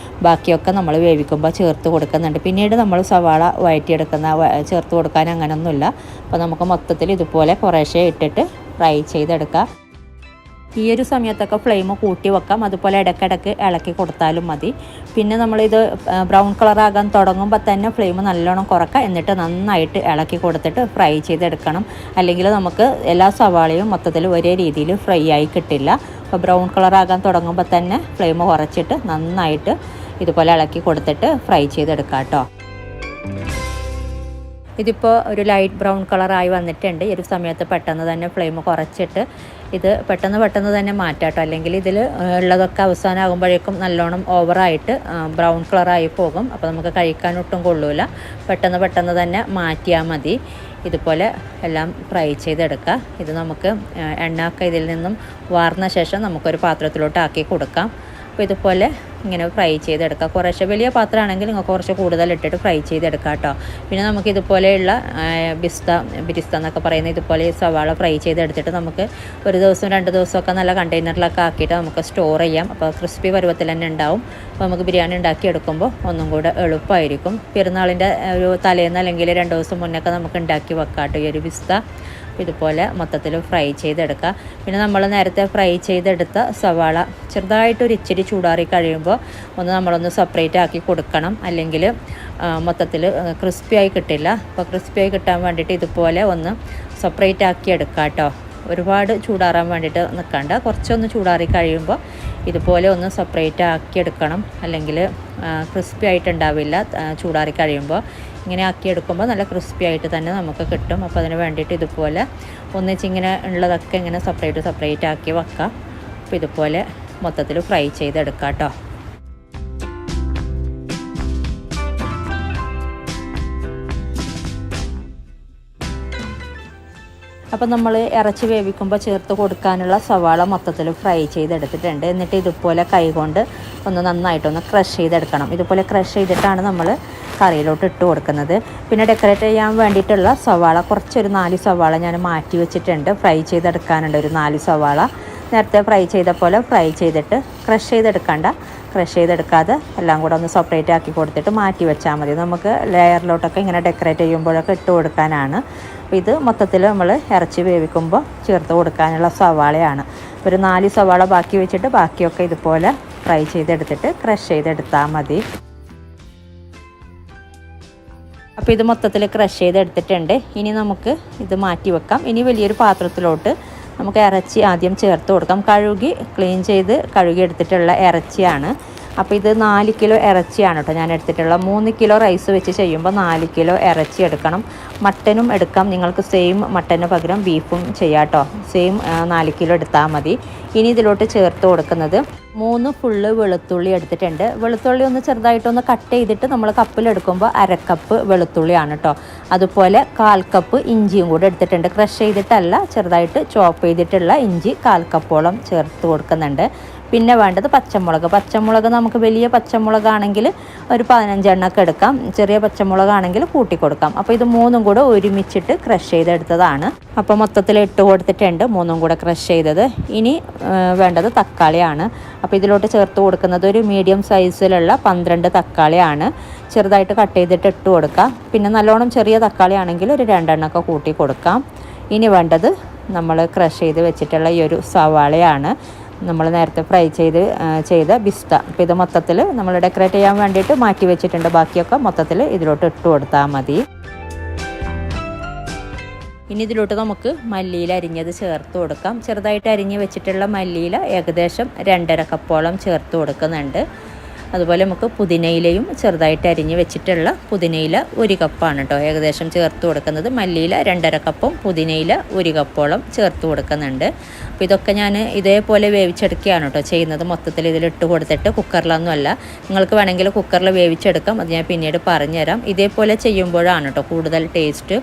ബാക്കിയൊക്കെ നമ്മൾ വേവിക്കുമ്പോൾ ചേർത്ത് കൊടുക്കുന്നുണ്ട്. പിന്നീട് നമ്മൾ സവാള വഴറ്റിയെടുക്കുന്ന ചേർത്ത് കൊടുക്കാൻ അങ്ങനെയൊന്നുമില്ല. അപ്പോൾ നമുക്ക് മൊത്തത്തിൽ ഇതുപോലെ കുറേശ്ശെ ഇട്ടിട്ട് ഫ്രൈ ചെയ്തെടുക്കാം. ഈ ഒരു സമയത്തൊക്കെ ഫ്ലെയിം കൂട്ടി വെക്കാം. അതുപോലെ ഇടയ്ക്കിടയ്ക്ക് ഇളക്കി കൊടുത്താലും മതി. പിന്നെ നമ്മളിത് ബ്രൗൺ കളറാകാൻ തുടങ്ങുമ്പോൾ തന്നെ ഫ്ലെയിം നല്ലോണം കുറക്കുക. എന്നിട്ട് നന്നായിട്ട് ഇളക്കി കൊടുത്തിട്ട് ഫ്രൈ ചെയ്തെടുക്കണം. അല്ലെങ്കിൽ നമുക്ക് എല്ലാ സവാളയും മൊത്തത്തിൽ ഒരേ രീതിയിൽ ഫ്രൈ ആയി കിട്ടില്ല. അപ്പോൾ ബ്രൗൺ കളറാകാൻ തുടങ്ങുമ്പോൾ തന്നെ ഫ്ലെയിം കുറച്ചിട്ട് നന്നായിട്ട് ഇതുപോലെ ഇളക്കി കൊടുത്തിട്ട് ഫ്രൈ ചെയ്തെടുക്കാം കേട്ടോ. ഇതിപ്പോൾ ഒരു ലൈറ്റ് ബ്രൗൺ കളറായി വന്നിട്ടുണ്ട്. ഈ ഒരു സമയത്ത് പെട്ടെന്ന് തന്നെ ഫ്ലെയിം കുറച്ചിട്ട് ഇത് പെട്ടെന്ന് തന്നെ മാറ്റാം കേട്ടോ. അല്ലെങ്കിൽ ഇതിൽ ഉള്ളതൊക്കെ അവസാനമാകുമ്പോഴേക്കും നല്ലോണം ഓവറായിട്ട് ബ്രൗൺ കളറായി പോകും. അപ്പോൾ നമുക്ക് കഴിക്കാനൊട്ടും കൊള്ളൂല. പെട്ടെന്ന് തന്നെ മാറ്റിയാൽ മതി. ഇതുപോലെ എല്ലാം ഫ്രൈ ചെയ്തെടുക്കുക. ഇത് നമുക്ക് എണ്ണയൊക്കെ ഇതിൽ നിന്നും വാർന്ന ശേഷം നമുക്കൊരു പാത്രത്തിലോട്ട് ആക്കി കൊടുക്കാം. അപ്പോൾ ഇതുപോലെ ഇങ്ങനെ ഫ്രൈ ചെയ്തെടുക്കുക. കുറച്ച് വലിയ പാത്രമാണെങ്കിൽ നിങ്ങൾക്ക് കുറച്ച് കൂടുതൽ ഇട്ടിട്ട് ഫ്രൈ ചെയ്തെടുക്കുക കേട്ടോ. പിന്നെ നമുക്ക് ഇതുപോലെയുള്ള ബിരിസ്ത എന്നൊക്കെ പറയുന്ന ഇതുപോലെ സവാള ഫ്രൈ ചെയ്തെടുത്തിട്ട് നമുക്ക് ഒരു ദിവസം 2 ദിവസമൊക്കെ നല്ല കണ്ടെയ്നറിലൊക്കെ ആക്കിയിട്ട് നമുക്ക് സ്റ്റോർ ചെയ്യാം. അപ്പോൾ ക്രിസ്പി പരുവത്തിൽ തന്നെ ഉണ്ടാവും. അപ്പോൾ നമുക്ക് ബിരിയാണി ഉണ്ടാക്കിയെടുക്കുമ്പോൾ ഒന്നും കൂടെ എളുപ്പമായിരിക്കും. പെരുന്നാളിൻ്റെ ഒരു തലേന്ന് അല്ലെങ്കിൽ 2 ദിവസം മുന്നൊക്കെ നമുക്ക് ഉണ്ടാക്കി വെക്കാം കേട്ടോ ഈ ഒരു ബിസ്ത. ഇതുപോലെ മൊത്തത്തിൽ ഫ്രൈ ചെയ്തെടുക്കുക. പിന്നെ നമ്മൾ നേരത്തെ ഫ്രൈ ചെയ്തെടുത്ത സവാള ചെറുതായിട്ടൊരു ഇച്ചിരി ചൂടാറി കഴിയുമ്പോൾ നമ്മളൊന്ന് സെപ്പറേറ്റ് ആക്കി കൊടുക്കണം. അല്ലെങ്കിൽ മൊത്തത്തിൽ ക്രിസ്പിയായി കിട്ടില്ല. അപ്പോൾ ക്രിസ്പിയായി കിട്ടാൻ വേണ്ടിയിട്ട് ഇതുപോലെ ഒന്ന് സെപ്പറേറ്റ് ആക്കി എടുക്കുക കേട്ടോ. ഒരുപാട് ചൂടാറാൻ വേണ്ടിയിട്ട് നിൽക്കണ്ട. കുറച്ചൊന്ന് ചൂടാറി കഴിയുമ്പോൾ ഇതുപോലെ ഒന്ന് സെപ്പറേറ്റ് ആക്കി എടുക്കണം. അല്ലെങ്കിൽ ക്രിസ്പി ആയിട്ടുണ്ടാവില്ല. ചൂടാറി കഴിയുമ്പോൾ ഇങ്ങനെ ആക്കിയെടുക്കുമ്പോൾ നല്ല ക്രിസ്പി ആയിട്ട് തന്നെ നമുക്ക് കിട്ടും. അപ്പോൾ അതിന് വേണ്ടിയിട്ട് ഇതുപോലെ ഒന്നിച്ചിങ്ങനെ ഉള്ളതൊക്കെ ഇങ്ങനെ സെപ്പറേറ്റ് ആക്കി വെക്കാം. അപ്പോൾ ഇതുപോലെ മൊത്തത്തിൽ ഫ്രൈ ചെയ്തെടുക്കാം കേട്ടോ. അപ്പോൾ നമ്മൾ ഇറച്ചി വേവിക്കുമ്പോൾ ചേർത്ത് കൊടുക്കാനുള്ള സവാള മൊത്തത്തിൽ ഫ്രൈ ചെയ്തെടുത്തിട്ടുണ്ട്. എന്നിട്ട് ഇതുപോലെ കൈകൊണ്ട് ഒന്ന് നന്നായിട്ടൊന്ന് ക്രഷ് ചെയ്തെടുക്കണം. ഇതുപോലെ ക്രഷ് ചെയ്തിട്ടാണ് നമ്മൾ കറിയിലോട്ട് ഇട്ട് കൊടുക്കുന്നത്. പിന്നെ ഡെക്കറേറ്റ് ചെയ്യാൻ വേണ്ടിയിട്ടുള്ള സവാള കുറച്ചൊരു 4 സവാള ഞാൻ മാറ്റി വെച്ചിട്ടുണ്ട്. ഫ്രൈ ചെയ്തെടുക്കാനുണ്ട് ഒരു 4 സവാള. നേരത്തെ ഫ്രൈ ചെയ്ത പോലെ ഫ്രൈ ചെയ്തിട്ട് ക്രഷ് ചെയ്തെടുക്കാതെ എല്ലാം കൂടെ ഒന്ന് സെപ്പറേറ്റ് ആക്കി കൊടുത്തിട്ട് മാറ്റി വെച്ചാൽ മതി. നമുക്ക് ലെയറിലോട്ടൊക്കെ ഇങ്ങനെ ഡെക്കറേറ്റ് ചെയ്യുമ്പോഴൊക്കെ ഇട്ട് കൊടുക്കാനാണ്. അപ്പോൾ ഇത് മൊത്തത്തിൽ നമ്മൾ ഇറച്ചി വേവിക്കുമ്പോൾ ചേർത്ത് കൊടുക്കാനുള്ള സവാളയാണ്. ഒരു 4 സവാള ബാക്കി വെച്ചിട്ട് ബാക്കിയൊക്കെ ഇതുപോലെ ഫ്രൈ ചെയ്തെടുത്തിട്ട് ക്രഷ് ചെയ്തെടുത്താൽ മതി. അപ്പോൾ ഇത് മൊത്തത്തിൽ ക്രഷ് ചെയ്തെടുത്തിട്ടുണ്ട്. ഇനി നമുക്ക് ഇത് മാറ്റി വെക്കാം. ഇനി വലിയൊരു പാത്രത്തിലോട്ട് നമുക്ക് ഇറച്ചി ആദ്യം ചേർത്ത് കൊടുക്കാം. കഴുകി എടുത്തിട്ടുള്ള ഇറച്ചിയാണ്. അപ്പോൾ ഇത് 4 കിലോ ഇറച്ചിയാണ് കേട്ടോ ഞാൻ എടുത്തിട്ടുള്ള. 3 കിലോ റൈസ് വെച്ച് ചെയ്യുമ്പോൾ 4 കിലോ ഇറച്ചി എടുക്കണം. മട്ടനും എടുക്കാം. നിങ്ങൾക്ക് സെയിം മട്ടന് പകരം ബീഫും ചെയ്യാം കേട്ടോ. സെയിം 4 കിലോ എടുത്താൽ മതി. ഇനി ഇതിലോട്ട് ചേർത്ത് കൊടുക്കുന്നത് 3 ഫുള്ള് വെളുത്തുള്ളി എടുത്തിട്ടുണ്ട്. വെളുത്തുള്ളി ഒന്ന് ചെറുതായിട്ടൊന്ന് കട്ട് ചെയ്തിട്ട് നമ്മൾ കപ്പിലെടുക്കുമ്പോൾ 1/2 കപ്പ് വെളുത്തുള്ളിയാണ് കേട്ടോ. അതുപോലെ 1/4 കപ്പ് ഇഞ്ചിയും കൂടെ എടുത്തിട്ടുണ്ട്. ക്രഷ് ചെയ്തിട്ടല്ല, ചെറുതായിട്ട് ചോപ്പ് ചെയ്തിട്ടുള്ള ഇഞ്ചി 1/4 കപ്പോളം ചേർത്ത് കൊടുക്കുന്നുണ്ട്. പിന്നെ വേണ്ടത് പച്ചമുളക് നമുക്ക് വലിയ പച്ചമുളകാണെങ്കിൽ ഒരു 15 എണ്ണമൊക്കെ എടുക്കാം. ചെറിയ പച്ചമുളകാണെങ്കിൽ കൂട്ടി കൊടുക്കാം. അപ്പോൾ ഇത് 3ഉം കൂടെ ഒരുമിച്ചിട്ട് ക്രഷ് ചെയ്തെടുത്തതാണ്. അപ്പോൾ മൊത്തത്തിൽ ഇട്ട് കൊടുത്തിട്ടുണ്ട് 3ഉം കൂടെ ക്രഷ് ചെയ്തത്. ഇനി വേണ്ടത് തക്കാളിയാണ്. അപ്പോൾ ഇതിലോട്ട് ചേർത്ത് കൊടുക്കുന്നത് ഒരു മീഡിയം സൈസിലുള്ള 12 തക്കാളിയാണ്. ചെറുതായിട്ട് കട്ട് ചെയ്തിട്ട് ഇട്ട് കൊടുക്കാം. പിന്നെ നല്ലോണം ചെറിയ തക്കാളി ആണെങ്കിൽ ഒരു 2 എണ്ണമൊക്കെ കൂട്ടി കൊടുക്കാം. ഇനി വേണ്ടത് നമ്മൾ ക്രഷ് ചെയ്ത് വെച്ചിട്ടുള്ള ഈ ഒരു സവാളയാണ്. നമ്മൾ നേരത്തെ ഫ്രൈ ചെയ്ത ബിസ്ത. അപ്പോൾ ഇത് മൊത്തത്തിൽ നമ്മൾ ഡെക്കറേറ്റ് ചെയ്യാൻ വേണ്ടിയിട്ട് മാറ്റി വെച്ചിട്ടുണ്ട്. ബാക്കിയൊക്കെ മൊത്തത്തിൽ ഇതിലോട്ട് ഇട്ട് കൊടുത്താൽ മതി. ഇനി ഇതിലോട്ട് നമുക്ക് മല്ലിയില അരിഞ്ഞത് ചേർത്ത് കൊടുക്കാം. ചെറുതായിട്ട് അരിഞ്ഞ് വെച്ചിട്ടുള്ള മല്ലിയില ഏകദേശം 2.5 കപ്പോളം ചേർത്ത് കൊടുക്കുന്നുണ്ട്. അതുപോലെ നമുക്ക് പുതിനയിലയും ചെറുതായിട്ട് അരിഞ്ഞ് വെച്ചിട്ടുള്ള പുതിനയില 1 കപ്പാണ് കേട്ടോ ഏകദേശം ചേർത്ത് കൊടുക്കുന്നത്. മല്ലിയില 2.5 കപ്പും പുതിനയില 1 കപ്പോളം ചേർത്ത് കൊടുക്കുന്നുണ്ട്. അപ്പോൾ ഇതൊക്കെ ഞാൻ ഇതേപോലെ വേവിച്ചെടുക്കുകയാണ് കേട്ടോ ചെയ്യുന്നത്. മൊത്തത്തിൽ ഇതിലിട്ട് കൊടുത്തിട്ട് കുക്കറിലൊന്നുമല്ല. നിങ്ങൾക്ക് വേണമെങ്കിൽ കുക്കറിൽ വേവിച്ചെടുക്കാം. അത് ഞാൻ പിന്നീട് പറഞ്ഞുതരാം. ഇതേപോലെ ചെയ്യുമ്പോഴാണ് കേട്ടോ കൂടുതൽ ടേസ്റ്റ്.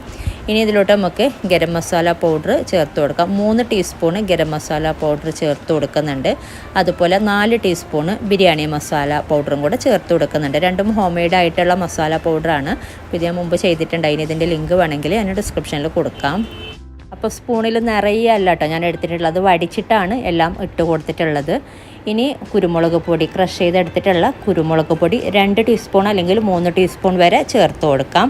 ഇനി ഇതിലോട്ട് നമുക്ക് ഗരം മസാല പൗഡർ ചേർത്ത് കൊടുക്കാം. 3 ടീസ്പൂണ് ഗരം മസാല പൗഡർ ചേർത്ത് കൊടുക്കുന്നുണ്ട്. അതുപോലെ 4 ടീസ്പൂണ് ബിരിയാണി മസാല പൗഡറും കൂടെ ചേർത്ത് കൊടുക്കുന്നുണ്ട്. രണ്ടും ഹോം മെയ്ഡ് ആയിട്ടുള്ള മസാല പൗഡറാണ്. ഇത് ഞാൻ മുമ്പ് ചെയ്തിട്ടുണ്ടായിരുന്നു. ഇതിൻ്റെ ലിങ്ക് വേണമെങ്കിൽ ഞാൻ ഡിസ്ക്രിപ്ഷനിൽ കൊടുക്കാം. അപ്പോൾ സ്പൂണിൽ നിറയെ അല്ല കേട്ടോ ഞാൻ എടുത്തിട്ടുള്ളത്, വടിച്ചിട്ടാണ് എല്ലാം ഇട്ട് കൊടുത്തിട്ടുള്ളത്. ഇനി കുരുമുളക് പൊടി, ക്രഷ് ചെയ്തെടുത്തിട്ടുള്ള കുരുമുളക് പൊടി 2 ടീസ്പൂൺ അല്ലെങ്കിൽ 3 ടീസ്പൂൺ വരെ ചേർത്ത് കൊടുക്കാം.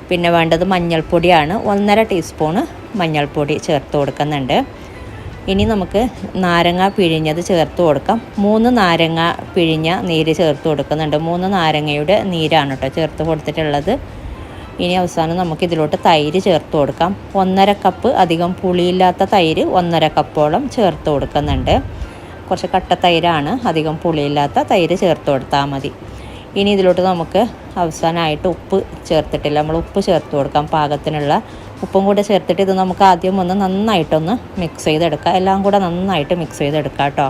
പിന്നെ വേണ്ടത് മഞ്ഞൾപ്പൊടിയാണ്. 1.5 ടീസ്പൂണ് മഞ്ഞൾപ്പൊടി ചേർത്ത് കൊടുക്കുന്നുണ്ട്. ഇനി നമുക്ക് നാരങ്ങ പിഴിഞ്ഞത് ചേർത്ത് കൊടുക്കാം. 3 നാരങ്ങ പിഴിഞ്ഞ നീര് ചേർത്ത് കൊടുക്കുന്നുണ്ട്. 3 നാരങ്ങയുടെ നീരാണ് കേട്ടോ ചേർത്ത് കൊടുത്തിട്ടുള്ളത്. ഇനി അവസാനം നമുക്ക് ഇതിലോട്ട് തൈര് ചേർത്ത് കൊടുക്കാം. 1.5 കപ്പ് അധികം പുളിയില്ലാത്ത തൈര് 1.5 കപ്പോളം ചേർത്ത് കൊടുക്കുന്നുണ്ട്. കുറച്ച് കട്ട തൈരാണ്, അധികം പുളിയില്ലാത്ത തൈര് ചേർത്ത് കൊടുത്താൽ മതി. ഇനി ഇതിലോട്ട് നമുക്ക് അവസാനമായിട്ട് ഉപ്പ് ചേർത്തിട്ടില്ല, നമ്മൾ ഉപ്പ് ചേർത്ത് കൊടുക്കാം. പാകത്തിനുള്ള ഉപ്പും കൂടെ ചേർത്തിട്ട് ഇത് നമുക്ക് ആദ്യം ഒന്ന് നന്നായിട്ടൊന്ന് മിക്സ് ചെയ്തെടുക്കാം. എല്ലാം കൂടെ നന്നായിട്ട് മിക്സ് ചെയ്തെടുക്കാം കേട്ടോ.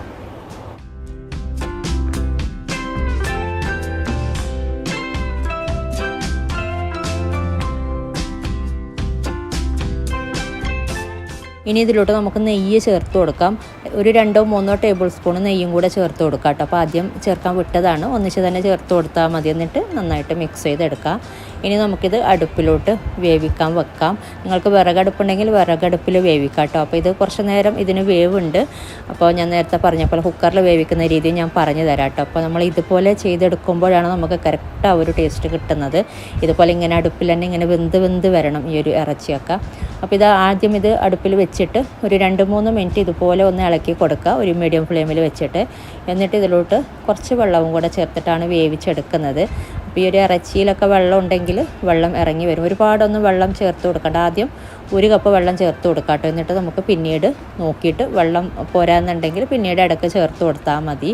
ഇനി ഇതിലോട്ട് നമുക്ക് നെയ്യ് ചേർത്ത് കൊടുക്കാം. ഒരു 2-3 ടേബിൾ സ്പൂൺ നെയ്യും കൂടെ ചേർത്ത് കൊടുക്കാം കേട്ടോ. അപ്പോൾ ആദ്യം ചേർക്കാൻ വിട്ടതാണ്, ഒന്നിച്ച് തന്നെ ചേർത്ത് കൊടുത്താൽ മതി. എന്നിട്ട് നന്നായിട്ട് മിക്സ് ചെയ്തെടുക്കാം. ഇനി നമുക്കിത് അടുപ്പിലോട്ട് വേവിക്കാൻ വെക്കാം. നിങ്ങൾക്ക് വിറകടുപ്പുണ്ടെങ്കിൽ വിറകടുപ്പിൽ വേവിക്കാം കേട്ടോ. അപ്പോൾ ഇത് കുറച്ച് നേരം ഇതിന് വേവുണ്ട്. അപ്പോൾ ഞാൻ നേരത്തെ പറഞ്ഞപ്പോൾ കുക്കറിൽ വേവിക്കുന്ന രീതി ഞാൻ പറഞ്ഞു തരാം കേട്ടോ. അപ്പോൾ നമ്മൾ ഇതുപോലെ ചെയ്തെടുക്കുമ്പോഴാണ് നമുക്ക് കറക്റ്റ് ആ ഒരു ടേസ്റ്റ് കിട്ടുന്നത്. ഇതുപോലെ ഇങ്ങനെ അടുപ്പിൽ തന്നെ ഇങ്ങനെ വെന്ത് വരണം ഈ ഒരു ഇറച്ചിയൊക്കെ. അപ്പോൾ ഇത് ആദ്യം ഇത് അടുപ്പിൽ വെച്ചിട്ട് ഒരു 2-3 മിനിറ്റ് ഇതുപോലെ ഒന്ന് ഇളക്കി കൊടുക്കുക, ഒരു മീഡിയം ഫ്ലെയിമിൽ വെച്ചിട്ട്. എന്നിട്ട് ഇതിലോട്ട് കുറച്ച് വെള്ളവും കൂടെ ചേർത്തിട്ടാണ് വേവിച്ചെടുക്കുന്നത്. അപ്പോൾ ഈ ഒരു ഇറച്ചിയിലൊക്കെ വെള്ളം ഉണ്ടെങ്കിൽ വെള്ളം ഇറങ്ങി വരും. ഒരുപാടൊന്നും വെള്ളം ചേർത്ത് കൊടുക്കണ്ട. ആദ്യം 1 കപ്പ് വെള്ളം ചേർത്ത് കൊടുക്കാം കേട്ടോ. എന്നിട്ട് നമുക്ക് പിന്നീട് നോക്കിയിട്ട് വെള്ളം പോരാന്നുണ്ടെങ്കിൽ പിന്നീട് ഇടയ്ക്ക് ചേർത്ത് കൊടുത്താൽ മതി.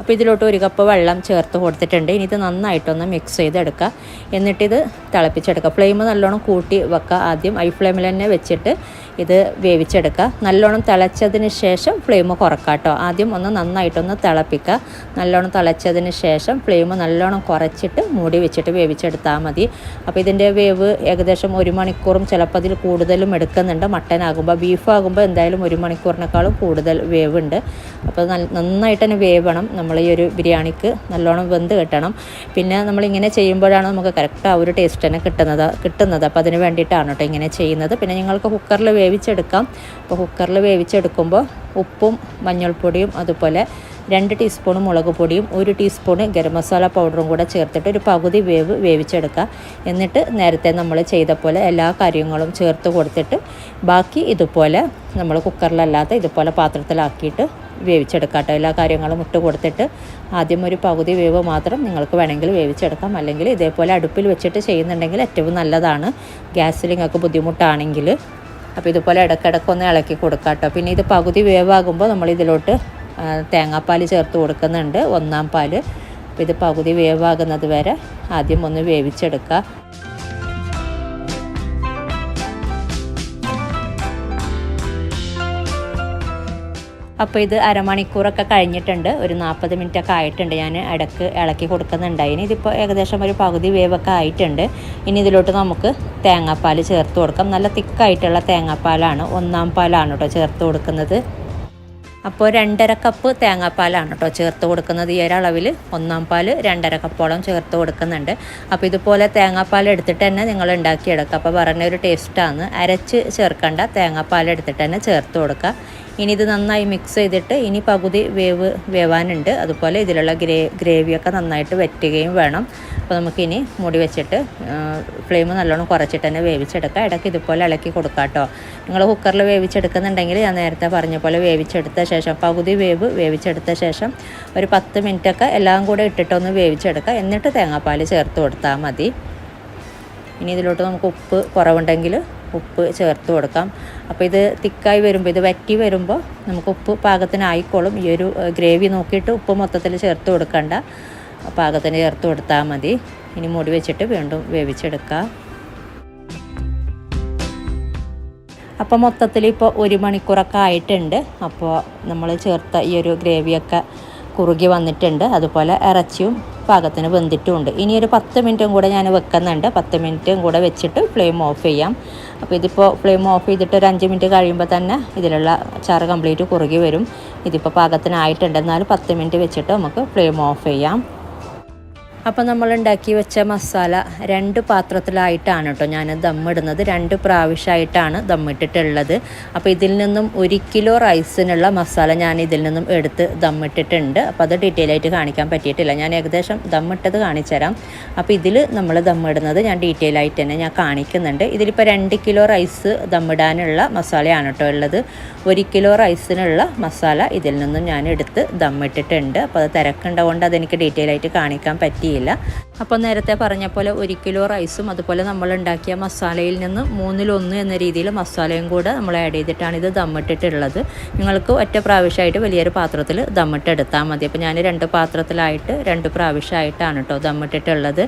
അപ്പോൾ ഇതിലോട്ട് 1 കപ്പ് വെള്ളം ചേർത്ത് കൊടുത്തിട്ടുണ്ട്. ഇനി ഇത് നന്നായിട്ടൊന്ന് മിക്സ് ചെയ്തെടുക്കുക. എന്നിട്ടിത് തിളപ്പിച്ചെടുക്കുക. ഫ്ലെയിം നല്ലോണം കൂട്ടി വെക്കുക. ആദ്യം ഹൈ ഫ്ലെയിമിൽ തന്നെ വെച്ചിട്ട് ഇത് വേവിച്ചെടുക്കുക. നല്ലോണം തിളച്ചതിന് ശേഷം ഫ്ലെയിം കുറക്കുക കേട്ടോ. ആദ്യം ഒന്ന് നന്നായിട്ടൊന്ന് തിളപ്പിക്കുക. നല്ലോണം തിളച്ചതിന് ശേഷം ഫ്ലെയിം നല്ലോണം കുറച്ചിട്ട് മൂടി വെച്ചിട്ട് വേവിച്ചെടുത്താൽ മതി. അപ്പോൾ ഇതിൻ്റെ വേവ് ഏകദേശം 1 മണിക്കൂറും ചിലപ്പോൾ അതിൽ കൂടുതലും എടുക്കുന്നുണ്ട്. മട്ടൻ ആകുമ്പോൾ, ബീഫ് ആകുമ്പോൾ എന്തായാലും 1 മണിക്കൂറിനേക്കാളും കൂടുതൽ വേവുണ്ട്. അപ്പോൾ നന്നായിട്ട് തന്നെ വേവണം. നമ്മൾ ഈ ഒരു ബിരിയാണിക്ക് നല്ലോണം വെന്ത് കിട്ടണം. പിന്നെ നമ്മളിങ്ങനെ ചെയ്യുമ്പോഴാണ് നമുക്ക് കറക്റ്റ് ആ ഒരു ടേസ്റ്റ് തന്നെ കിട്ടുന്നത്. അപ്പോൾ അതിന് വേണ്ടിയിട്ടാണ് കേട്ടോ ഇങ്ങനെ ചെയ്യുന്നത്. പിന്നെ നിങ്ങൾക്ക് കുക്കറിൽ വേവിച്ചെടുക്കാം. അപ്പോൾ കുക്കറിൽ വേവിച്ചെടുക്കുമ്പോൾ ഉപ്പും മഞ്ഞൾപ്പൊടിയും അതുപോലെ 2 ടീസ്പൂൺ മുളക് പൊടിയും 1 ടീസ്പൂൺ ഗരം മസാല പൗഡറും കൂടെ ചേർത്തിട്ട് ഒരു പകുതി വേവിച്ചെടുക്കുക. എന്നിട്ട് നേരത്തെ നമ്മൾ ചെയ്ത പോലെ എല്ലാ കാര്യങ്ങളും ചേർത്ത് കൊടുത്തിട്ട് ബാക്കി ഇതുപോലെ നമ്മൾ കുക്കറിലല്ലാത്ത ഇതുപോലെ പാത്രത്തിലാക്കിയിട്ട് വേവിച്ചെടുക്കാം കേട്ടോ. എല്ലാ കാര്യങ്ങളും ഇട്ട് കൊടുത്തിട്ട് ആദ്യം ഒരു പകുതി വേവ് മാത്രം നിങ്ങൾക്ക് വേണമെങ്കിൽ വേവിച്ചെടുക്കാം. അല്ലെങ്കിൽ ഇതേപോലെ അടുപ്പിൽ വെച്ചിട്ട് ചെയ്യുന്നുണ്ടെങ്കിൽ ഏറ്റവും നല്ലതാണ്, ഗ്യാസിൽ നിങ്ങൾക്ക് ബുദ്ധിമുട്ടാണെങ്കിൽ. അപ്പോൾ ഇതുപോലെ ഇടയ്ക്കിടയ്ക്കൊന്ന് ഇളക്കി കൊടുക്കാം കേട്ടോ. പിന്നെ ഇത് പകുതി വേവാകുമ്പോൾ നമ്മൾ ഇതിലോട്ട് തേങ്ങാപ്പാൽ ചേർത്ത് കൊടുക്കുന്നുണ്ട്, 1-ാം പാൽ. അപ്പോൾ ഇത് പകുതി വേവാകുന്നത് വരെ ആദ്യം ഒന്ന് വേവിച്ചെടുക്കുക. അപ്പോൾ ഇത് അരമണിക്കൂറൊക്കെ കഴിഞ്ഞിട്ടുണ്ട്, ഒരു 40 മിനിറ്റൊക്കെ ആയിട്ടുണ്ട്. ഞാൻ ഇടയ്ക്ക് ഇളക്കി കൊടുക്കുന്നുണ്ടായിന്. ഇതിപ്പോൾ ഏകദേശം ഒരു പകുതി വേവൊക്കെ ആയിട്ടുണ്ട്. ഇനി ഇതിലോട്ട് നമുക്ക് തേങ്ങാപ്പാൽ ചേർത്ത് കൊടുക്കാം. നല്ല തിക്കായിട്ടുള്ള തേങ്ങാപ്പാലാണ്, 1-ാം പാലാണ് കേട്ടോ ചേർത്ത് കൊടുക്കുന്നത്. അപ്പോൾ 2.5 കപ്പ് തേങ്ങാപ്പാലാണ് കേട്ടോ ചേർത്ത് കൊടുക്കുന്നത്. ഈ ഒരളവിൽ 1-ാം പാൽ 2.5 കപ്പോളം ചേർത്ത് കൊടുക്കുന്നുണ്ട്. അപ്പോൾ ഇതുപോലെ തേങ്ങാപ്പാൽ എടുത്തിട്ട് തന്നെ നിങ്ങൾ ഉണ്ടാക്കിയെടുക്കുക. അപ്പോൾ പറഞ്ഞൊരു ടേസ്റ്റാണ്. അരച്ച് ചേർക്കേണ്ട, തേങ്ങാപ്പാൽ എടുത്തിട്ട് തന്നെ ചേർത്ത് കൊടുക്കുക. ഇനി ഇത് നന്നായി മിക്സ് ചെയ്തിട്ട് ഇനി പകുതി വേവാനുണ്ട്. അതുപോലെ ഇതിലുള്ള ഗ്രേവിയൊക്കെ നന്നായിട്ട് വറ്റുകയും വേണം. അപ്പോൾ നമുക്കിനി മൂടി വെച്ചിട്ട് ഫ്ലെയിം നല്ലോണം കുറച്ചിട്ട് തന്നെ വേവിച്ചെടുക്കുക. ഇടയ്ക്ക് ഇതുപോലെ ഇളക്കി കൊടുക്കുക കേട്ടോ. നിങ്ങൾ കുക്കറിൽ വേവിച്ചെടുക്കുന്നുണ്ടെങ്കിൽ ഞാൻ നേരത്തെ പറഞ്ഞ പോലെ വേവിച്ചെടുത്ത ശേഷം പകുതി വേവിച്ചെടുത്ത ശേഷം ഒരു 10 മിനിറ്റൊക്കെ എല്ലാം കൂടെ ഇട്ടിട്ടൊന്ന് വേവിച്ചെടുക്കുക. എന്നിട്ട് തേങ്ങാപ്പാൽ ചേർത്ത് കൊടുത്താൽ മതി. ഇനി ഇതിലോട്ട് നമുക്ക് ഉപ്പ് കുറവുണ്ടെങ്കിൽ ഉപ്പ് ചേർത്ത് കൊടുക്കാം. അപ്പോൾ ഇത് തിക്കായി വരുമ്പോൾ, ഇത് വറ്റി വരുമ്പോൾ നമുക്ക് ഉപ്പ് പാകത്തിനായിക്കോളും. ഈ ഒരു ഗ്രേവി നോക്കിയിട്ട് ഉപ്പ് മൊത്തത്തിൽ ചേർത്ത് കൊടുക്കണ്ട, പാകത്തിന് ചേർത്ത് കൊടുത്താൽ മതി. ഇനി മൂടി വെച്ചിട്ട് വീണ്ടും വേവിച്ചെടുക്കുക. അപ്പോൾ മൊത്തത്തിൽ ഇപ്പോൾ 1 മണിക്കൂറൊക്കെ ആയിട്ടുണ്ട്. അപ്പോൾ നമ്മൾ ചേർത്ത ഈ ഒരു ഗ്രേവിയൊക്കെ കുറുകി വന്നിട്ടുണ്ട്. അതുപോലെ ഇറച്ചിയും പാകത്തിന് വെന്തിട്ടുമുണ്ട്. ഇനി ഒരു 10 മിനിറ്റും കൂടെ ഞാൻ വെക്കുന്നുണ്ട്. 10 മിനിറ്റും കൂടെ വെച്ചിട്ട് ഫ്ലെയിം ഓഫ് ചെയ്യാം. അപ്പോൾ ഇതിപ്പോൾ ഫ്ലെയിം ഓഫ് ചെയ്തിട്ട് ഒരു 5 മിനിറ്റ് കഴിയുമ്പോൾ തന്നെ ഇതിലുള്ള ചാറ് കംപ്ലീറ്റ് കുറുകി വരും. ഇതിപ്പോൾ പാകത്തിനായിട്ടുണ്ട്. എന്നാലും 10 മിനിറ്റ് വെച്ചിട്ട് നമുക്ക് ഫ്ലെയിം ഓഫ് ചെയ്യാം. അപ്പോൾ നമ്മൾ ഉണ്ടാക്കി വെച്ച മസാല 2 പാത്രത്തിലായിട്ടാണ് കേട്ടോ ഞാൻ ദമ്മിടുന്നത്. 2 പ്രാവശ്യമായിട്ടാണ് ദമ്മിട്ടിട്ടുള്ളത്. അപ്പോൾ ഇതിൽ നിന്നും 1 കിലോ റൈസിനുള്ള മസാല ഞാൻ ഇതിൽ നിന്നും എടുത്ത് ദമ്മിട്ടിട്ടുണ്ട്. അപ്പോൾ അത് ഡീറ്റെയിൽ ആയിട്ട് കാണിക്കാൻ പറ്റിയിട്ടില്ല. ഞാൻ ഏകദേശം ദമ്മിട്ടത് കാണിച്ചു തരാം. അപ്പോൾ ഇതിൽ നമ്മൾ ദമ്മിടുന്നത് ഞാൻ ഡീറ്റെയിൽ ആയിട്ട് തന്നെ ഞാൻ കാണിക്കുന്നുണ്ട്. ഇതിലിപ്പോൾ 2 കിലോ റൈസ് ദമ്മിടാനുള്ള മസാലയാണ് കേട്ടോ ഉള്ളത്. 1 കിലോ റൈസിനുള്ള മസാല ഇതിൽ നിന്നും ഞാൻ എടുത്ത് ദമ്മിട്ടിട്ടുണ്ട്. അപ്പോൾ അത് തിരക്കുണ്ടാവുകൊണ്ട് അതെനിക്ക് ഡീറ്റെയിൽ ആയിട്ട് കാണിക്കാൻ പറ്റിയില്ല. അപ്പോൾ നേരത്തെ പറഞ്ഞ പോലെ 1 കിലോ റൈസും അതുപോലെ നമ്മൾ ഉണ്ടാക്കിയ മസാലയിൽ നിന്ന് 1/3 എന്ന രീതിയിൽ മസാലയും കൂടെ നമ്മൾ ആഡ് ചെയ്തിട്ടാണ് ഇത് ദമ്മിട്ടിട്ടുള്ളത്. നിങ്ങൾക്ക് ഒറ്റ പ്രാവശ്യമായിട്ട് വലിയൊരു പാത്രത്തിൽ ദമ്മിട്ടെടുത്താൽ മതി. അപ്പോൾ ഞാൻ 2 പാത്രത്തിലായിട്ട് 2 പ്രാവശ്യമായിട്ടാണ് കേട്ടോ ദമ്മിട്ടിട്ടുള്ളത്.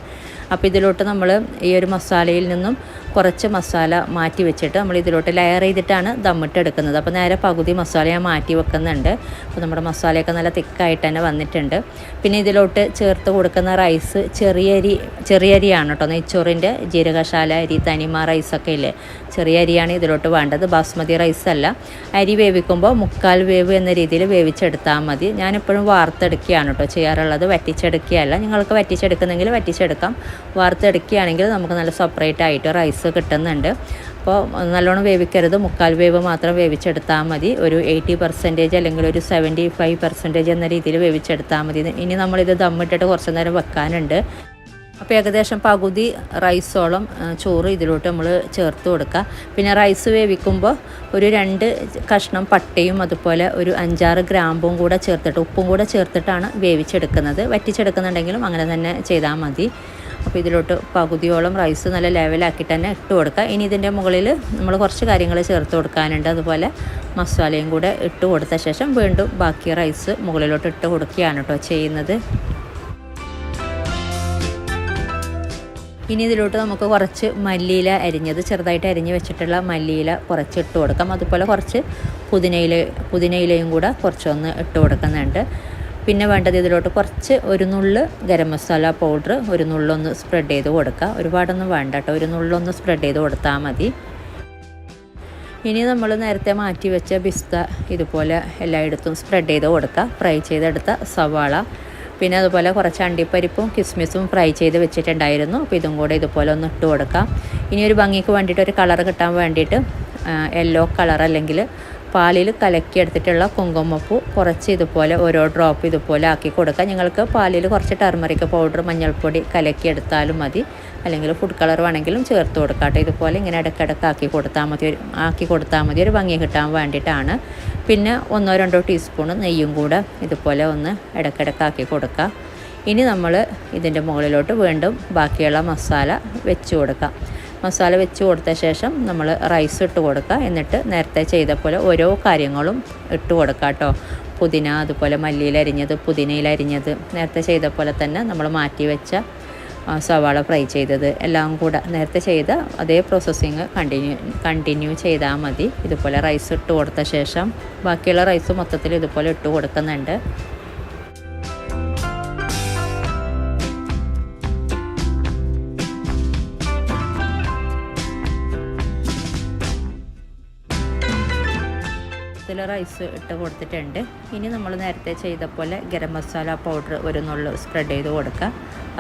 അപ്പോൾ ഇതിലോട്ട് നമ്മൾ ഈ ഒരു മസാലയിൽ നിന്നും കുറച്ച് മസാല മാറ്റി വെച്ചിട്ട് നമ്മൾ ഇതിലോട്ട് ലെയർ ചെയ്തിട്ടാണ് ദമ്മിട്ടെടുക്കുന്നത്. അപ്പോൾ നേരെ പകുതി മസാല ഞാൻ മാറ്റി വെക്കുന്നുണ്ട്. അപ്പോൾ നമ്മുടെ മസാലയൊക്കെ നല്ല തിക്കായിട്ട് തന്നെ വന്നിട്ടുണ്ട്. പിന്നെ ഇതിലോട്ട് ചേർത്ത് കൊടുക്കുന്ന റൈസ് ചെറിയ അരിയാണ് കേട്ടോ. നെയ്ച്ചോറിൻ്റെ ജീരകശാല അരി, തനിമ റൈസൊക്കെ ഇല്ലേ, ചെറിയ അരിയാണ് ഇതിലോട്ട് വേണ്ടത്. ബാസ്മതി റൈസ് അല്ല. അരി വേവിക്കുമ്പോൾ 1/4 വേവ് എന്ന രീതിയിൽ വേവിച്ചെടുത്താൽ മതി. ഞാനെപ്പോഴും വാർത്തെടുക്കുകയാണ് കേട്ടോ ചെയ്യാറുള്ളത്, വറ്റിച്ചെടുക്കുകയല്ല. നിങ്ങൾക്ക് വറ്റിച്ചെടുക്കുന്നെങ്കിൽ വറ്റിച്ചെടുക്കാം. വാർത്തെടുക്കുകയാണെങ്കിൽ നമുക്ക് നല്ല സെപ്പറേറ്റ് ആയിട്ട് റൈസ് കിട്ടുന്നുണ്ട്. അപ്പോൾ നല്ലോണം വേവിക്കരുത്, 1/4 വേവ് മാത്രം വേവിച്ചെടുത്താൽ മതി. ഒരു 80% അല്ലെങ്കിൽ ഒരു 75% എന്ന രീതിയിൽ വേവിച്ചെടുത്താൽ മതി. ഇനി നമ്മളിത് ദമ്മിട്ടിട്ട് കുറച്ച് നേരം വെക്കാനുണ്ട്. അപ്പോൾ ഏകദേശം പകുതി റൈസോളം ചോറ് ഇതിലോട്ട് നമ്മൾ ചേർത്ത് കൊടുക്കുക. പിന്നെ റൈസ് വേവിക്കുമ്പോൾ ഒരു 2 കഷ്ണം പട്ടയും അതുപോലെ ഒരു 5-6 ഗ്രാമ്പും കൂടെ ചേർത്തിട്ട് ഉപ്പും കൂടെ ചേർത്തിട്ടാണ് വേവിച്ചെടുക്കുന്നത്. വറ്റിച്ചെടുക്കുന്നുണ്ടെങ്കിലും അങ്ങനെ തന്നെ ചെയ്താൽ മതി. അപ്പോൾ ഇതിലോട്ട് പകുതിയോളം റൈസ് നല്ല ലെവലാക്കിയിട്ട് തന്നെ ഇട്ട് കൊടുക്കുക. ഇനി ഇതിൻ്റെ മുകളിൽ നമ്മൾ കുറച്ച് കാര്യങ്ങൾ ചേർത്ത് കൊടുക്കാനുണ്ട്. അതുപോലെ മസാലയും കൂടെ ഇട്ട് കൊടുത്ത ശേഷം വീണ്ടും ബാക്കി റൈസ് മുകളിലോട്ട് ഇട്ട് കൊടുക്കുകയാണ് കേട്ടോ ചെയ്യുന്നത്. ഇനി ഇതിലോട്ട് നമുക്ക് കുറച്ച് മല്ലിയില അരിഞ്ഞത് ചെറുതായിട്ട് അരിഞ്ഞ് വെച്ചിട്ടുള്ള മല്ലിയില കുറച്ച് ഇട്ട് കൊടുക്കാം. അതുപോലെ കുറച്ച് പുതിനയിലയും കൂടെ കുറച്ചൊന്ന് ഇട്ട് കൊടുക്കുന്നുണ്ട്. പിന്നെ വേണ്ടത് ഇതിലോട്ട് കുറച്ച് ഒരു നുള്ള് ഗരം മസാല പൗഡർ ഒരു നുള്ളൊന്ന് സ്പ്രെഡ് ചെയ്ത് കൊടുക്കുക. ഒരുപാടൊന്നും വേണ്ട കേട്ടോ, ഒരു നുള്ളൊന്ന് സ്പ്രെഡ് ചെയ്ത് കൊടുത്താൽ മതി. ഇനി നമ്മൾ നേരത്തെ മാറ്റി വെച്ച പിസ്ത ഇതുപോലെ എല്ലായിടത്തും സ്പ്രെഡ് ചെയ്ത് കൊടുക്കുക. ഫ്രൈ ചെയ്തെടുത്ത സവാള, പിന്നെ അതുപോലെ കുറച്ച് അണ്ടിപ്പരിപ്പും കിസ്മിസും ഫ്രൈ ചെയ്ത് വെച്ചിട്ടുണ്ടായിരുന്നു. അപ്പോൾ ഇതും കൂടെ ഇതുപോലെ ഒന്ന് ഇട്ട് കൊടുക്കാം. ഇനി ഒരു ഭംഗിക്ക് വേണ്ടിയിട്ട് ഒരു കളർ കിട്ടാൻ വേണ്ടിയിട്ട് യെല്ലോ കളർ അല്ലെങ്കിൽ പാലിൽ കലക്കിയെടുത്തിട്ടുള്ള കുങ്കുമപ്പൂ കുറച്ച് ഇതുപോലെ ഓരോ ഡ്രോപ്പ് ഇതുപോലെ ആക്കി കൊടുക്കുക. നിങ്ങൾക്ക് പാലിൽ കുറച്ച് ടർമറിക് പൗഡർ, മഞ്ഞൾപ്പൊടി കലക്കിയെടുത്താലും മതി, അല്ലെങ്കിൽ ഫുഡ് കളർ വേണമെങ്കിലും ചേർത്ത് കൊടുക്കാട്ടെ. ഇതുപോലെ ഇങ്ങനെ ഇടയ്ക്കിടയ്ക്ക് ആക്കി കൊടുത്താൽ മതി ഒരു ഭംഗി കിട്ടാൻ വേണ്ടിയിട്ടാണ്. പിന്നെ 1-2 ടീസ്പൂൺ നെയ്യും കൂടെ ഇതുപോലെ ഒന്ന് ഇടയ്ക്കിടയ്ക്ക് ആക്കി കൊടുക്കുക. ഇനി നമ്മൾ ഇതിൻ്റെ മുകളിലോട്ട് വീണ്ടും ബാക്കിയുള്ള മസാല വെച്ച് കൊടുക്കാം. മസാല വെച്ച് കൊടുത്ത ശേഷം നമ്മൾ റൈസ് ഇട്ട് കൊടുക്കുക. എന്നിട്ട് നേരത്തെ ചെയ്ത പോലെ ഓരോ കാര്യങ്ങളും ഇട്ട് കൊടുക്കുക കേട്ടോ. പുതിന, അതുപോലെ മല്ലിയില അരിഞ്ഞത്, പുതിനയില അരിഞ്ഞത്, നേരത്തെ ചെയ്ത പോലെ തന്നെ നമ്മൾ മാറ്റി വെച്ച സവാള ഫ്രൈ ചെയ്തത് എല്ലാം കൂടെ നേരത്തെ ചെയ്ത അതേ പ്രോസസ്സിങ് കണ്ടിന്യൂ ചെയ്താൽ മതി. ഇതുപോലെ റൈസ് ഇട്ട് കൊടുത്ത ശേഷം ബാക്കിയുള്ള റൈസ് മൊത്തത്തിൽ ഇതുപോലെ ഇട്ട് കൊടുക്കുന്നുണ്ട്. റൈസ് ഇട്ട് കൊടുത്തിട്ടുണ്ട്. ഇനി നമ്മൾ നേരത്തെ ചെയ്ത പോലെ ഗരം മസാല പൗഡർ ഒരു നുള്ളു സ്പ്രെഡ് ചെയ്ത് കൊടുക്കുക.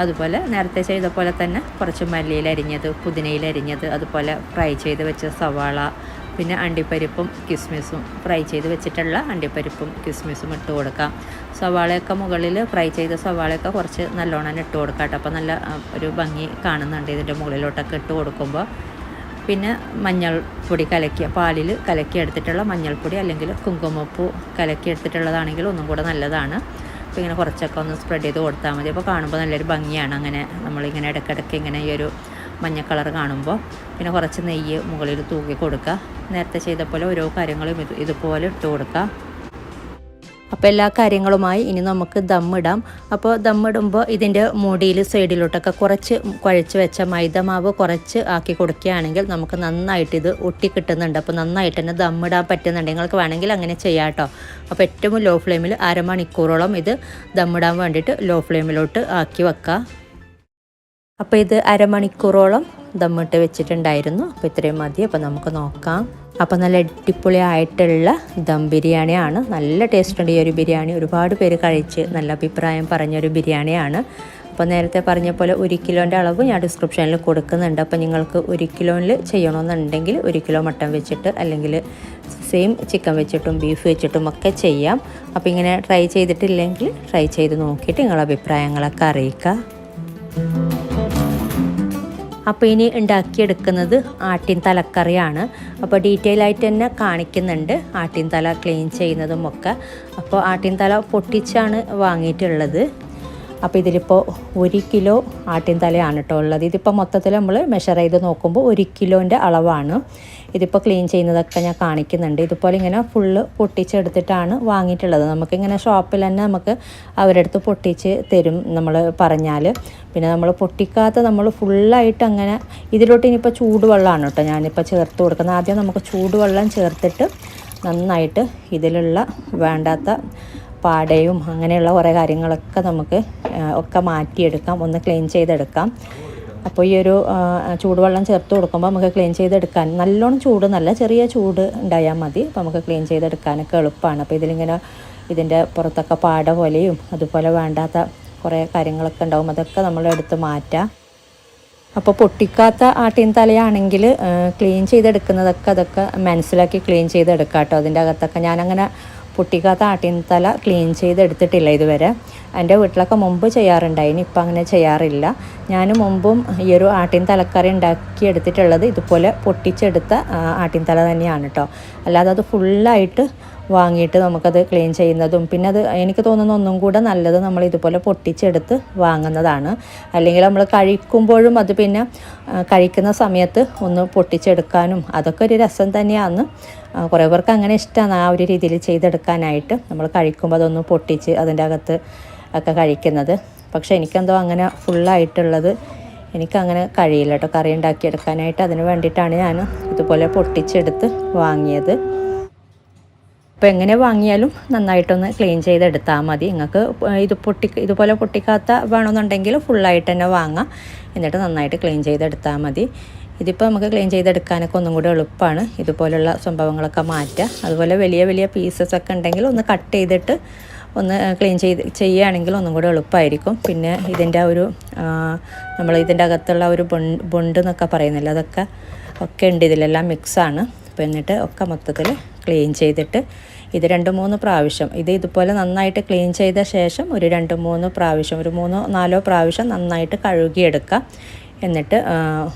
അതുപോലെ നേരത്തെ ചെയ്ത പോലെ തന്നെ കുറച്ച് മല്ലിയില അരിഞ്ഞത്, പുതിനയില അരിഞ്ഞത്, അതുപോലെ ഫ്രൈ ചെയ്ത് വെച്ച സവാള, പിന്നെ അണ്ടിപ്പരിപ്പും കിസ്മിസും ഫ്രൈ ചെയ്ത് വെച്ചിട്ടുള്ള അണ്ടിപ്പരിപ്പും കിസ്മിസും ഇട്ട് കൊടുക്കാം. സവാളയൊക്കെ മുകളിൽ ഫ്രൈ ചെയ്ത സവാളയൊക്കെ കുറച്ച് നല്ലോണം ഇട്ട് കൊടുക്കാം കേട്ടോ. അപ്പോൾ നല്ല ഒരു ഭംഗി കാണുന്നുണ്ട് ഇതിൻ്റെ മുകളിലോട്ടൊക്കെ ഇട്ട് കൊടുക്കുമ്പോൾ. പിന്നെ മഞ്ഞൾപ്പൊടി പാലിൽ കലക്കി എടുത്തിട്ടുള്ള മഞ്ഞൾപ്പൊടി അല്ലെങ്കിൽ കുങ്കുമപ്പൂ കലക്കി എടുത്തിട്ടുള്ളതാണെങ്കിൽ ഒന്നും കൂടെ നല്ലതാണ്. അപ്പോൾ ഇങ്ങനെ കുറച്ചൊക്കെ ഒന്ന് സ്പ്രെഡ് ചെയ്ത് കൊടുത്താൽ മതി. അപ്പോൾ കാണുമ്പോൾ നല്ലൊരു ഭംഗിയാണ്. അങ്ങനെ നമ്മളിങ്ങനെ ഇടയ്ക്കിടയ്ക്ക് ഇങ്ങനെ ഈ ഒരു മഞ്ഞ കളർ കാണുമ്പോൾ. പിന്നെ കുറച്ച് നെയ്യ് മുകളിൽ തൂക്കി കൊടുക്കുക. നേരത്തെ ചെയ്ത പോലെ ഓരോ കാര്യങ്ങളും ഇതുപോലെ ഇട്ട് കൊടുക്കുക. അപ്പോൾ എല്ലാ കാര്യങ്ങളുമായി ഇനി നമുക്ക് ദമ്മിടാം. അപ്പോൾ ദമ്മിടുമ്പോൾ ഇതിൻ്റെ മൂടിയിൽ സൈഡിലോട്ടൊക്കെ കുറച്ച് കുഴച്ച് വെച്ച മൈദമാവ് കുറച്ച് ആക്കി കൊടുക്കുകയാണെങ്കിൽ നമുക്ക് നന്നായിട്ട് ഇത് ഒട്ടിക്കിട്ടുന്നുണ്ട്. അപ്പോൾ നന്നായിട്ട് തന്നെ ദമ്മിടാൻ പറ്റുന്നുണ്ട്. നിങ്ങൾക്ക് വേണമെങ്കിൽ അങ്ങനെ ചെയ്യാം കേട്ടോ. അപ്പോൾ ഏറ്റവും ലോ ഫ്ലെയിമിൽ 1/2 മണിക്കൂറോളം ഇത് ദമ്മിടാൻ വേണ്ടിയിട്ട് ലോ ഫ്ലെയിമിലോട്ട് ആക്കി വെക്കുക. അപ്പോൾ ഇത് 1/2 മണിക്കൂറോളം ദമ്മിട്ട് വെച്ചിട്ടുണ്ടായിരുന്നു. അപ്പോൾ ഇത്രയും മതി. അപ്പോൾ നമുക്ക് നോക്കാം. അപ്പോൾ നല്ല അടിപൊളിയായിട്ടുള്ള ദം ബിരിയാണിയാണ്. നല്ല ടേസ്റ്റ് ഉണ്ട് ഈ ഒരു ബിരിയാണി. ഒരുപാട് പേര് കഴിച്ച് നല്ല അഭിപ്രായം പറഞ്ഞൊരു ബിരിയാണിയാണ്. അപ്പോൾ നേരത്തെ പറഞ്ഞ പോലെ 1 കിലോൻ്റെ അളവ് ഞാൻ ഡിസ്ക്രിപ്ഷനിൽ കൊടുക്കുന്നുണ്ട്. അപ്പോൾ നിങ്ങൾക്ക് 1 കിലോയിൽ ചെയ്യണമെന്നുണ്ടെങ്കിൽ 1 കിലോ മട്ടൻ വെച്ചിട്ട് അല്ലെങ്കിൽ സെയിം ചിക്കൻ വെച്ചിട്ടും ബീഫ് വെച്ചിട്ടും ഒക്കെ ചെയ്യാം. അപ്പോൾ ഇങ്ങനെ ട്രൈ ചെയ്തിട്ടില്ലെങ്കിൽ ട്രൈ ചെയ്ത് നോക്കിയിട്ട് നിങ്ങളുടെ അഭിപ്രായങ്ങളൊക്കെ അറിയിക്കുക. അപ്പോൾ ഇനി ഉണ്ടാക്കിയെടുക്കുന്നത് ആട്ടിൻ തലക്കറിയാണ്. അപ്പോൾ ഡീറ്റെയിൽ ആയിട്ട് തന്നെ കാണിക്കുന്നുണ്ട് ആട്ടിൻ തല ക്ലീൻ ചെയ്യുന്നതും ഒക്കെ. അപ്പോൾ ആട്ടിൻ തല പൊട്ടിച്ചാണ് വാങ്ങിയിട്ടുള്ളത്. അപ്പോൾ ഇതിലിപ്പോൾ 1 കിലോ ആട്ടിൻ തലയാണ് കേട്ടോ ഉള്ളത്. ഇതിപ്പോൾ മൊത്തത്തിൽ നമ്മൾ മെഷർ ചെയ്ത് നോക്കുമ്പോൾ 1 കിലോൻ്റെ അളവാണ്. ഇതിപ്പോൾ ക്ലീൻ ചെയ്യുന്നതൊക്കെ ഞാൻ കാണിക്കുന്നുണ്ട്. ഇതുപോലെ ഇങ്ങനെ ഫുള്ള് പൊട്ടിച്ചെടുത്തിട്ടാണ് വാങ്ങിയിട്ടുള്ളത്. നമുക്കിങ്ങനെ ഷോപ്പിൽ തന്നെ നമുക്ക് അവരുടെ അടുത്ത് പൊട്ടിച്ച് തരും നമ്മൾ പറഞ്ഞാൽ. പിന്നെ നമ്മൾ പൊട്ടിക്കാത്ത നമ്മൾ ഫുള്ളായിട്ട് അങ്ങനെ ഇതിലോട്ട് ഇനിയിപ്പോൾ ചൂടുവെള്ളമാണ് കേട്ടോ ഞാനിപ്പോൾ ചേർത്ത് കൊടുക്കുന്നത്. ആദ്യം നമുക്ക് ചൂടുവെള്ളം ചേർത്തിട്ട് നന്നായിട്ട് ഇതിലുള്ള വേണ്ടാത്ത പാടയും അങ്ങനെയുള്ള കുറേ കാര്യങ്ങളൊക്കെ നമുക്ക് ഒക്കെ മാറ്റിയെടുക്കാം, ഒന്ന് ക്ലീൻ ചെയ്തെടുക്കാം. അപ്പോൾ ഈ ഒരു ചൂടുവെള്ളം ചേർത്ത് കൊടുക്കുമ്പോൾ നമുക്ക് ക്ലീൻ ചെയ്തെടുക്കാൻ നല്ലോണം ചൂട് നല്ല ചെറിയ ചൂട് ഉണ്ടായാൽ മതി. അപ്പോൾ നമുക്ക് ക്ലീൻ ചെയ്തെടുക്കാനൊക്കെ എളുപ്പമാണ്. അപ്പോൾ ഇതിലിങ്ങനെ ഇതിൻ്റെ പുറത്തൊക്കെ പാട പോലെയും അതുപോലെ വേണ്ടാത്ത കുറേ കാര്യങ്ങളൊക്കെ ഉണ്ടാവും, അതൊക്കെ നമ്മൾ എടുത്ത് മാറ്റാം. അപ്പോൾ പൊട്ടിക്കാത്ത ആട്ടിൻ തലയാണെങ്കിൽ ക്ലീൻ ചെയ്തെടുക്കുന്നതൊക്കെ അതൊക്കെ മനസ്സിലാക്കി ക്ലീൻ ചെയ്തെടുക്കാം കേട്ടോ. അതിൻ്റെ അകത്തൊക്കെ ഞാനങ്ങനെ പൊട്ടിക്കാത്ത ആട്ടിൻ തല ക്ലീൻ ചെയ്തെടുത്തിട്ടില്ല ഇതുവരെ. എൻ്റെ വീട്ടിലൊക്കെ മുമ്പ് ചെയ്യാറുണ്ടായിന്, ഇപ്പം അങ്ങനെ ചെയ്യാറില്ല. ഞാൻ മുമ്പും ഈ ഒരു ആട്ടിൻ തലക്കറി ഉണ്ടാക്കി എടുത്തിട്ടുള്ളത് ഇതുപോലെ പൊട്ടിച്ചെടുത്ത ആട്ടിൻ തല തന്നെയാണ് കേട്ടോ. അല്ലാതെ അത് ഫുള്ളായിട്ട് വാങ്ങിയിട്ട് നമുക്കത് ക്ലീൻ ചെയ്യുന്നതും പിന്നെ അത് എനിക്ക് തോന്നുന്നു ഒന്നും കൂടെ നല്ലത് നമ്മൾ ഇതുപോലെ പൊട്ടിച്ചെടുത്ത് വാങ്ങുന്നതാണ്. അല്ലെങ്കിൽ നമ്മൾ കഴിക്കുമ്പോഴും അത് പിന്നെ കഴിക്കുന്ന സമയത്ത് ഒന്ന് പൊട്ടിച്ചെടുക്കാനും അതൊക്കെ ഒരു രസം തന്നെയാണ്. കുറേ പേർക്ക് അങ്ങനെ ഇഷ്ടമാണ് ആ ഒരു രീതിയിൽ ചെയ്തെടുക്കാനായിട്ട്. നമ്മൾ കഴിക്കുമ്പോൾ അതൊന്ന് പൊട്ടിച്ച് അതിൻ്റെ അകത്ത് ഒക്കെ കഴിക്കുന്നത്. പക്ഷേ എനിക്കെന്തോ അങ്ങനെ ഫുള്ളായിട്ടുള്ളത് എനിക്കങ്ങനെ കഴിയില്ല കേട്ടോ കറി ഉണ്ടാക്കിയെടുക്കാനായിട്ട്. അതിന് വേണ്ടിയിട്ടാണ് ഞാൻ ഇതുപോലെ പൊട്ടിച്ചെടുത്ത് വാങ്ങിയത്. അപ്പോൾ എങ്ങനെ വാങ്ങിയാലും നന്നായിട്ടൊന്ന് ക്ലീൻ ചെയ്തെടുത്താൽ മതി. നിങ്ങൾക്ക് ഇതുപോലെ പൊട്ടിക്കാത്ത വേണമെന്നുണ്ടെങ്കിൽ ഫുള്ളായിട്ട് തന്നെ വാങ്ങാം, എന്നിട്ട് നന്നായിട്ട് ക്ലീൻ ചെയ്തെടുത്താൽ മതി. ഇതിപ്പോൾ നമുക്ക് ക്ലീൻ ചെയ്തെടുക്കാനൊക്കെ ഒന്നും കൂടി എളുപ്പമാണ്. ഇതുപോലുള്ള സംഭവങ്ങളൊക്കെ മാറ്റുക. അതുപോലെ വലിയ വലിയ പീസസ് ഒക്കെ ഉണ്ടെങ്കിൽ ഒന്ന് കട്ട് ചെയ്തിട്ട് ഒന്ന് ക്ലീൻ ചെയ്യുകയാണെങ്കിൽ ഒന്നും കൂടി എളുപ്പമായിരിക്കും. പിന്നെ ഇതിൻ്റെ ഒരു നമ്മൾ ഇതിൻ്റെ അകത്തുള്ള ഒരു ബൊണ്ട് എന്നൊക്കെ പറയുന്നില്ല, അതൊക്കെ ഉണ്ട് ഇതിലെല്ലാം മിക്സാണ്. അപ്പോൾ എന്നിട്ട് ഒക്കെ മൊത്തത്തിൽ ക്ലീൻ ചെയ്തിട്ട് ഇത് 2-3 പ്രാവശ്യം ഇതുപോലെ നന്നായിട്ട് ക്ലീൻ ചെയ്ത ശേഷം ഒരു 2-3 പ്രാവശ്യം ഒരു 3-4 പ്രാവശ്യം നന്നായിട്ട് കഴുകിയെടുക്കുക. എന്നിട്ട്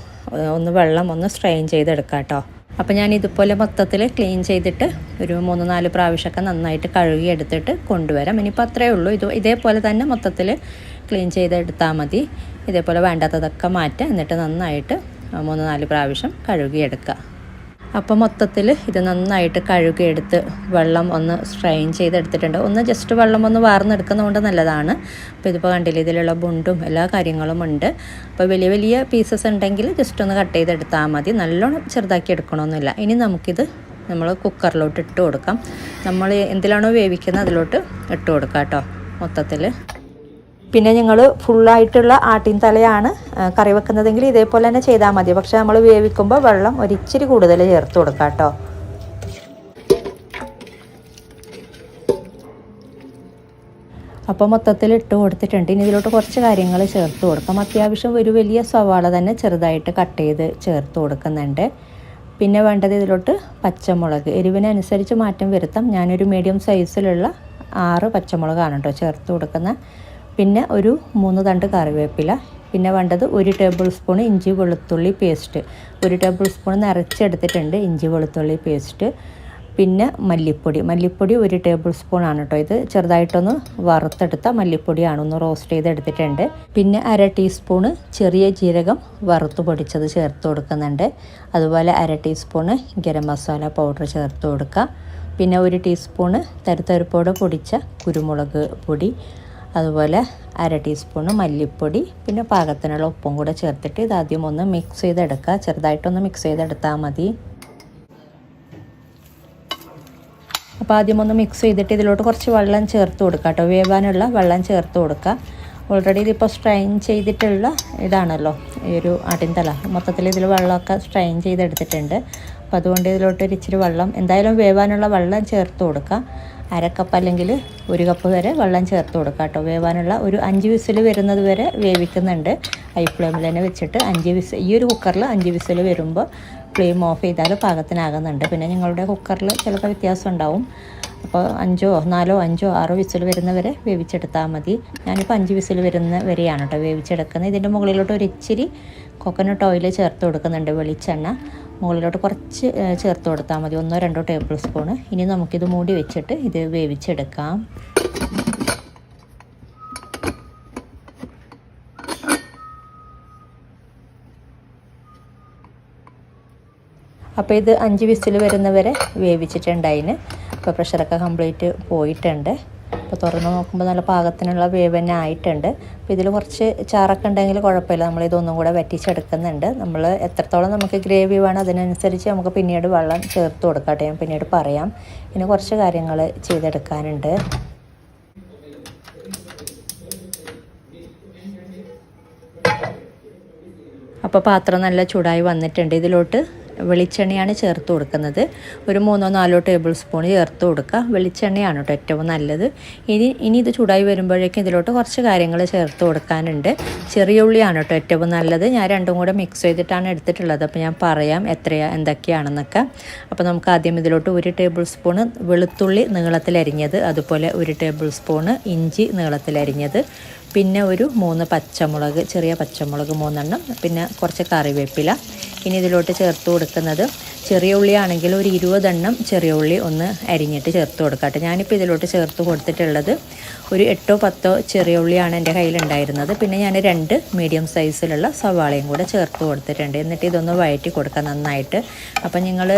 ഒന്ന് വെള്ളം ഒന്ന് സ്ട്രെയിൻ ചെയ്തെടുക്കുക കേട്ടോ. അപ്പോൾ ഞാൻ ഇതുപോലെ മൊത്തത്തിൽ ക്ലീൻ ചെയ്തിട്ട് ഒരു 3-4 പ്രാവശ്യമൊക്കെ നന്നായിട്ട് കഴുകിയെടുത്തിട്ട് കൊണ്ടുവരാം. ഇനിയിപ്പോൾ അത്രയേ ഉള്ളൂ. ഇതേപോലെ തന്നെ മൊത്തത്തിൽ ക്ലീൻ ചെയ്തെടുത്താൽ മതി. ഇതേപോലെ വേണ്ടാത്തതൊക്കെ മാറ്റുക, എന്നിട്ട് നന്നായിട്ട് 3-4 പ്രാവശ്യം കഴുകിയെടുക്കുക. അപ്പോൾ മൊത്തത്തിൽ ഇത് നന്നായിട്ട് കഴുകിയെടുത്ത് വെള്ളം ഒന്ന് സ്ട്രെയിൻ ചെയ്തെടുത്തിട്ടുണ്ട്. ഒന്ന് ജസ്റ്റ് വെള്ളം ഒന്ന് വാർന്നെടുക്കുന്നതുകൊണ്ട് നല്ലതാണ്. അപ്പോൾ ഇതിപ്പോൾ കണ്ടില്ല, ഇതിലുള്ള ബുണ്ടും എല്ലാ കാര്യങ്ങളും ഉണ്ട്. അപ്പോൾ വലിയ വലിയ പീസസ് ഉണ്ടെങ്കിൽ ജസ്റ്റ് ഒന്ന് കട്ട് ചെയ്തെടുത്താൽ മതി, നല്ലോണം ചെറുതാക്കി എടുക്കണമെന്നില്ല. ഇനി നമുക്കിത് നമ്മൾ കുക്കറിലോട്ട് ഇട്ട് കൊടുക്കാം. നമ്മൾ എന്തിലാണോ വേവിക്കുന്നത് അതിലോട്ട് ഇട്ട് കൊടുക്കാം കേട്ടോ മൊത്തത്തിൽ. പിന്നെ ഞങ്ങൾ ഫുള്ളായിട്ടുള്ള ആട്ടിൻ തലയാണ് കറി വെക്കുന്നതെങ്കിൽ ഇതേപോലെ തന്നെ ചെയ്താൽ മതി. പക്ഷേ നമ്മൾ വേവിക്കുമ്പോൾ വെള്ളം ഒരിച്ചിരി കൂടുതൽ ചേർത്ത് കൊടുക്കാം കേട്ടോ. അപ്പോൾ മൊത്തത്തിൽ ഇട്ട് കൊടുത്തിട്ടുണ്ട്. ഇനി ഇതിലോട്ട് കുറച്ച് കാര്യങ്ങൾ ചേർത്ത് കൊടുക്കാം. അത്യാവശ്യം ഒരു വലിയ സവാള തന്നെ ചെറുതായിട്ട് കട്ട് ചെയ്ത് ചേർത്ത് കൊടുക്കുന്നുണ്ട്. പിന്നെ വേണ്ടത് ഇതിലോട്ട് പച്ചമുളക്, എരിവിനനുസരിച്ച് മാറ്റം വരുത്താം. ഞാനൊരു മീഡിയം സൈസിലുള്ള 6 പച്ചമുളകാണ് കേട്ടോ ചേർത്ത് കൊടുക്കുന്നത്. പിന്നെ ഒരു 3 തണ്ട് കറിവേപ്പില. പിന്നെ വേണ്ടത് 1 ടേബിൾ സ്പൂൺ ഇഞ്ചി വെളുത്തുള്ളി പേസ്റ്റ്, 1 ടേബിൾ സ്പൂൺ നിറച്ചെടുത്തിട്ടുണ്ട് ഇഞ്ചി വെളുത്തുള്ളി പേസ്റ്റ്. പിന്നെ മല്ലിപ്പൊടി 1 ടേബിൾ സ്പൂൺ ആണ് കേട്ടോ. ഇത് ചെറുതായിട്ടൊന്ന് വറുത്തെടുത്ത മല്ലിപ്പൊടിയാണ്, ഒന്ന് റോസ്റ്റ് ചെയ്തെടുത്തിട്ടുണ്ട്. പിന്നെ 1/2 ടീസ്പൂണ് ചെറിയ ജീരകം വറുത്ത് പൊടിച്ചത് ചേർത്ത് കൊടുക്കുന്നുണ്ട്. അതുപോലെ 1/2 ടീസ്പൂണ് ഗരം മസാല പൗഡർ ചേർത്ത് കൊടുക്കുക. പിന്നെ 1 ടീസ്പൂണ് തരിതരിപ്പോടെ പൊടിച്ച കുരുമുളക് പൊടി, അതുപോലെ 1/2 ടീസ്പൂണ് മല്ലിപ്പൊടി, പിന്നെ പാകത്തിനുള്ള ഉപ്പും കൂടെ ചേർത്തിട്ട് ഇതാദ്യം ഒന്ന് മിക്സ് ചെയ്തെടുക്കുക. ചെറുതായിട്ടൊന്ന് മിക്സ് ചെയ്തെടുത്താൽ മതി. അപ്പോൾ ആദ്യം ഒന്ന് മിക്സ് ചെയ്തിട്ട് ഇതിലോട്ട് കുറച്ച് വെള്ളം ചേർത്ത് കൊടുക്കുക കേട്ടോ. വേവാനുള്ള വെള്ളം ചേർത്ത് കൊടുക്കുക. ഓൾറെഡി ഇതിപ്പോൾ സ്ട്രെയിൻ ചെയ്തിട്ടുള്ള ഇതാണല്ലോ ഈ ഒരു ആട്ടിൻ തല. മൊത്തത്തിൽ ഇതിൽ വെള്ളമൊക്കെ സ്ട്രെയിൻ ചെയ്തെടുത്തിട്ടുണ്ട്. അപ്പോൾ അതുകൊണ്ട് ഇതിലോട്ട് ഇച്ചിരി വെള്ളം എന്തായാലും വേവാനുള്ള വെള്ളം ചേർത്ത് കൊടുക്കുക. അരക്കപ്പ് അല്ലെങ്കിൽ 1 കപ്പ് വരെ വെള്ളം ചേർത്ത് കൊടുക്കുക കേട്ടോ. വേവാനുള്ള ഒരു 5 വിസിൽ വരുന്നത് വരെ വേവിക്കുന്നുണ്ട്. ഹൈ ഫ്ലെയിമിൽ തന്നെ വെച്ചിട്ട് 5 വിസിൽ, ഈ ഒരു കുക്കറിൽ 5 വിസിൽ വരുമ്പോൾ ഫ്ലെയിം ഓഫ് ചെയ്താൽ പാകത്തിനാകുന്നുണ്ട്. പിന്നെ നിങ്ങളുടെ കുക്കറിൽ ചിലപ്പോൾ വ്യത്യാസം ഉണ്ടാവും. അപ്പോൾ 4 5 6 വിസിൽ വരുന്നവരെ വേവിച്ചെടുത്താൽ മതി. ഞാനിപ്പോൾ 5 വിസിൽ വരുന്ന വരെയാണ് കേട്ടോ വേവിച്ചെടുക്കുന്നത്. ഇതിൻ്റെ മുകളിലോട്ട് ഒരു ഇച്ചിരി കോക്കനട്ട് ഓയിൽ ചേർത്ത് കൊടുക്കുന്നുണ്ട്, വെളിച്ചെണ്ണ മുകളിലോട്ട് കുറച്ച് ചേർത്ത് കൊടുത്താൽ മതി, 1-2 ടേബിൾ സ്പൂണ്. ഇനി നമുക്കിത് മൂടി വെച്ചിട്ട് ഇത് വേവിച്ചെടുക്കാം. അപ്പോൾ ഇത് 5 വിസിൽ വരുന്നവരെ വേവിച്ചിട്ടുണ്ടായിന്. അപ്പോൾ പ്രഷറൊക്കെ കംപ്ലീറ്റ് പോയിട്ടുണ്ട്. അപ്പോൾ തുറന്ന് നോക്കുമ്പോൾ നല്ല പാകത്തിനുള്ള വേവ് തന്നെ ആയിട്ടുണ്ട്. അപ്പോൾ ഇതിൽ കുറച്ച് ചാറൊക്കെ ഉണ്ടെങ്കിൽ കുഴപ്പമില്ല, നമ്മളിതൊന്നും കൂടെ വറ്റിച്ചെടുക്കുന്നുണ്ട്. നമ്മൾ എത്രത്തോളം നമുക്ക് ഗ്രേവി വേണം അതിനനുസരിച്ച് നമുക്ക് പിന്നീട് വെള്ളം ചേർത്ത് കൊടുക്കാം. ഞാൻ പിന്നീട് പറയാം. ഇനി കുറച്ച് കാര്യങ്ങൾ ചെയ്തെടുക്കാനുണ്ട്. അപ്പോൾ പാത്രം നല്ല ചൂടായി വന്നിട്ടുണ്ട്. ഇതിലോട്ട് വെളിച്ചെണ്ണയാണ് ചേർത്ത് കൊടുക്കുന്നത്. ഒരു 3-4 ടേബിൾ സ്പൂൺ ചേർത്ത് കൊടുക്കുക. വെളിച്ചെണ്ണയാണ് കേട്ടോ ഏറ്റവും നല്ലത്. ഇനി ഇത് ചൂടായി വരുമ്പോഴേക്കും ഇതിലോട്ട് കുറച്ച് കാര്യങ്ങൾ ചേർത്ത് കൊടുക്കാനുണ്ട്. ചെറിയ ഉള്ളിയാണ് കേട്ടോ ഏറ്റവും നല്ലത്. ഞാൻ രണ്ടും കൂടെ മിക്സ് ചെയ്തിട്ടാണ് എടുത്തിട്ടുള്ളത്. അപ്പോൾ ഞാൻ പറയാം എന്തൊക്കെയാണെന്നൊക്കെ. അപ്പോൾ നമുക്ക് ആദ്യം ഇതിലോട്ട് 1 ടേബിൾ സ്പൂൺ വെളുത്തുള്ളി നീളത്തിലരിഞ്ഞത്, അതുപോലെ 1 ടേബിൾ സ്പൂൺ ഇഞ്ചി നീളത്തിലരിഞ്ഞത്, പിന്നെ ഒരു 3 പച്ചമുളക്, ചെറിയ പച്ചമുളക് 3 എണ്ണം, പിന്നെ കുറച്ച് കറിവേപ്പില. ഇനി ഇതിലോട്ട് ചേർത്ത് കൊടുക്കുന്നത് ചെറിയ ഉള്ളിയാണെങ്കിൽ ഒരു 20 എണ്ണം ചെറിയ ഉള്ളി ഒന്ന് അരിഞ്ഞിട്ട് ചേർത്ത് കൊടുക്കട്ടെ. ഞാനിപ്പോൾ ഇതിലോട്ട് ചേർത്ത് കൊടുത്തിട്ടുള്ളത് ഒരു 8-10 ചെറിയ ഉള്ളിയാണ് എൻ്റെ കയ്യിലുണ്ടായിരുന്നത്. പിന്നെ ഞാൻ 2 മീഡിയം സൈസിലുള്ള സവാളയും കൂടെ ചേർത്ത് കൊടുത്തിട്ടുണ്ട്. എന്നിട്ട് ഇതൊന്ന് വഴറ്റി കൊടുക്കുക നന്നായിട്ട്. അപ്പം നിങ്ങൾ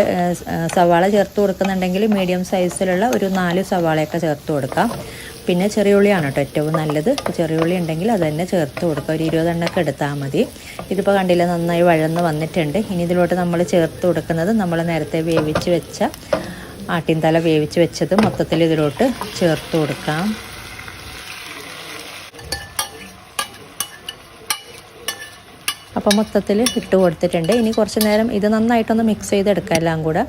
സവാള ചേർത്ത് കൊടുക്കുന്നുണ്ടെങ്കിൽ മീഡിയം സൈസിലുള്ള ഒരു 4 സവാളയൊക്കെ ചേർത്ത് കൊടുക്കാം. പിന്നെ ചെറിയ ഉള്ളിയാണ് കേട്ടോ ഏറ്റവും നല്ലത്. ചെറിയ ഉള്ളി ഉണ്ടെങ്കിൽ അത് തന്നെ ചേർത്ത് കൊടുക്കുക. ഒരു 20 എണ്ണമൊക്കെ എടുത്താൽ മതി. ഇതിപ്പോൾ കണ്ടില്ല, നന്നായി വഴന്ന് വന്നിട്ടുണ്ട്. ഇനി ഇതിലോട്ട് നമ്മൾ ചേർത്ത് കൊടുക്കുന്നത് നമ്മൾ നേരത്തെ വേവിച്ച് വെച്ച ആട്ടിൻതല വേവിച്ച് വെച്ചത് മൊത്തത്തിൽ ഇതിലോട്ട് ചേർത്ത് കൊടുക്കാം. അപ്പോൾ മൊത്തത്തിൽ ഇട്ട് കൊടുത്തിട്ടുണ്ട്. ഇനി കുറച്ച് നേരം ഇത് നന്നായിട്ടൊന്ന് മിക്സ് ചെയ്തെടുക്കുക എല്ലാം കൂടെ.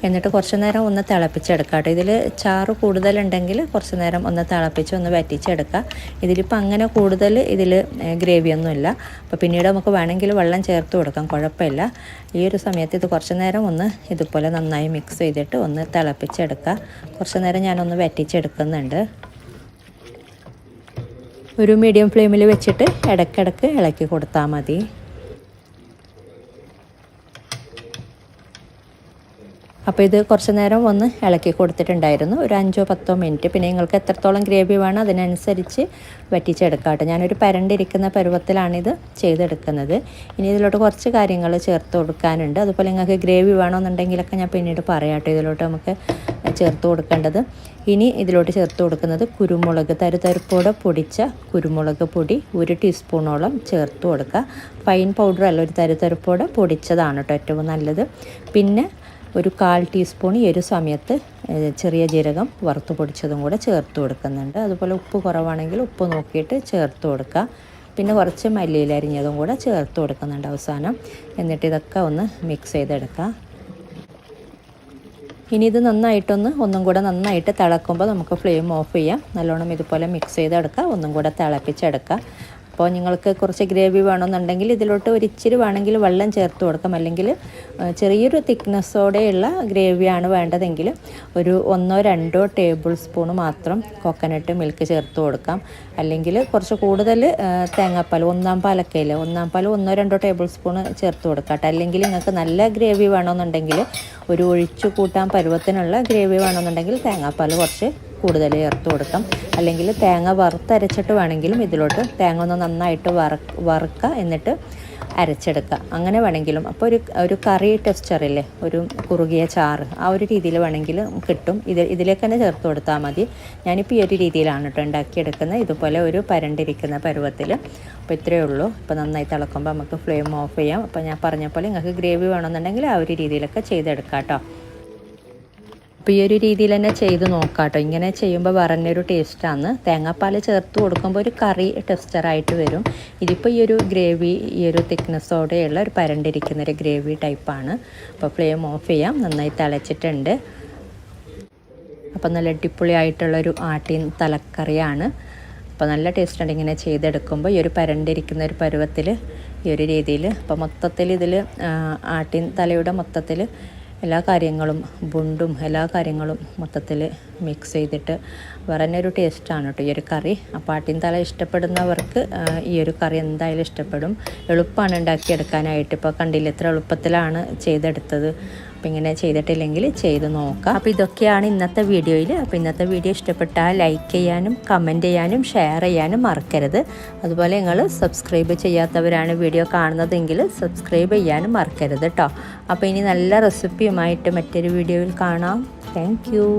എന്നിട്ട് കുറച്ച് നേരം ഒന്ന് തിളപ്പിച്ചെടുക്കുക കേട്ടോ. ഇതിൽ ചാറ് കൂടുതലുണ്ടെങ്കിൽ കുറച്ച് നേരം ഒന്ന് തിളപ്പിച്ച് ഒന്ന് വറ്റിച്ചെടുക്കുക. ഇതിലിപ്പോൾ അങ്ങനെ കൂടുതൽ ഇതിൽ ഗ്രേവിയൊന്നുമില്ല. അപ്പോൾ പിന്നീട് നമുക്ക് വേണമെങ്കിൽ വെള്ളം ചേർത്ത് കൊടുക്കാം, കുഴപ്പമില്ല. ഈ ഒരു സമയത്ത് ഇത് കുറച്ച് നേരം ഒന്ന് ഇതുപോലെ നന്നായി മിക്സ് ചെയ്തിട്ട് ഒന്ന് തിളപ്പിച്ചെടുക്കുക. കുറച്ച് നേരം ഞാനൊന്ന് വറ്റിച്ചെടുക്കുന്നുണ്ട്. ഒരു മീഡിയം ഫ്ലെയിമിൽ വെച്ചിട്ട് ഇടയ്ക്കിടയ്ക്ക് ഇളക്കി കൊടുത്താൽ മതി. അപ്പോൾ ഇത് കുറച്ച് നേരം ഒന്ന് ഇളക്കി കൊടുത്തിട്ടുണ്ടായിരുന്നു, ഒരു 5-10 മിനിറ്റ്. പിന്നെ നിങ്ങൾക്ക് എത്രത്തോളം ഗ്രേവി വേണം അതിനനുസരിച്ച് വറ്റിച്ചെടുക്കാട്ടെ. ഞാനൊരു പരണ്ടിരിക്കുന്ന പരുവത്തിലാണിത് ചെയ്തെടുക്കുന്നത്. ഇനി ഇതിലോട്ട് കുറച്ച് കാര്യങ്ങൾ ചേർത്ത് കൊടുക്കാനുണ്ട്. അതുപോലെ നിങ്ങൾക്ക് ഗ്രേവി വേണമെന്നുണ്ടെങ്കിലൊക്കെ ഞാൻ പിന്നീട് പറയാട്ടെ ഇതിലോട്ട് നമുക്ക് ചേർത്ത് കൊടുക്കേണ്ടത്. ഇനി ഇതിലോട്ട് ചേർത്ത് കൊടുക്കുന്നത് കുരുമുളക്, തരുതരിപ്പോടെ പൊടിച്ച കുരുമുളക് പൊടി 1 ടീസ്പൂണോളം ചേർത്ത് കൊടുക്കുക. ഫൈൻ പൗഡർ അല്ല, ഒരു തരുതരിപ്പോടെ പൊടിച്ചതാണ് കേട്ടോ ഏറ്റവും നല്ലത്. പിന്നെ ഒരു 1/4 ടീസ്പൂൺ ഈ ഒരു സമയത്ത് ചെറിയ ജീരകം വറുത്ത് പൊടിച്ചതും കൂടെ ചേർത്ത് കൊടുക്കുന്നുണ്ട്. അതുപോലെ ഉപ്പ് കുറവാണെങ്കിൽ ഉപ്പ് നോക്കിയിട്ട് ചേർത്ത് കൊടുക്കുക. പിന്നെ കുറച്ച് മല്ലിയില അരിഞ്ഞതും കൂടെ ചേർത്ത് കൊടുക്കുന്നുണ്ട് അവസാനം. എന്നിട്ട് ഇതൊക്കെ ഒന്ന് മിക്സ് ചെയ്തെടുക്കുക. ഇനി ഇത് ഒന്നും കൂടെ നന്നായിട്ട് തിളക്കുമ്പോൾ നമുക്ക് ഫ്ലെയിം ഓഫ് ചെയ്യാം. നല്ലോണം ഇതുപോലെ മിക്സ് ചെയ്തെടുക്കുക, ഒന്നും കൂടെ തിളപ്പിച്ചെടുക്കുക. അപ്പോൾ നിങ്ങൾക്ക് കുറച്ച് ഗ്രേവി വേണമെന്നുണ്ടെങ്കിൽ ഇതിലോട്ട് ഒരു ഇച്ചിരി വേണമെങ്കിൽ വെള്ളം ചേർത്ത് കൊടുക്കാം. അല്ലെങ്കിൽ ചെറിയൊരു തിക്നെസ്സോടെയുള്ള ഗ്രേവിയാണ് വേണ്ടതെങ്കിൽ ഒരു 1-2 ടേബിൾ സ്പൂൺ മാത്രം കോക്കനട്ട് മിൽക്ക് ചേർത്ത് കൊടുക്കാം. അല്ലെങ്കിൽ കുറച്ച് കൂടുതൽ തേങ്ങാപ്പാൽ, 1/4 പാലൊക്കെ ഇല്ലേ, 1/4 പാൽ 1-2 ടേബിൾ സ്പൂൺ ചേർത്ത് കൊടുക്കാം. അല്ലെങ്കിൽ നിങ്ങൾക്ക് നല്ല ഗ്രേവി വേണമെന്നുണ്ടെങ്കിൽ ഒരു ഒഴിച്ചു കൂട്ടാൻ പരുവത്തിനുള്ള ഗ്രേവി വേണമെന്നുണ്ടെങ്കിൽ തേങ്ങാപ്പാൽ കുറച്ച് കൂടുതൽ ചേർത്ത് കൊടുക്കാം. അല്ലെങ്കിൽ തേങ്ങ വറുത്തരച്ചിട്ട് വേണമെങ്കിലും ഇതിലോട്ട് തേങ്ങ ഒന്ന് നന്നായിട്ട് വറുക്കുക, എന്നിട്ട് അരച്ചെടുക്കുക, അങ്ങനെ വേണമെങ്കിലും. അപ്പോൾ ഒരു കറി ടെക്സ്ചറില്ലേ, ഒരു കുറുകിയ ചാറ്, ആ ഒരു രീതിയിൽ വേണമെങ്കിൽ കിട്ടും. ഇതിലേക്ക് തന്നെ ചേർത്ത് കൊടുത്താൽ മതി. ഞാനിപ്പോൾ ഈ ഒരു രീതിയിലാണ് കേട്ടോ ഉണ്ടാക്കിയെടുക്കുന്നത്, ഇതുപോലെ ഒരു പരണ്ടിരിക്കുന്ന പരുവത്തിൽ. അപ്പോൾ ഇത്രയേ ഉള്ളൂ. ഇപ്പോൾ നന്നായി തിളക്കുമ്പോൾ നമുക്ക് ഫ്ലെയിം ഓഫ് ചെയ്യാം. അപ്പോൾ ഞാൻ പറഞ്ഞ പോലെ നിങ്ങൾക്ക് ഗ്രേവി വേണമെന്നുണ്ടെങ്കിൽ ആ ഒരു രീതിയിലൊക്കെ ചെയ്തെടുക്കാം കേട്ടോ. അപ്പോൾ ഈ ഒരു രീതിയിൽ തന്നെ ചെയ്ത് നോക്കാം കേട്ടോ. ഇങ്ങനെ ചെയ്യുമ്പോൾ പറഞ്ഞൊരു ടേസ്റ്റാണ്. തേങ്ങാപ്പാൽ ചേർത്ത് കൊടുക്കുമ്പോൾ ഒരു കറി ടെക്സ്ചറായിട്ട് വരും. ഇതിപ്പോൾ ഈ ഒരു ഗ്രേവി ഈ ഒരു തിക്നെസ്സോടെയുള്ള ഒരു പരണ്ടിരിക്കുന്നൊരു ഗ്രേവി ടൈപ്പാണ്. അപ്പോൾ ഫ്ലെയിം ഓഫ് ചെയ്യാം. നന്നായി തിളച്ചിട്ടുണ്ട്. അപ്പോൾ നല്ല അടിപൊളിയായിട്ടുള്ളൊരു ആട്ടിൻ തലക്കറിയാണ്. അപ്പോൾ നല്ല ടേസ്റ്റ് ഉണ്ട് ഇങ്ങനെ ചെയ്തെടുക്കുമ്പോൾ. ഈ ഒരു പരണ്ടിരിക്കുന്ന ഒരു പരുവത്തിൽ ഈ ഒരു രീതിയിൽ. അപ്പോൾ മൊത്തത്തിൽ ഇതിൽ ആട്ടിൻ തലയുടെ മൊത്തത്തിൽ എല്ലാ കാര്യങ്ങളും ബുണ്ടും എല്ലാ കാര്യങ്ങളും മൊത്തത്തിൽ മിക്സ് ചെയ്തിട്ട് വേറെ തന്നെ ഒരു ടേസ്റ്റാണ് കേട്ടോ ഈ ഒരു കറി. അപ്പോൾ ആട്ടിൻ തല ഇഷ്ടപ്പെടുന്നവർക്ക് ഈ ഒരു കറി എന്തായാലും ഇഷ്ടപ്പെടും. എളുപ്പമാണ് ഉണ്ടാക്കിയെടുക്കാനായിട്ട്. ഇപ്പോൾ കണ്ടില്ല എത്ര എളുപ്പത്തിലാണ് ചെയ്തെടുത്തത്. അപ്പോൾ ഇങ്ങനെ ചെയ്തിട്ടില്ലെങ്കിൽ ചെയ്ത് നോക്കാം. അപ്പോൾ ഇതൊക്കെയാണ് ഇന്നത്തെ വീഡിയോയിൽ. അപ്പോൾ ഇന്നത്തെ വീഡിയോ ഇഷ്ടപ്പെട്ടാൽ ലൈക്ക് ചെയ്യാനും കമൻറ്റ് ചെയ്യാനും ഷെയർ ചെയ്യാനും മറക്കരുത്. അതുപോലെ നിങ്ങൾ സബ്സ്ക്രൈബ് ചെയ്യാത്തവരാണ് വീഡിയോ കാണുന്നതെങ്കിൽ സബ്സ്ക്രൈബ് ചെയ്യാനും മറക്കരുത് കേട്ടോ. അപ്പോൾ ഇനി നല്ല റെസിപ്പിയുമായിട്ട് മറ്റൊരു വീഡിയോയിൽ കാണാം. Thank you.